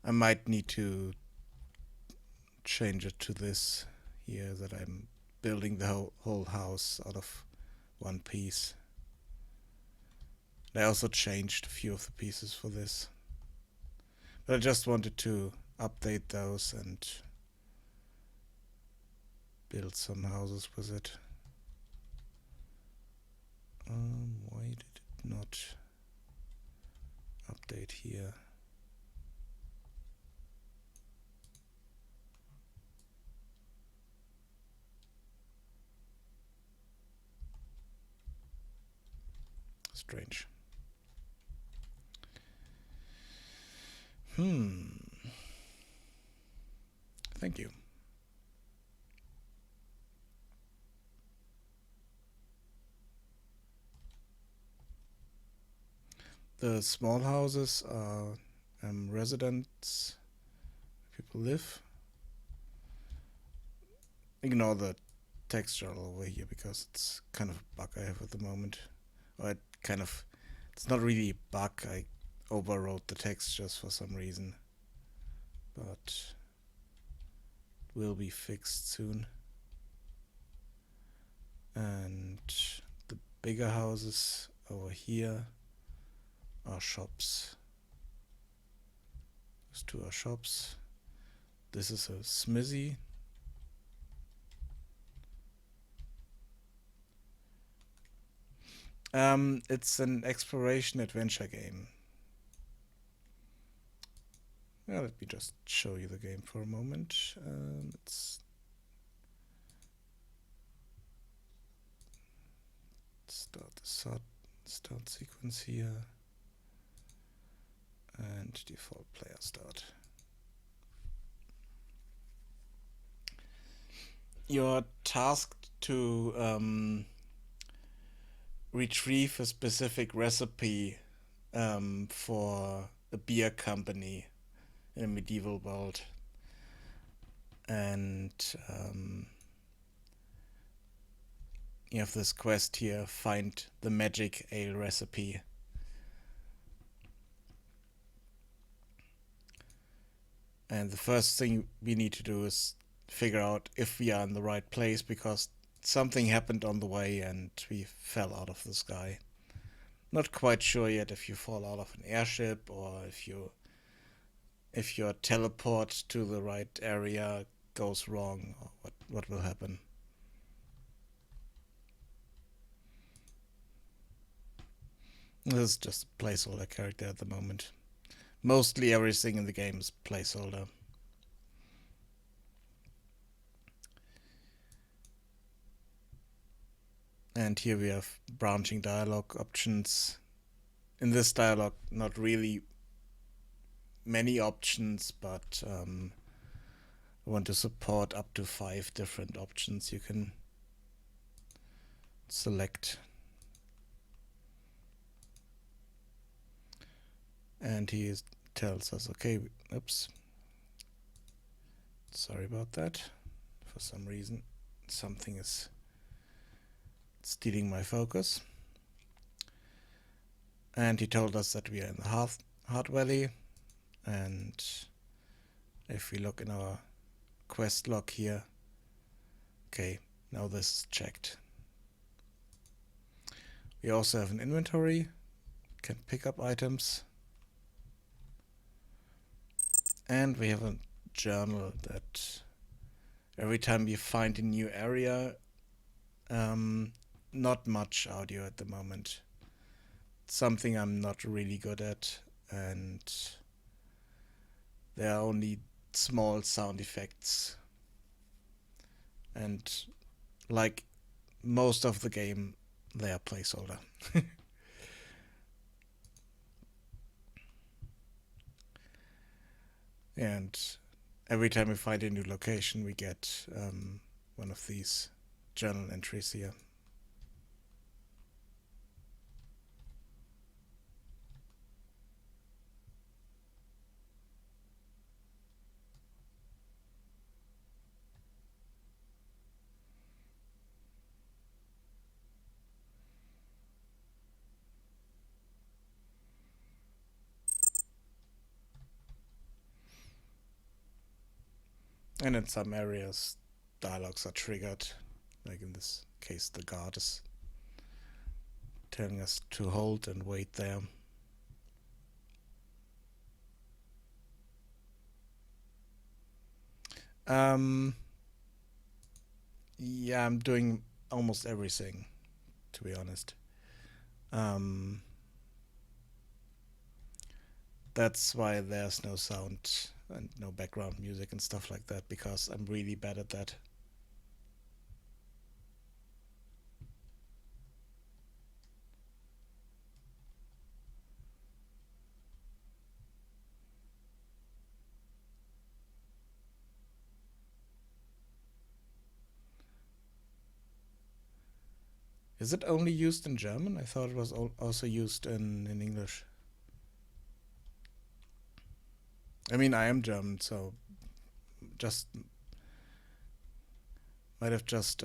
Speaker 1: I might need to change it to this here, that I'm building the whole house out of one piece. I also changed a few of the pieces for this, but I just wanted to update those and build some houses with it. Why did it not update here? Strange. Thank you. The small houses are residents, people live. ignore the texture all over here because it's kind of a bug I have at the moment. Or it's not really a bug, I overwrote the textures for some reason. But will be fixed soon. And the bigger houses over here are shops. Those two are shops. This is a smithy. It's an exploration adventure game. Let me just show you the game for a moment. Let's start the start sequence here. And default player start. You're tasked to retrieve a specific recipe for a beer company in a medieval world. And you have this quest here, find the MagicAle recipe. And the first thing we need to do is figure out if we are in the right place, because something happened on the way and we fell out of the sky. Not quite sure yet if you fall out of an airship or if your teleport to the right area goes wrong, or what will happen. This is just a placeholder character at the moment. Mostly everything in the game is placeholder. And here we have branching dialogue options. In this dialogue, not really many options, but I want to support up to 5 different options you can select. And he tells us, okay, oops, sorry about that. For some reason, something is stealing my focus. And he told us that we are in the Heart Valley. And if we look in our quest log here, okay, now this is checked. We also have an inventory, can pick up items. And we have a journal that every time we find a new area, not much audio at the moment. Something I'm not really good at, and there are only small sound effects. And like most of the game, they are placeholder. And every time we find a new location, we get one of these journal entries here. And in some areas, dialogues are triggered. Like in this case, the guard is telling us to hold and wait there. Yeah, I'm doing almost everything, to be honest. That's why there's no sound and no background music and stuff like that, because I'm really bad at that. Is it only used in German? I thought it was also used in English. I mean, I am German, so just Might have just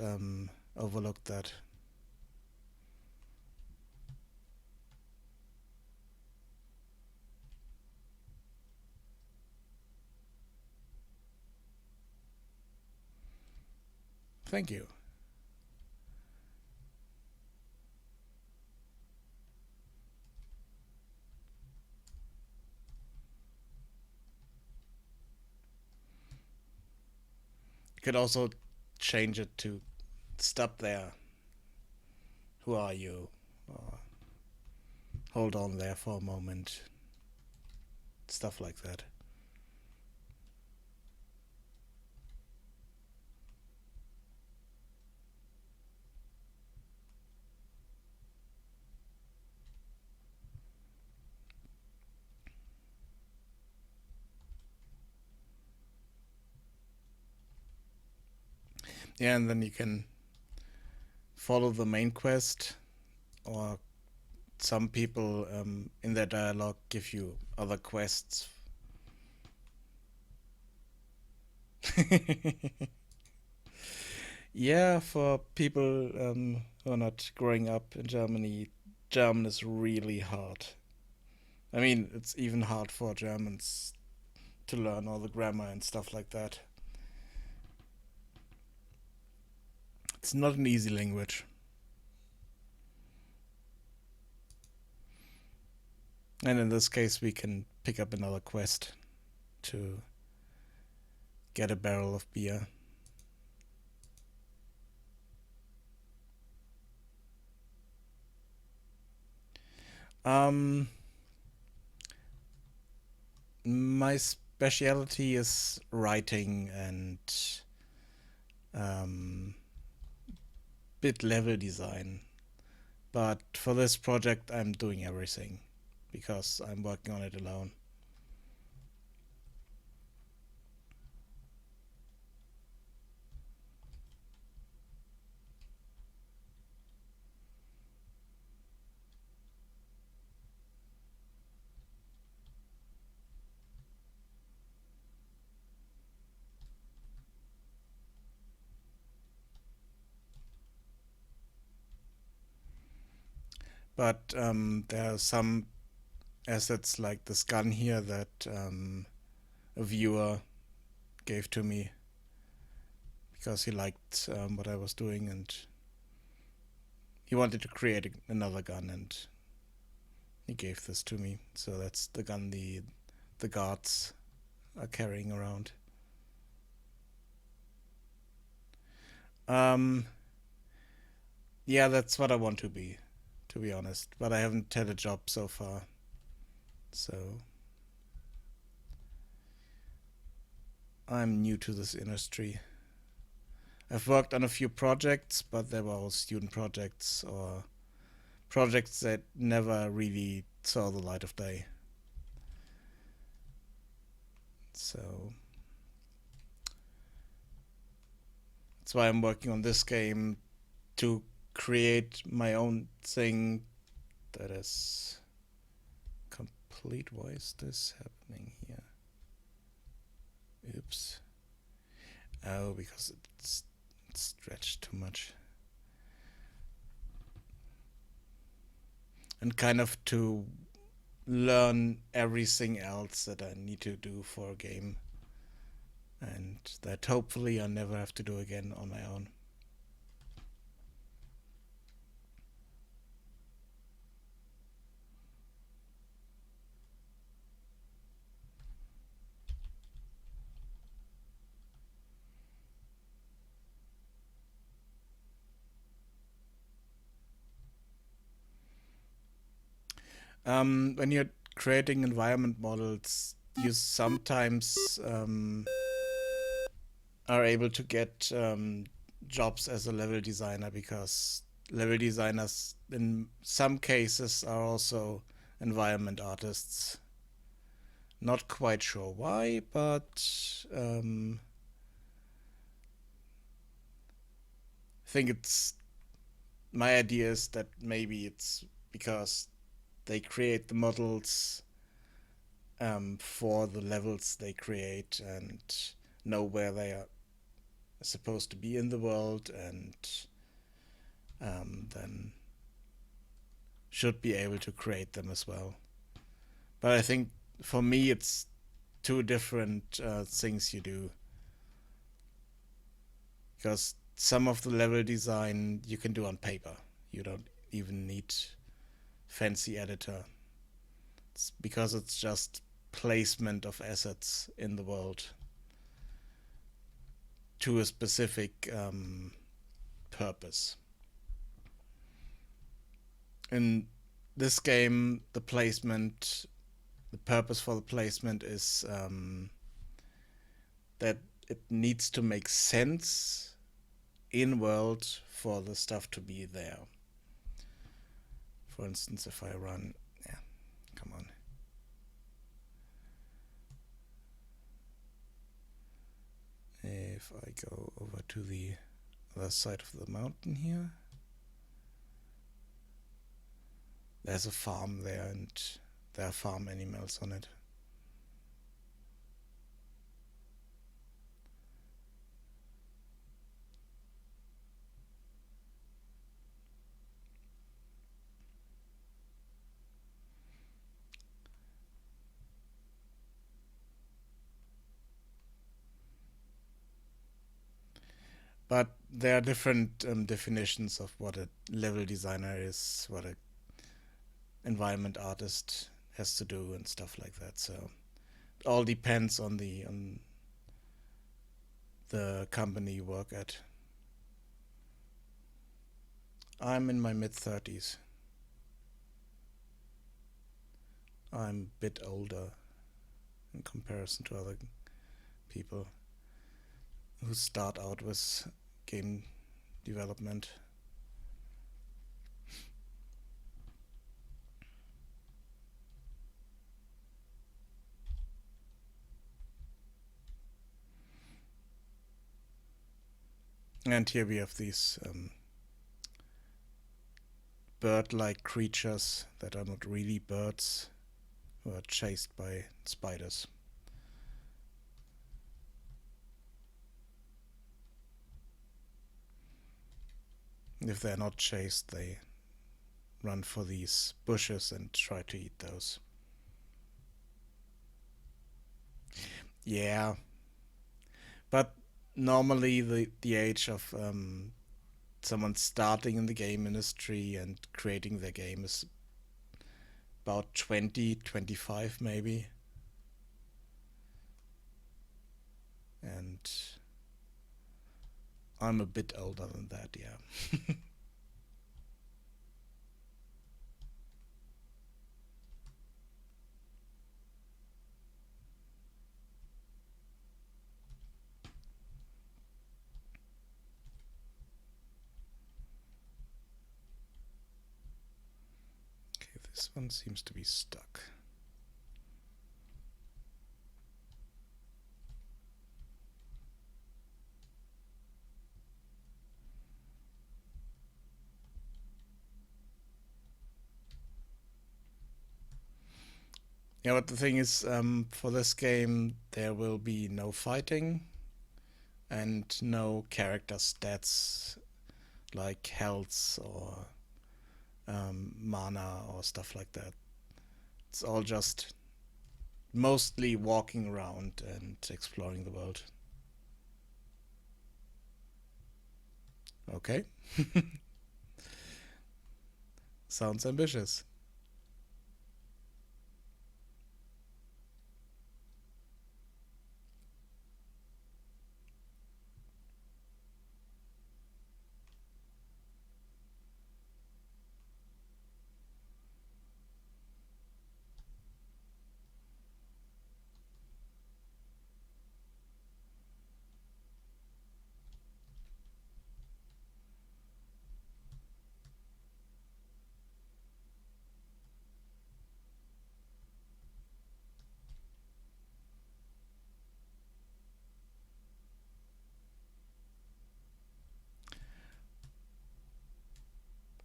Speaker 1: overlooked that. Thank you. You could also change it to stop there. Who are you? Or hold on there for a moment. Stuff like that. Yeah, and then you can follow the main quest, or some people in their dialogue give you other quests. Yeah, for people who are not growing up in Germany, German is really hard. I mean, it's even hard for Germans to learn all the grammar and stuff like that. It's not an easy language. And in this case, we can pick up another quest to get a barrel of beer. Um, my specialty is writing and bit level design. But for this project, I'm doing everything because I'm working on it alone. But there are some assets like this gun here that a viewer gave to me because he liked what I was doing and he wanted to create another gun and he gave this to me. So that's the gun the guards are carrying around. Yeah, that's what I want to be honest. But I haven't had a job so far. So I'm new to this industry. I've worked on a few projects, but they were all student projects or projects that never really saw the light of day. So that's why I'm working on this game to create my own thing that is complete. Why is this happening here? Oops. Oh, because it's stretched too much. And kind of to learn everything else that I need to do for a game. And that hopefully I never have to do again on my own. When you're creating environment models, you sometimes are able to get jobs as a level designer because level designers in some cases are also environment artists. Not quite sure why, but I think it's my idea is that maybe it's because they create the models for the levels they create and know where they are is supposed to be in the world, and then should be able to create them as well. But I think for me, it's two different things you do, because some of the level design you can do on paper. You don't even need fancy editor. It's because it's just placement of assets in the world to a specific purpose. In this game, the purpose for the placement is that it needs to make sense in world for the stuff to be there. For instance, if I run, yeah, come on. If I go over to the other side of the mountain here, there's a farm there, and there are farm animals on it. But there are different definitions of what a level designer is, what a environment artist has to do, and stuff like that. So it all depends on the company you work at. I'm in my mid-30s. I'm a bit older in comparison to other people who start out with game development. And here we have these bird-like creatures that are not really birds, who are chased by spiders. If they're not chased, they run for these bushes and try to eat those. Yeah, but normally the age of someone starting in the game industry and creating their game is about 20, 25 maybe. And I'm a bit older than that, yeah. Okay, this one seems to be stuck. Yeah, but the thing is, for this game, there will be no fighting and no character stats like health or mana or stuff like that. It's all just mostly walking around and exploring the world. Okay, sounds ambitious.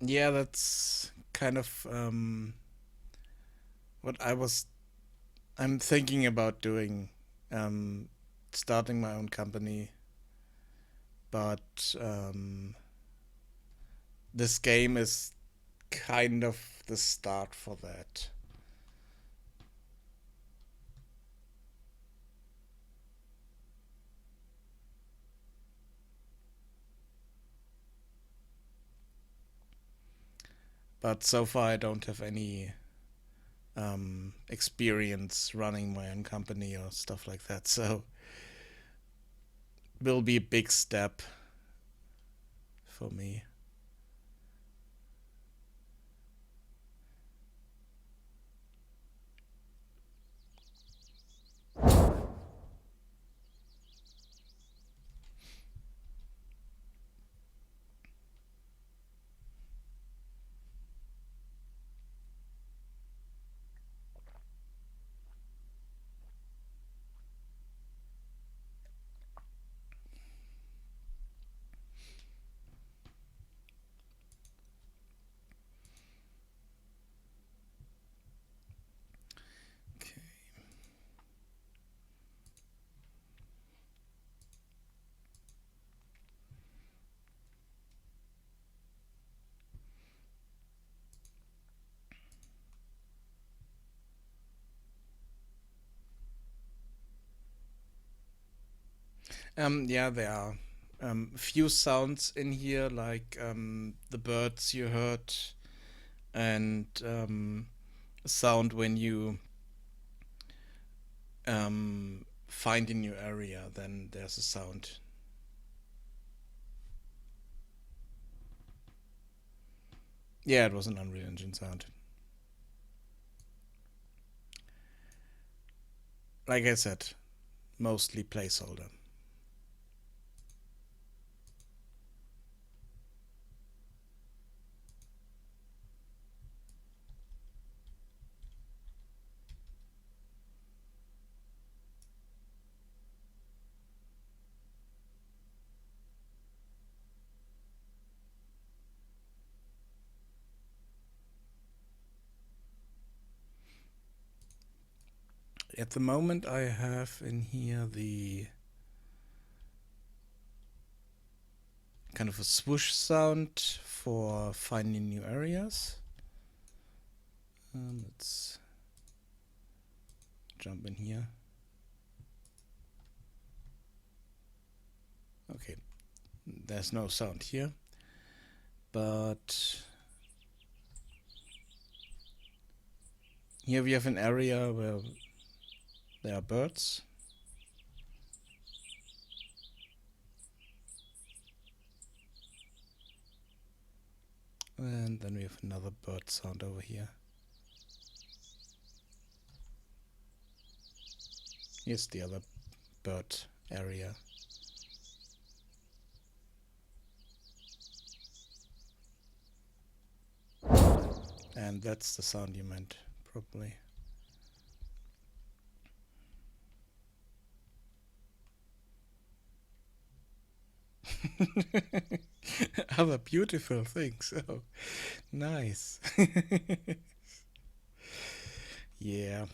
Speaker 1: Yeah, that's kind of what I'm thinking about doing. Um, Starting my own company but this game is kind of the start for that. But so far, I don't have any experience running my own company or stuff like that. So will be a big step for me. Okay. Yeah, there are few sounds in here, like the birds you heard, and sound when you find a new area. Then there's a sound. Yeah, it was an Unreal Engine sound. Like I said, mostly placeholder. At the moment, I have in here the kind of a swoosh sound for finding new areas. Let's jump in here. Okay, there's no sound here, but here we have an area where there are birds. And then we have another bird sound over here. Here's the other bird area. And that's the sound you meant, probably. Other beautiful things. Oh, nice. Yeah.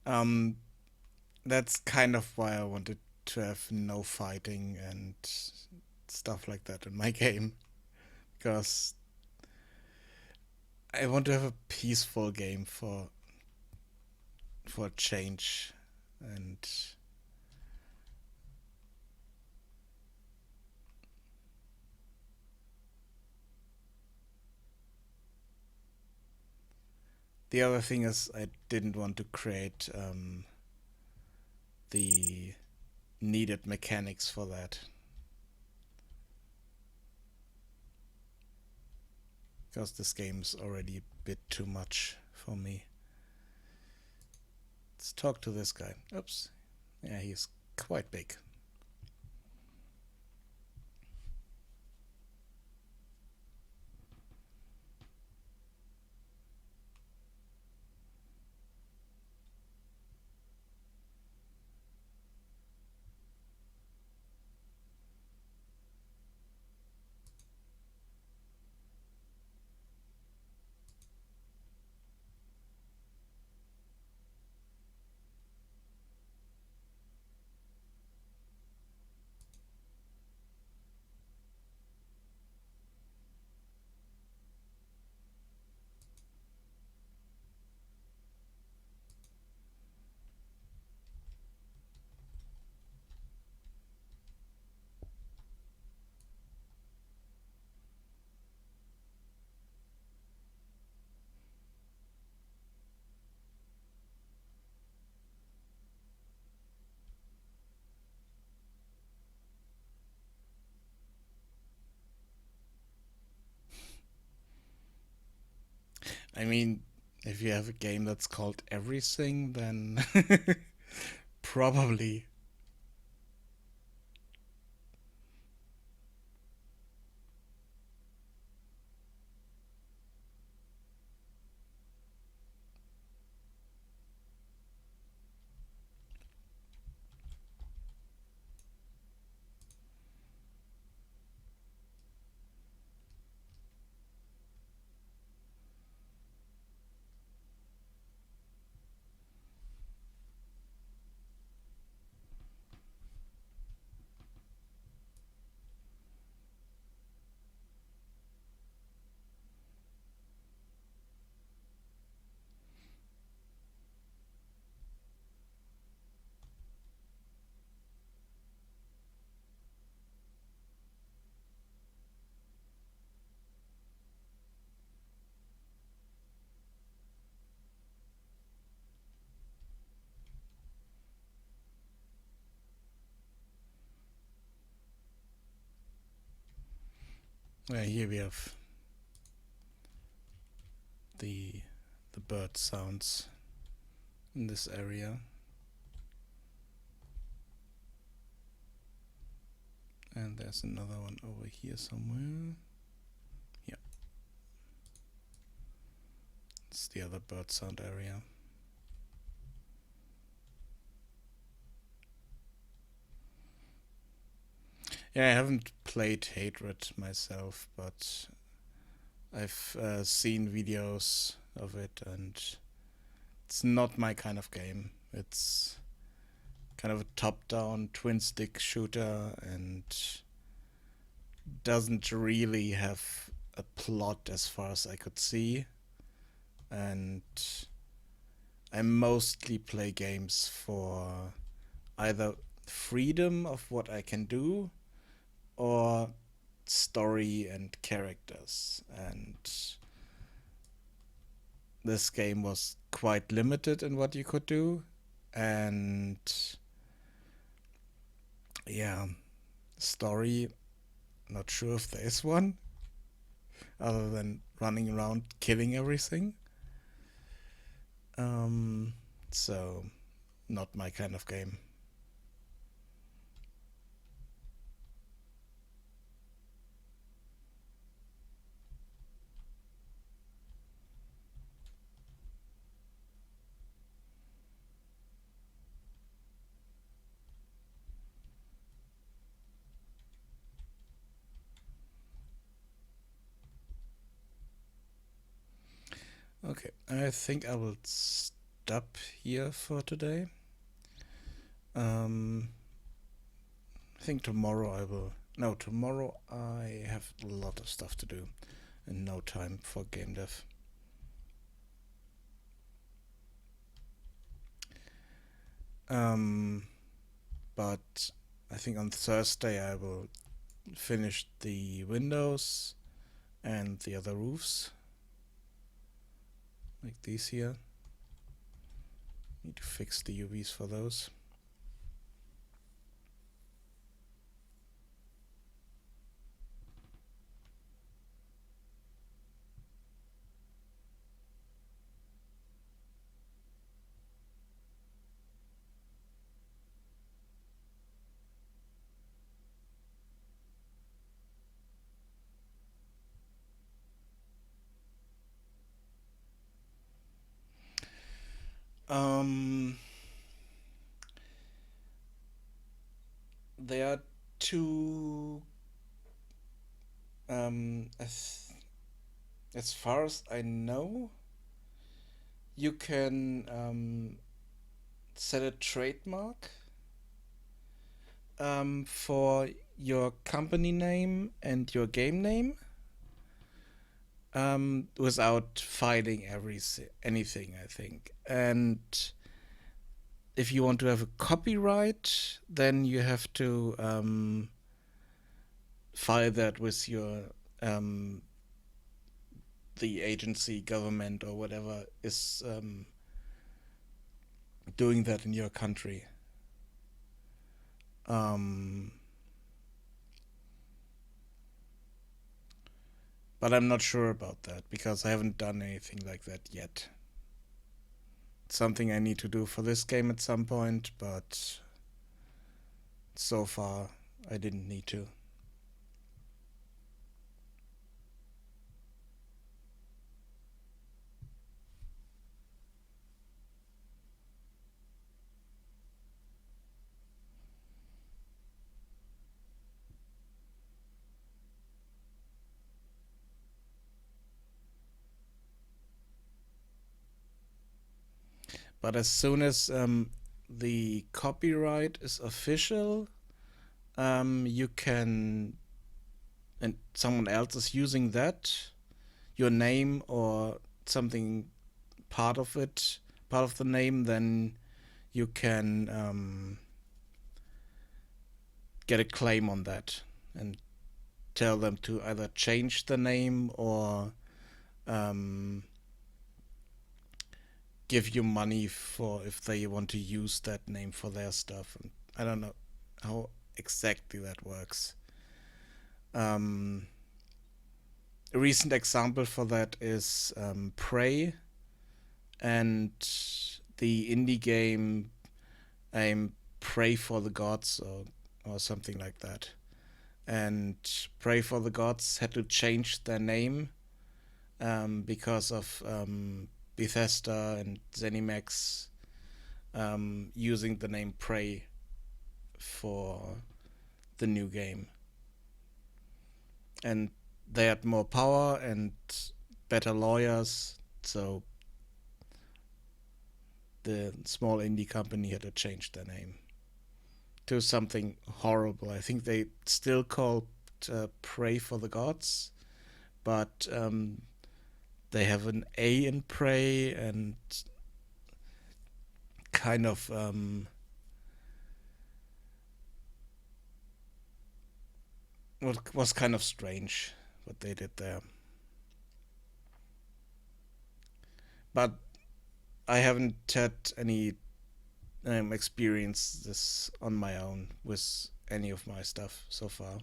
Speaker 1: Um, that's kind of why I wanted to have no fighting and stuff like that in my game, because I want to have a peaceful game for a change. And the other thing is, I didn't want to create the needed mechanics for that, because this game is already a bit too much for me. Let's talk to this guy. Oops. Yeah, he's quite big. I mean, if you have a game that's called Everything, then probably. Here we have the the bird sounds in this area. And there's another one over here somewhere. Yeah, it's the other bird sound area. Yeah, I haven't played Hatred myself, but I've seen videos of it, and it's not my kind of game. It's kind of a top-down twin-stick shooter and doesn't really have a plot as far as I could see. And I mostly play games for either freedom of what I can do or story and characters. And this game was quite limited in what you could do. And yeah, story, not sure if there is one, other than running around killing everything. So, not my kind of game. Okay, I think I will stop here for today. I think tomorrow I will. No, tomorrow I have a lot of stuff to do and no time for game dev. Um, but I think on Thursday I will finish the windows and the other roofs, like these here. Need to fix the UVs for those. Um, there are two. As far as I know, you can set a trademark for your company name and your game name without filing anything, I think. And if you want to have a copyright, then you have to file that with your the agency, government, or whatever is doing that in your country. But I'm not sure about that because I haven't done anything like that yet. It's something I need to do for this game at some point, but so far I didn't need to. But as soon as the copyright is official, you can, and someone else is using that, your name or something part of it, part of the name, then you can get a claim on that and tell them to either change the name or um, give you money for if they want to use that name for their stuff. And I don't know how exactly that works. A recent example for that is Prey and the indie game Pray for the Gods or something like that. And Pray for the Gods had to change their name because of Bethesda and ZeniMax using the name Prey for the new game. And they had more power and better lawyers, so the small indie company had to change their name to something horrible. I think they still called Pray for the Gods, but they have an A in Prey and kind of what was kind of strange what they did there. But I haven't had any experience this on my own with any of my stuff so far.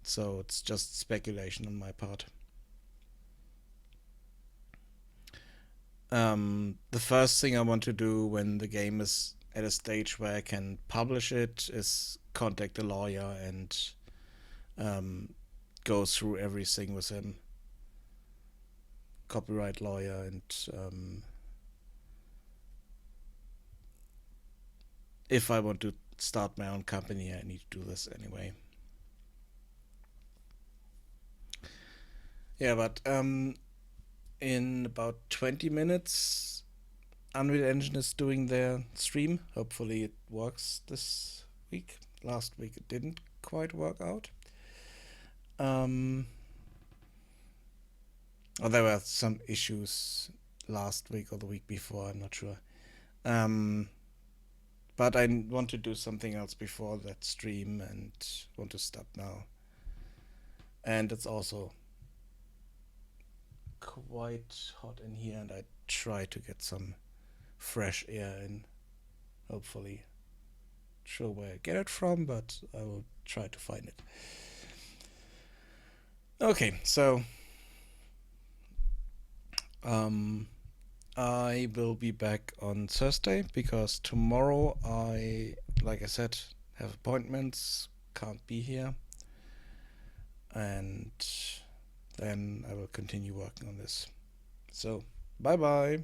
Speaker 1: So it's just speculation on my part. The first thing I want to do when the game is at a stage where I can publish it is contact a lawyer and go through everything with him. Copyright lawyer and if I want to start my own company, I need to do this anyway. Yeah, but in about 20 minutes, Unreal Engine is doing their stream. Hopefully it works this week. Last week it didn't quite work out. Or there were some issues last week or the week before, I'm not sure. But I want to do something else before that stream and want to stop now. And it's also quite hot in here, and I try to get some fresh air in. Hopefully, not sure where I get it from, but I will try to find it. Okay, so I will be back on Thursday because tomorrow like I said, have appointments, can't be here, and then I will continue working on this. So, bye bye.